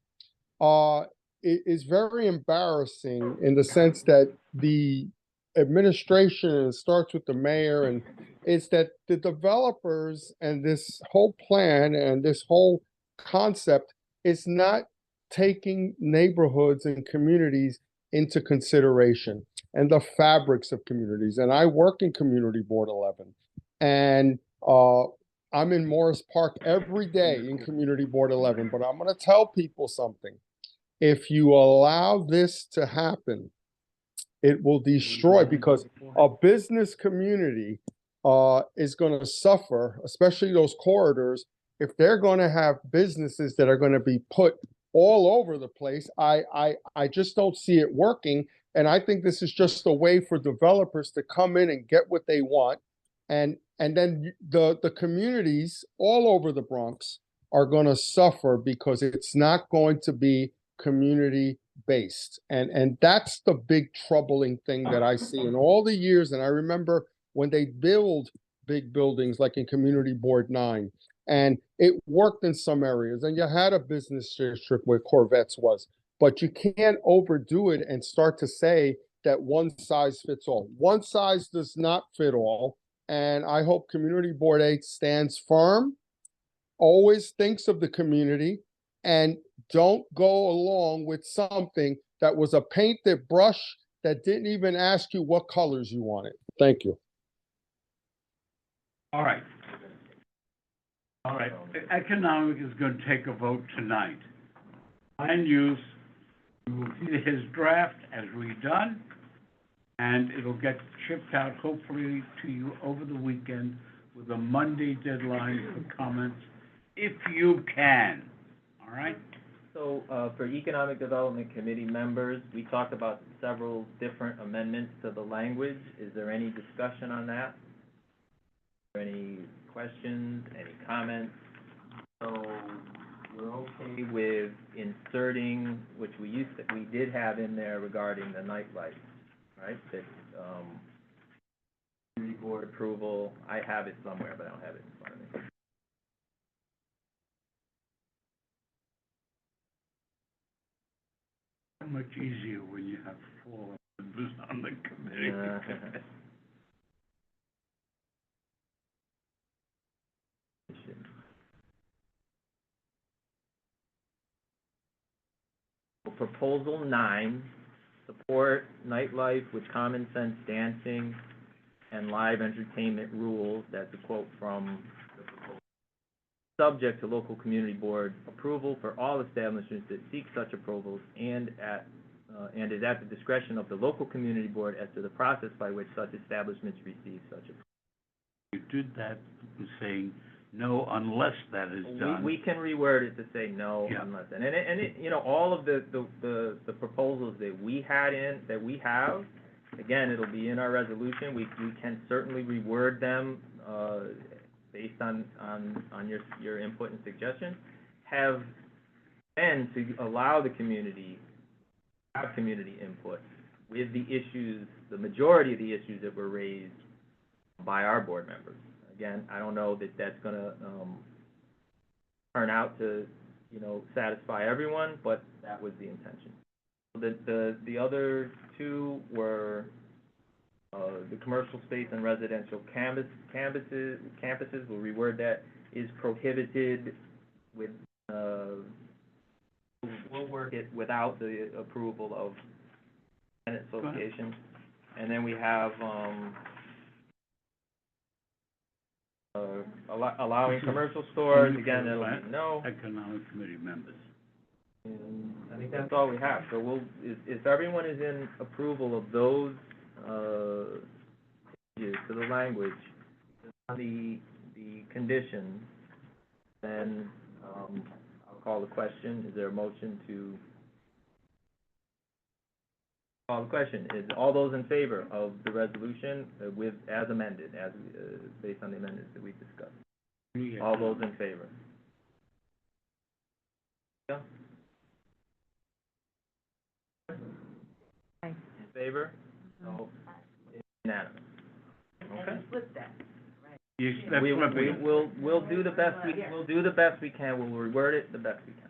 is very embarrassing in the sense that the administration, and it starts with the mayor, and it's that the developers and this whole plan and this whole concept is not taking neighborhoods and communities into consideration and the fabrics of communities. And I work in Community Board 11, and I'm in Morris Park every day in Community Board 11, but I'm going to tell people something. If you allow this to happen, it will destroy, because a business community is going to suffer, especially those corridors, if they're going to have businesses that are going to be put all over the place. I just don't see it working. And I think this is just a way for developers to come in and get what they want. And then the communities all over the Bronx are going to suffer because it's not going to be community based. And that's the big troubling thing that I see in all the years. And I remember when they build big buildings like in Community Board 9, and it worked in some areas, and you had a business district where Corvettes was, but you can't overdo it and start to say that one size fits all. One size does not fit all. And I hope Community Board 8 stands firm, always thinks of the community, and don't go along with something that was a painted brush that didn't even ask you what colors you wanted. Thank you. All right. All right, economic is going to take a vote tonight. Land use, we will see his draft as redone, and it'll get shipped out hopefully to you over the weekend with a Monday deadline for comments, if you can, all right? So, for Economic Development Committee members, we talked about several different amendments to the language. Is there any discussion on that? Any questions, any comments? So we're okay with inserting, which we did have in there regarding the nightlife, right? That, community board approval, I have it somewhere, but I don't have it in front of me. So much easier when you have 4 members on the committee. Proposal 9, support nightlife with common sense dancing and live entertainment rules. That's a quote from the proposal. Subject to local community board approval for all establishments that seek such approvals, and is at the discretion of the local community board as to the process by which such establishments receive such approval. You did that saying no unless that is done. We can reword it to say no unless, and it, you know, all of the proposals that we have, again, it'll be in our resolution. We can certainly reword them, based on your input and suggestions, have been to allow the community, have community input with the issues, the majority of the issues that were raised by our board members. Again, I don't know that that's gonna turn out to, you know, satisfy everyone, but that was the intention. The other two were The commercial space and residential campuses, we'll reword that, is prohibited with, we'll work it without the approval of tenant associations. And then we have, allowing commercial stores, again, it'll be no. Economic committee members. And I think that's all we have. So if everyone is in approval of those, changes to the language, on the conditions, then, I'll call the question. Is there a motion to call the question? Is all those in favor of the resolution with, as amended, based on the amendments that we discussed? Yeah. All those in favor? Yeah? Aye. In favor? So, it's unanimous. Okay? And flip that. We'll do the best we can, we'll reword it the best we can.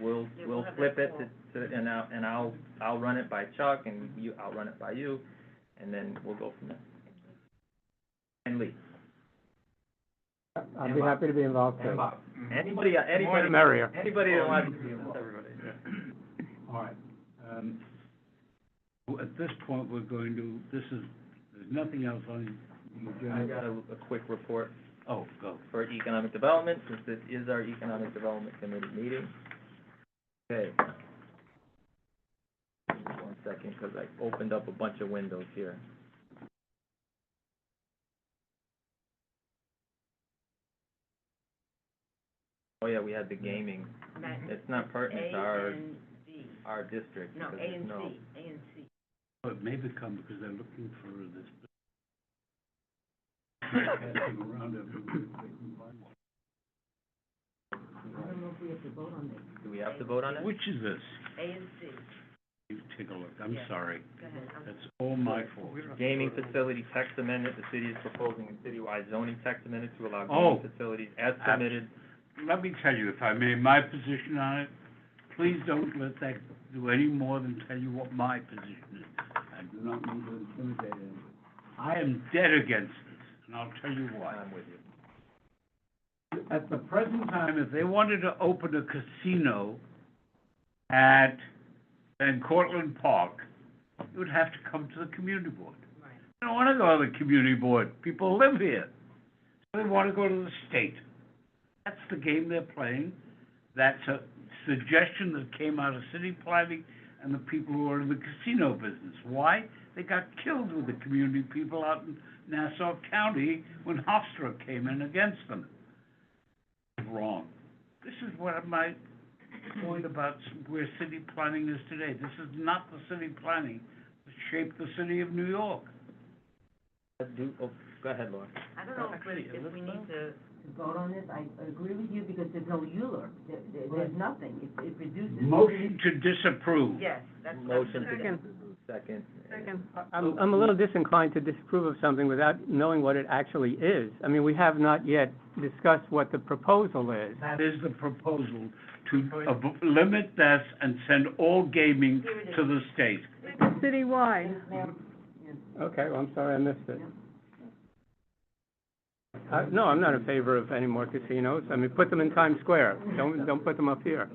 We'll flip it and I'll run it by Chuck, and I'll run it by you, and then we'll go from there. And Lee. I'd be happy to be involved too. And Bob. Anybody More the merrier. Anybody that wants to be involved. All right. At this point, we're going to, there's nothing else on the I agenda. got a quick report. Oh, go. For economic development, since this is our economic development committee meeting. Okay. 1 second, because I opened up a bunch of windows here. Oh yeah, we had the gaming. It's not pertinent to our district. No, because A and there's no- C, A and C. Well, it may become because they're looking for this. Passing around every week, they can find one. I don't know if we have to vote on this. Do we have to vote on it? Which is this? A and C. You take a look. I'm Yeah. sorry. Go ahead. That's all my fault. Gaming facility text amendment, the city is proposing a citywide zoning text amendment to allow Oh. gaming facilities as permitted. Let me tell you, if I may, my position on it, please don't let that do any more than tell you what my position is. I do not mean to intimidate anyone. I am dead against this, and I'll tell you why. I'm with you. At the present time, if they wanted to open a casino at Van Cortlandt Park, it would have to come to the community board. Right. They don't want to go to the community board. People live here. So they want to go to the state. That's the game they're playing. That's a suggestion that came out of city planning and the people who are in the casino business. Why? They got killed with the community people out in Nassau County when Hofstra came in against them. Wrong. This is what my point about where city planning is today. This is not the city planning that shaped the city of New York. Go ahead, Laura. I don't know if we need to, Vote on this, I agree with you because there's no Euler, there's nothing, it reduces. Motion to disapprove. yes, that's. Motion to Second. second. Second. I'm a little disinclined to disapprove of something without knowing what it actually is. I mean, we have not yet discussed what the proposal is. That is the proposal, to limit this and send all gaming to the state. Citywide. Okay, well, I'm sorry I missed it. No, I'm not in favor of any more casinos. I mean, put them in Times Square. Don't put them up here.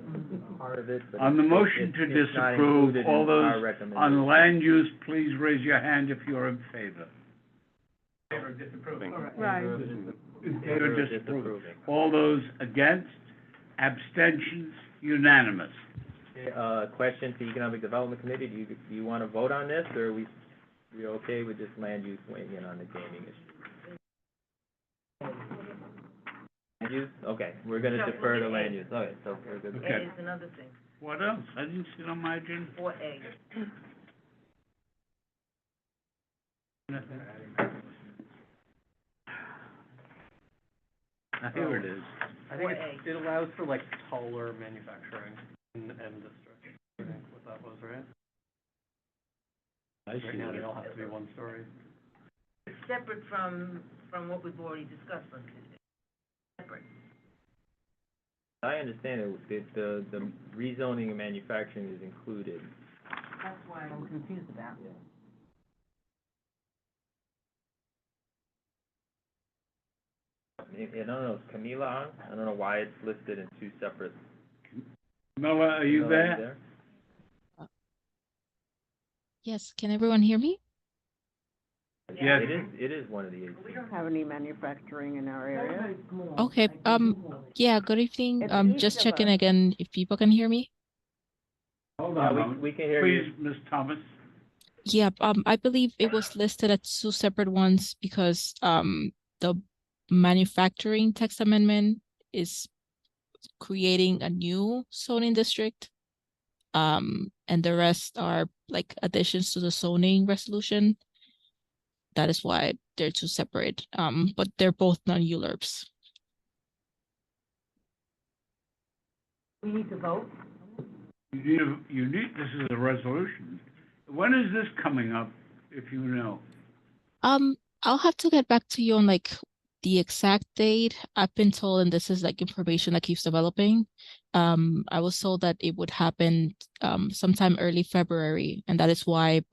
Part of it, but On the it's- motion to it's not disapprove, included all in our those recommendation. on land use, please raise your hand if you're in favor. Favor of disapproving. Right. In favor of disapproving. All those against, abstentions, unanimous. Question to Economic Development Committee, do you want to vote on this, or are we okay with just land use weighing in on the gaming issue? Land use? Okay, we're gonna Chuck, defer look to at land A. use, okay, so we're good. Okay. A is another thing, What else? I didn't see it on my agenda. 4A. Here it is. I think 4A. it allows for like taller manufacturing in M district, I think what that was, right? I Right see now, they it. all have to be 1 story. It's separate from what we've already discussed, but it's separate. I understand it, the rezoning and manufacturing is included. That's why I'm confused about it. I don't know, is Camila on? I don't know why it's listed in two separate. Miller, are you Camila, there? Yes, can everyone hear me? Yes. It is one of the 18. We don't have any manufacturing in our area. Okay, yeah, good evening. Just checking again if people can hear me. Hold Yeah, on a moment. we can hear you. Please, Ms. Thomas. Yeah, I believe it was listed as two separate ones because the manufacturing text amendment is creating a new zoning district. And the rest are like additions to the zoning resolution. That is why they're two separate, but they're both non-ULURPs. We need to vote? This is a resolution. When is this coming up, if you know? I'll have to get back to you on like the exact date. I've been told, and this is like information that keeps developing. I was told that it would happen sometime early February, and that is why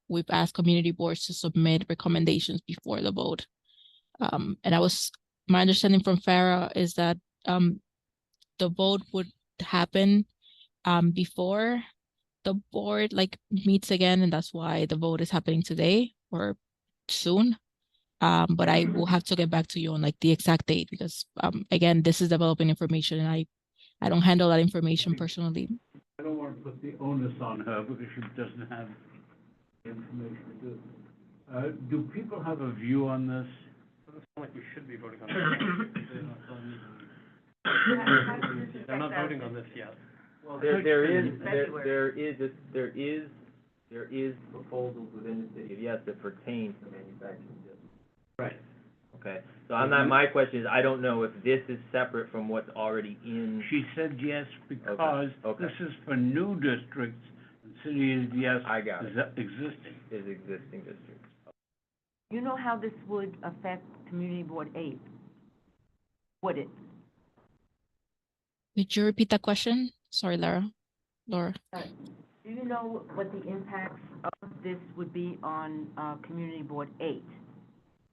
we've asked community boards to submit recommendations before the vote. And my understanding from Farah is that the vote would happen before the board like meets again, and that's why the vote is happening today or soon. But I will have to get back to you on like the exact date because again, this is developing information and I don't handle that information personally. I don't want to put the onus on her because she doesn't have the information to do. Do people have a view on this? Doesn't sound like we should be voting on this. They're not voting on this yet. Well, there is proposals within the city of Yes that pertain to manufacturing districts. Right. Okay, so my question is, I don't know if this is separate from what's already in. She said yes because this is for new districts. The city of Yes I got it. is existing. Is existing districts. You know how this would affect Community Board 8? Would it? Could you repeat that question? Sorry, Laura. Do you know what the impacts of this would be on Community Board 8?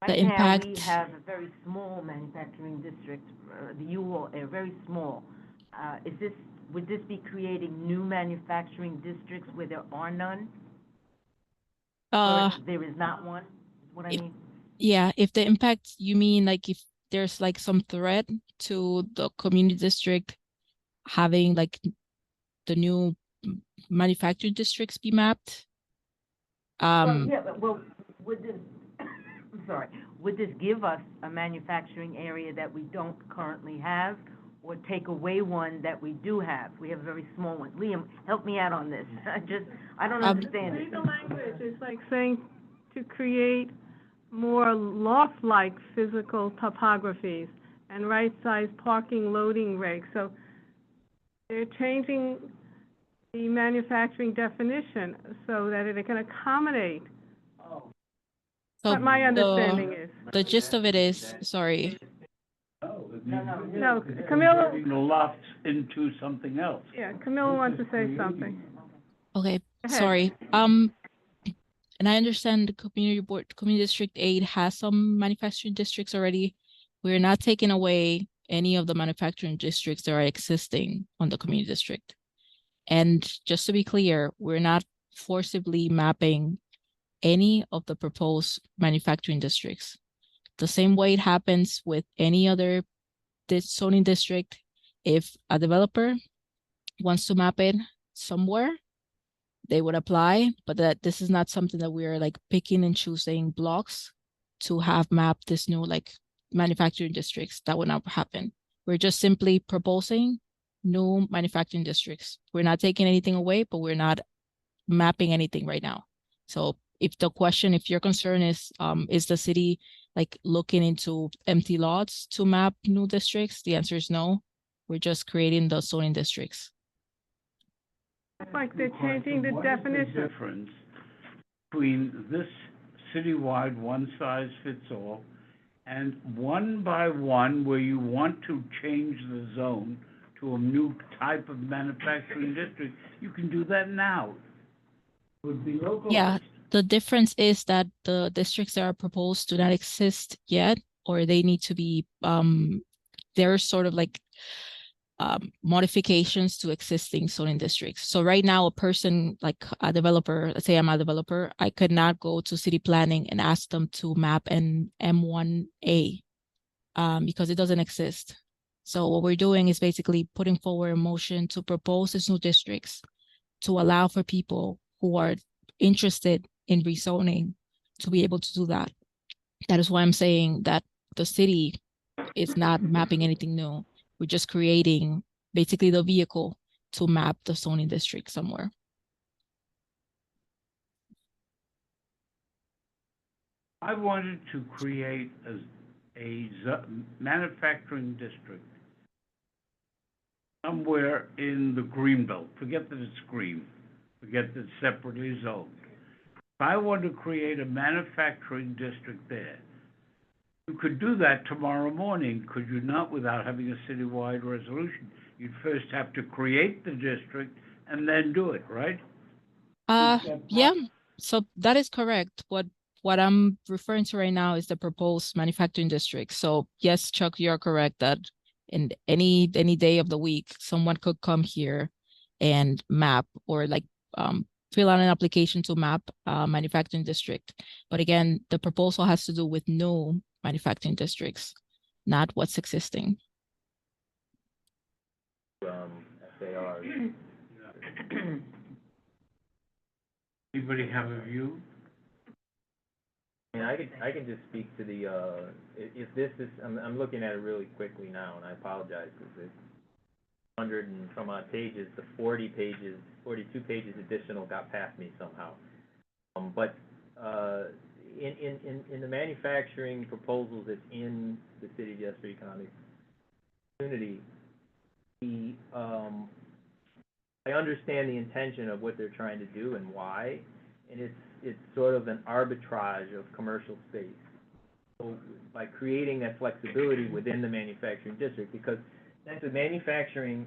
Right now, we have a very small manufacturing district, the U-Haul area, very small. Would this be creating new manufacturing districts where there are none? Or there is not one, is what I mean? Yeah, if the impact, you mean like if there's like some threat to the community district having like the new manufacturing districts be mapped? Would this, I'm sorry, would this give us a manufacturing area that we don't currently have, or take away one that we do have? We have a very small one. Liam, help me out on this. I don't understand it. Read the language. It's like saying to create more loft-like physical topographies and right-sized parking loading regs. So they're changing the manufacturing definition so that it can accommodate. So what my understanding is. The gist of it is, sorry. No, Camilla. The lofts into something else. Yeah, Camilla wants to say something. Okay, ahead. sorry. And I understand the Community District 8 has some manufacturing districts already. We're not taking away any of the manufacturing districts that are existing on the community district. And just to be clear, we're not forcibly mapping any of the proposed manufacturing districts. The same way it happens with any other zoning district, if a developer wants to map it somewhere, they would apply, but that this is not something that we're like picking and choosing blocks to have mapped this new like manufacturing districts. That would not happen. We're just simply proposing new manufacturing districts. We're not taking anything away, but we're not mapping anything right now. So if your concern is the city like looking into empty lots to map new districts, the answer is no. We're just creating the zoning districts. It's like they're changing the definition. What's the difference between this citywide one-size-fits-all and one by one where you want to change the zone to a new type of manufacturing district? You can do that now. It would be localized. Yeah, the difference is that the districts that are proposed do not exist yet or they need to be, there's sort of like modifications to existing zoning districts. So right now, a person like a developer, let's say I'm a developer, I could not go to city planning and ask them to map an M1A because it doesn't exist. So what we're doing is basically putting forward a motion to propose these new districts to allow for people who are interested in rezoning to be able to do that. That is why I'm saying that the city is not mapping anything new. We're just creating basically the vehicle to map the zoning district somewhere. I wanted to create manufacturing district somewhere in the Greenbelt. Forget that it's green. Forget that it's separately zoned. If I want to create a manufacturing district there, you could do that tomorrow morning, could you not, without having a citywide resolution? You'd first have to create the district and then do it, right? Yeah, so that is correct. What I'm referring to right now is the proposed manufacturing district. So yes, Chuck, you're correct that in any day of the week, someone could come here and map or like fill out an application to map manufacturing district. But again, the proposal has to do with new manufacturing districts, not what's existing. FAR. Anybody have a view? I mean, I can just speak to the, if this is, I'm looking at it really quickly now, and I apologize, because it's 100 and some odd pages, the 42 pages additional got past me somehow. But in the manufacturing proposals that's in the City of Jesper Economic Community, I understand the intention of what they're trying to do and why, and it's sort of an arbitrage of commercial space. So by creating that flexibility within the manufacturing district, because that's the manufacturing,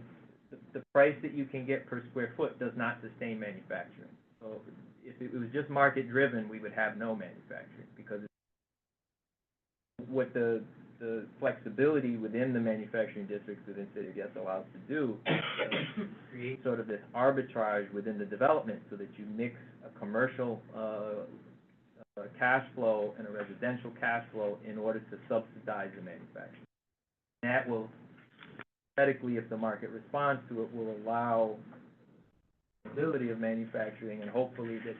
the price that you can get per square foot does not sustain manufacturing. So if it was just market driven, we would have no manufacturing, because what the flexibility within the manufacturing districts within City of Yes allows to do is create sort of this arbitrage within the development, so that you mix a commercial cash flow and a residential cash flow in order to subsidize the manufacturing. And that will, theoretically, if the market responds to it, will allow the ability of manufacturing, and hopefully that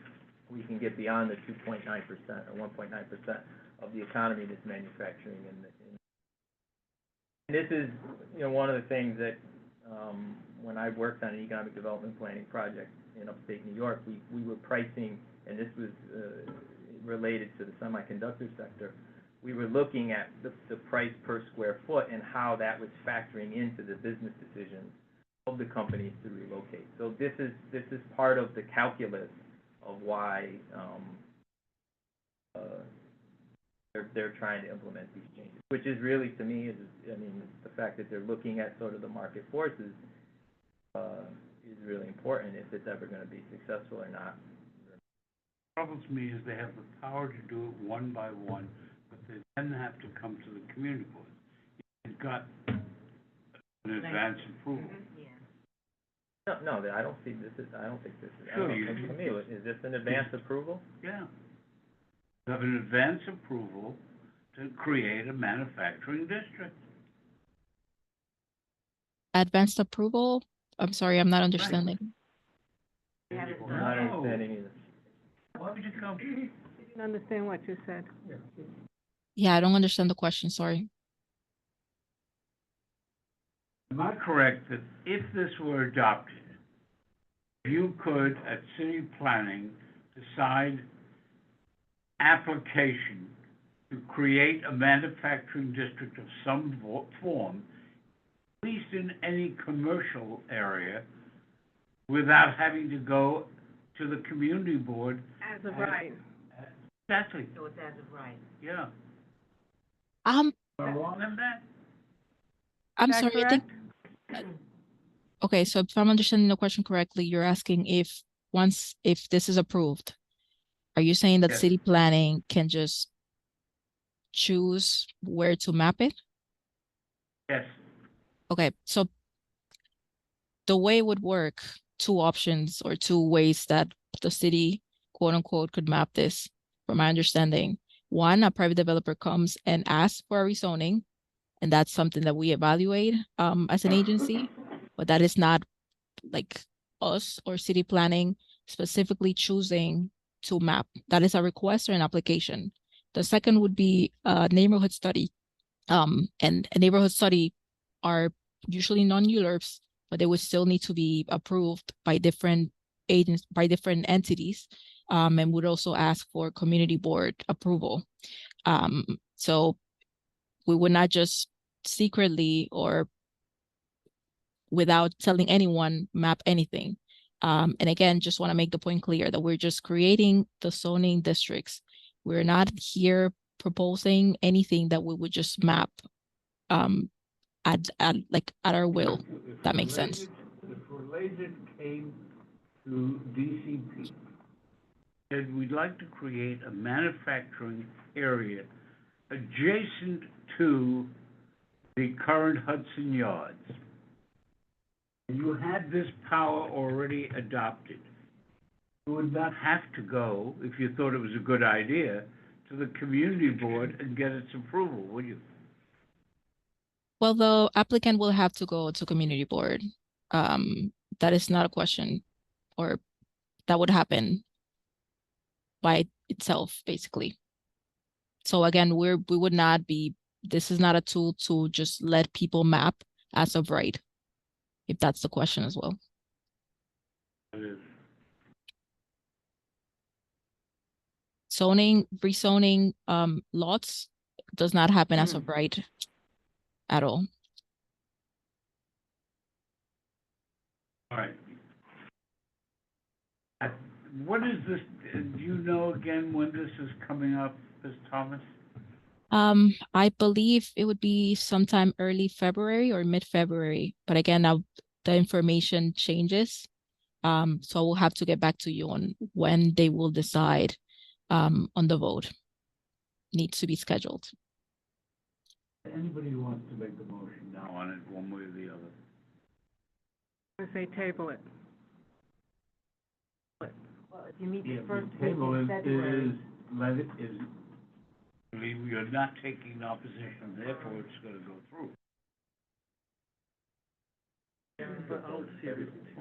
we can get beyond the 2.9% or 1.9% of the economy that's manufacturing. And this is, one of the things that when I worked on an economic development planning project in upstate New York, we were pricing, and this was related to the semiconductor sector. We were looking at the price per square foot and how that was factoring into the business decisions of the companies to relocate. So this is part of the calculus of why they're trying to implement these changes, which is really, to me, the fact that they're looking at sort of the market forces is really important if it's ever going to be successful or not. What troubles me is they have the power to do it one by one, but they then have to come to the community board. You've got an advance approval. No, I don't see this I don't think this is. Sure, To me, is this an advance approval? Yeah. You have an advance approval to create a manufacturing district. Advanced approval? I'm sorry, I'm not understanding. I'm not understanding either. Why would you come? Didn't understand what you said. Yeah, I don't understand the question, sorry. Am I correct that if this were adopted, you could, at city planning, decide application to create a manufacturing district of some form, at least in any commercial area, without having to go to the community board? As of right. Exactly, So it's as of right. yeah. I'm Am I wrong in that? I'm sorry, I think okay, so if I'm understanding the question correctly, you're asking if this is approved, are you saying that Yes. city planning can just choose where to map it? Yes. Okay, so the way it would work, two options or two ways that the city, quote unquote, could map this, from my understanding. One, a private developer comes and asks for a rezoning, and that's something that we evaluate as an agency, but that is not like us or city planning specifically choosing to map. That is a request or an application. The second would be a neighborhood study. And a neighborhood study are usually non-ULURPs, but they would still need to be approved by different agents, by different entities, and would also ask for community board approval. So we would not just secretly or without telling anyone map anything. And again, just want to make the point clear that we're just creating the zoning districts. We're not here proposing anything that we would just map at our will. That makes sense. If Related came to DCP, said we'd like to create a manufacturing area adjacent to the current Hudson Yards. You had this power already adopted. You would not have to go, if you thought it was a good idea, to the community board and get its approval, would you? Well, the applicant will have to go to community board. That is not a question, or that would happen by itself, basically. So again, we would not be, this is not a tool to just let people map as of right, if that's the question as well. Zoning, rezoning lots does not happen as of right at all. All right. What is this, do you know again when this is coming up, Ms. Thomas? I believe it would be sometime early February or mid-February, but again, now the information changes. So I will have to get back to you on when they will decide on the vote. Needs to be scheduled. Anybody who wants to make a motion now on it, one way or the other? I say table it. Well, if you meet Yeah, the first the week table in is, February. let it, is, you're not taking opposition, therefore it's gonna go through.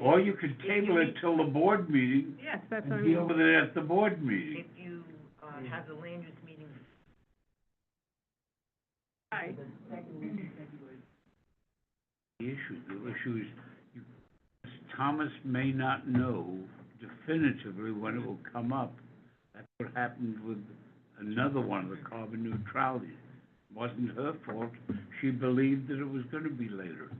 Or you could table it till the board meeting Yes, that's what I and deal mean. with it at the board meeting. If you, have the land use meeting Right. The issue is, you, Thomas may not know definitively when it will come up. That's what happened with another one, the carbon neutrality. It wasn't her fault. She believed that it was gonna be later.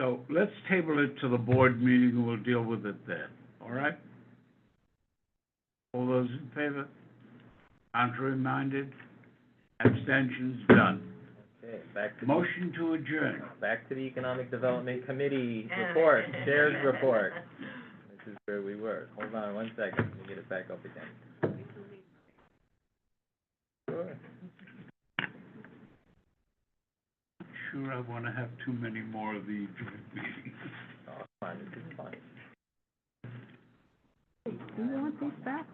So let's table it to the board meeting and we'll deal with it then, all right? All those in favor? Contrary-minded? Abstentions? Done. Okay, back to. Motion to adjourn. Back to the Economic Development Committee report, chair's report. This is where we were. Hold on one second, let me get it back up again. Sure. Sure, I wanna have too many more of these joint meetings. Oh, fine, this is fine. Do you want these back?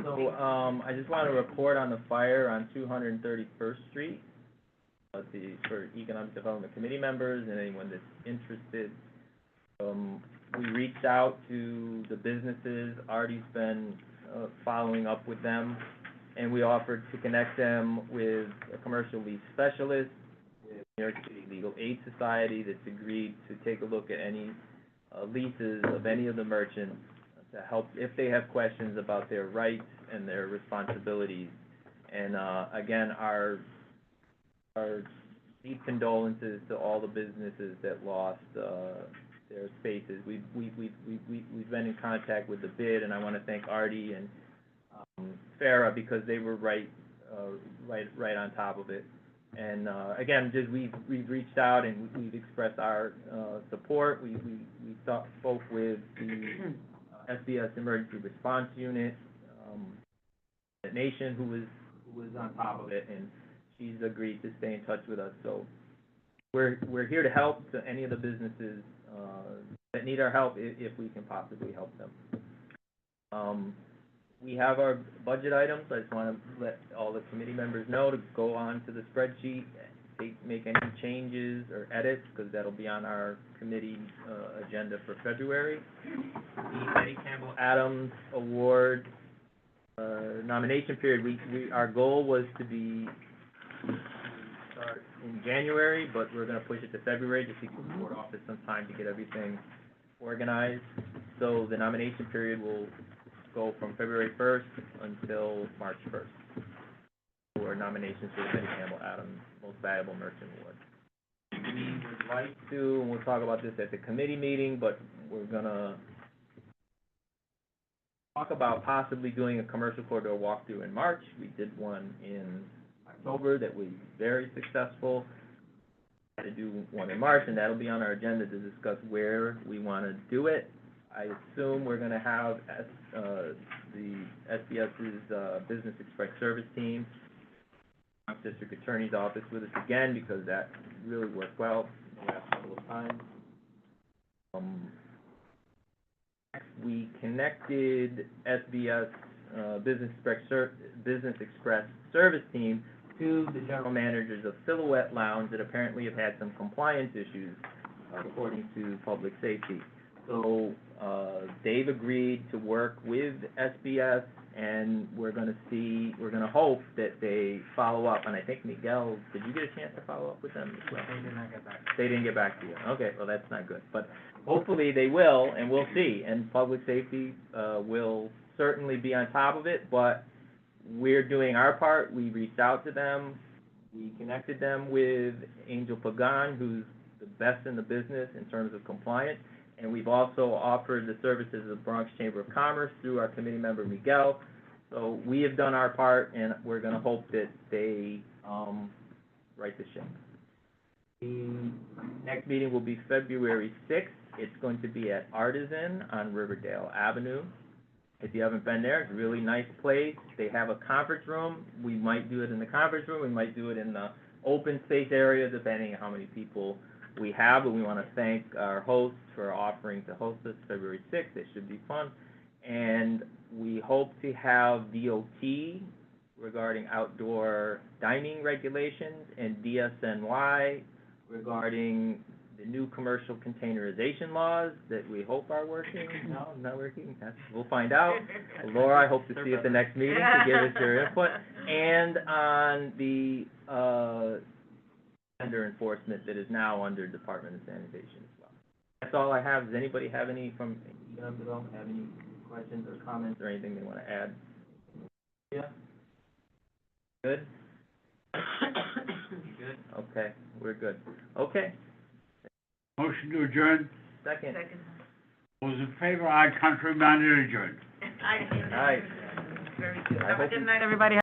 So, I just want to report on the fire on 231st Street. For Economic Development Committee members and anyone that's interested. We reached out to the businesses, Artie's been following up with them, and we offered to connect them with a commercial lease specialist, with New York City Legal Aid Society that's agreed to take a look at any leases of any of the merchants to help if they have questions about their rights and their responsibilities. And again, our deep condolences to all the businesses that lost their spaces. We've been in contact with the bid, and I want to thank Artie and Farah because they were right on top of it. And, again, just we've reached out and we've expressed our, support. We spoke with the SBS Emergency Response Unit, Nation, who was on top of it, and she's agreed to stay in touch with us. So we're here to help to any of the businesses, that need our help if we can possibly help them. We have our budget items. I just want to let all the committee members know to go on to the spreadsheet, make any changes or edits, because that'll be on our committee, agenda for February. The Betty Campbell Adams Award, nomination period, our goal was to start in January, but we're gonna push it to February, just to give the board office some time to get everything organized. So the nomination period will go from February 1st until March 1st for nominations for the Betty Campbell Adams Most Valuable Merchant Award. We would like to, and we'll talk about this at the committee meeting, but we're gonna talk about possibly doing a commercial corridor walkthrough in March. We did one in October that was very successful. To do one in March, and that'll be on our agenda to discuss where we want to do it. I assume we're going to have the SBS's Business Express Service team, District Attorney's Office with us again, because that really worked well the last couple of times. We connected SBS Business Express Service team to the general managers of Silhouette Lounge that apparently have had some compliance issues, according to public safety. So, they've agreed to work with SBS, and we're gonna hope that they follow up. And I think, Miguel, did you get a chance to follow up with them as well? They did not get back. They didn't get back to you. Okay, well, that's not good. But hopefully they will, and we'll see. And public safety, will certainly be on top of it, but we're doing our part. We reached out to them. We connected them with Angel Pagan, who's the best in the business in terms of compliance. And we've also offered the services of the Bronx Chamber of Commerce through our committee member, Miguel. So we have done our part, and we're going to hope that they right the ship. The next meeting will be February 6th. It's going to be at Artisan on Riverdale Avenue. If you haven't been there, it's a really nice place. They have a conference room. We might do it in the conference room. We might do it in the open space area, depending on how many people we have. But we want to thank our hosts for offering to host us February 6th. It should be fun. And we hope to have DOT regarding outdoor dining regulations and DSNY regarding the new commercial containerization laws that we hope are working. No, not working. We'll find out. Laura, I hope to see you at the next meeting to give us your input. And on the vendor enforcement that is now under Department of Sanitation as well. That's all I have. Does anybody have any from Economic Development, have any questions or comments or anything they want to add? Yeah? Good? Good? Okay, we're good. Okay. Motion to adjourn. Second. Those in favor, aye, contrary minded, adjourned. Aye. Aye. Very good. I Have a hope good you- night, everybody.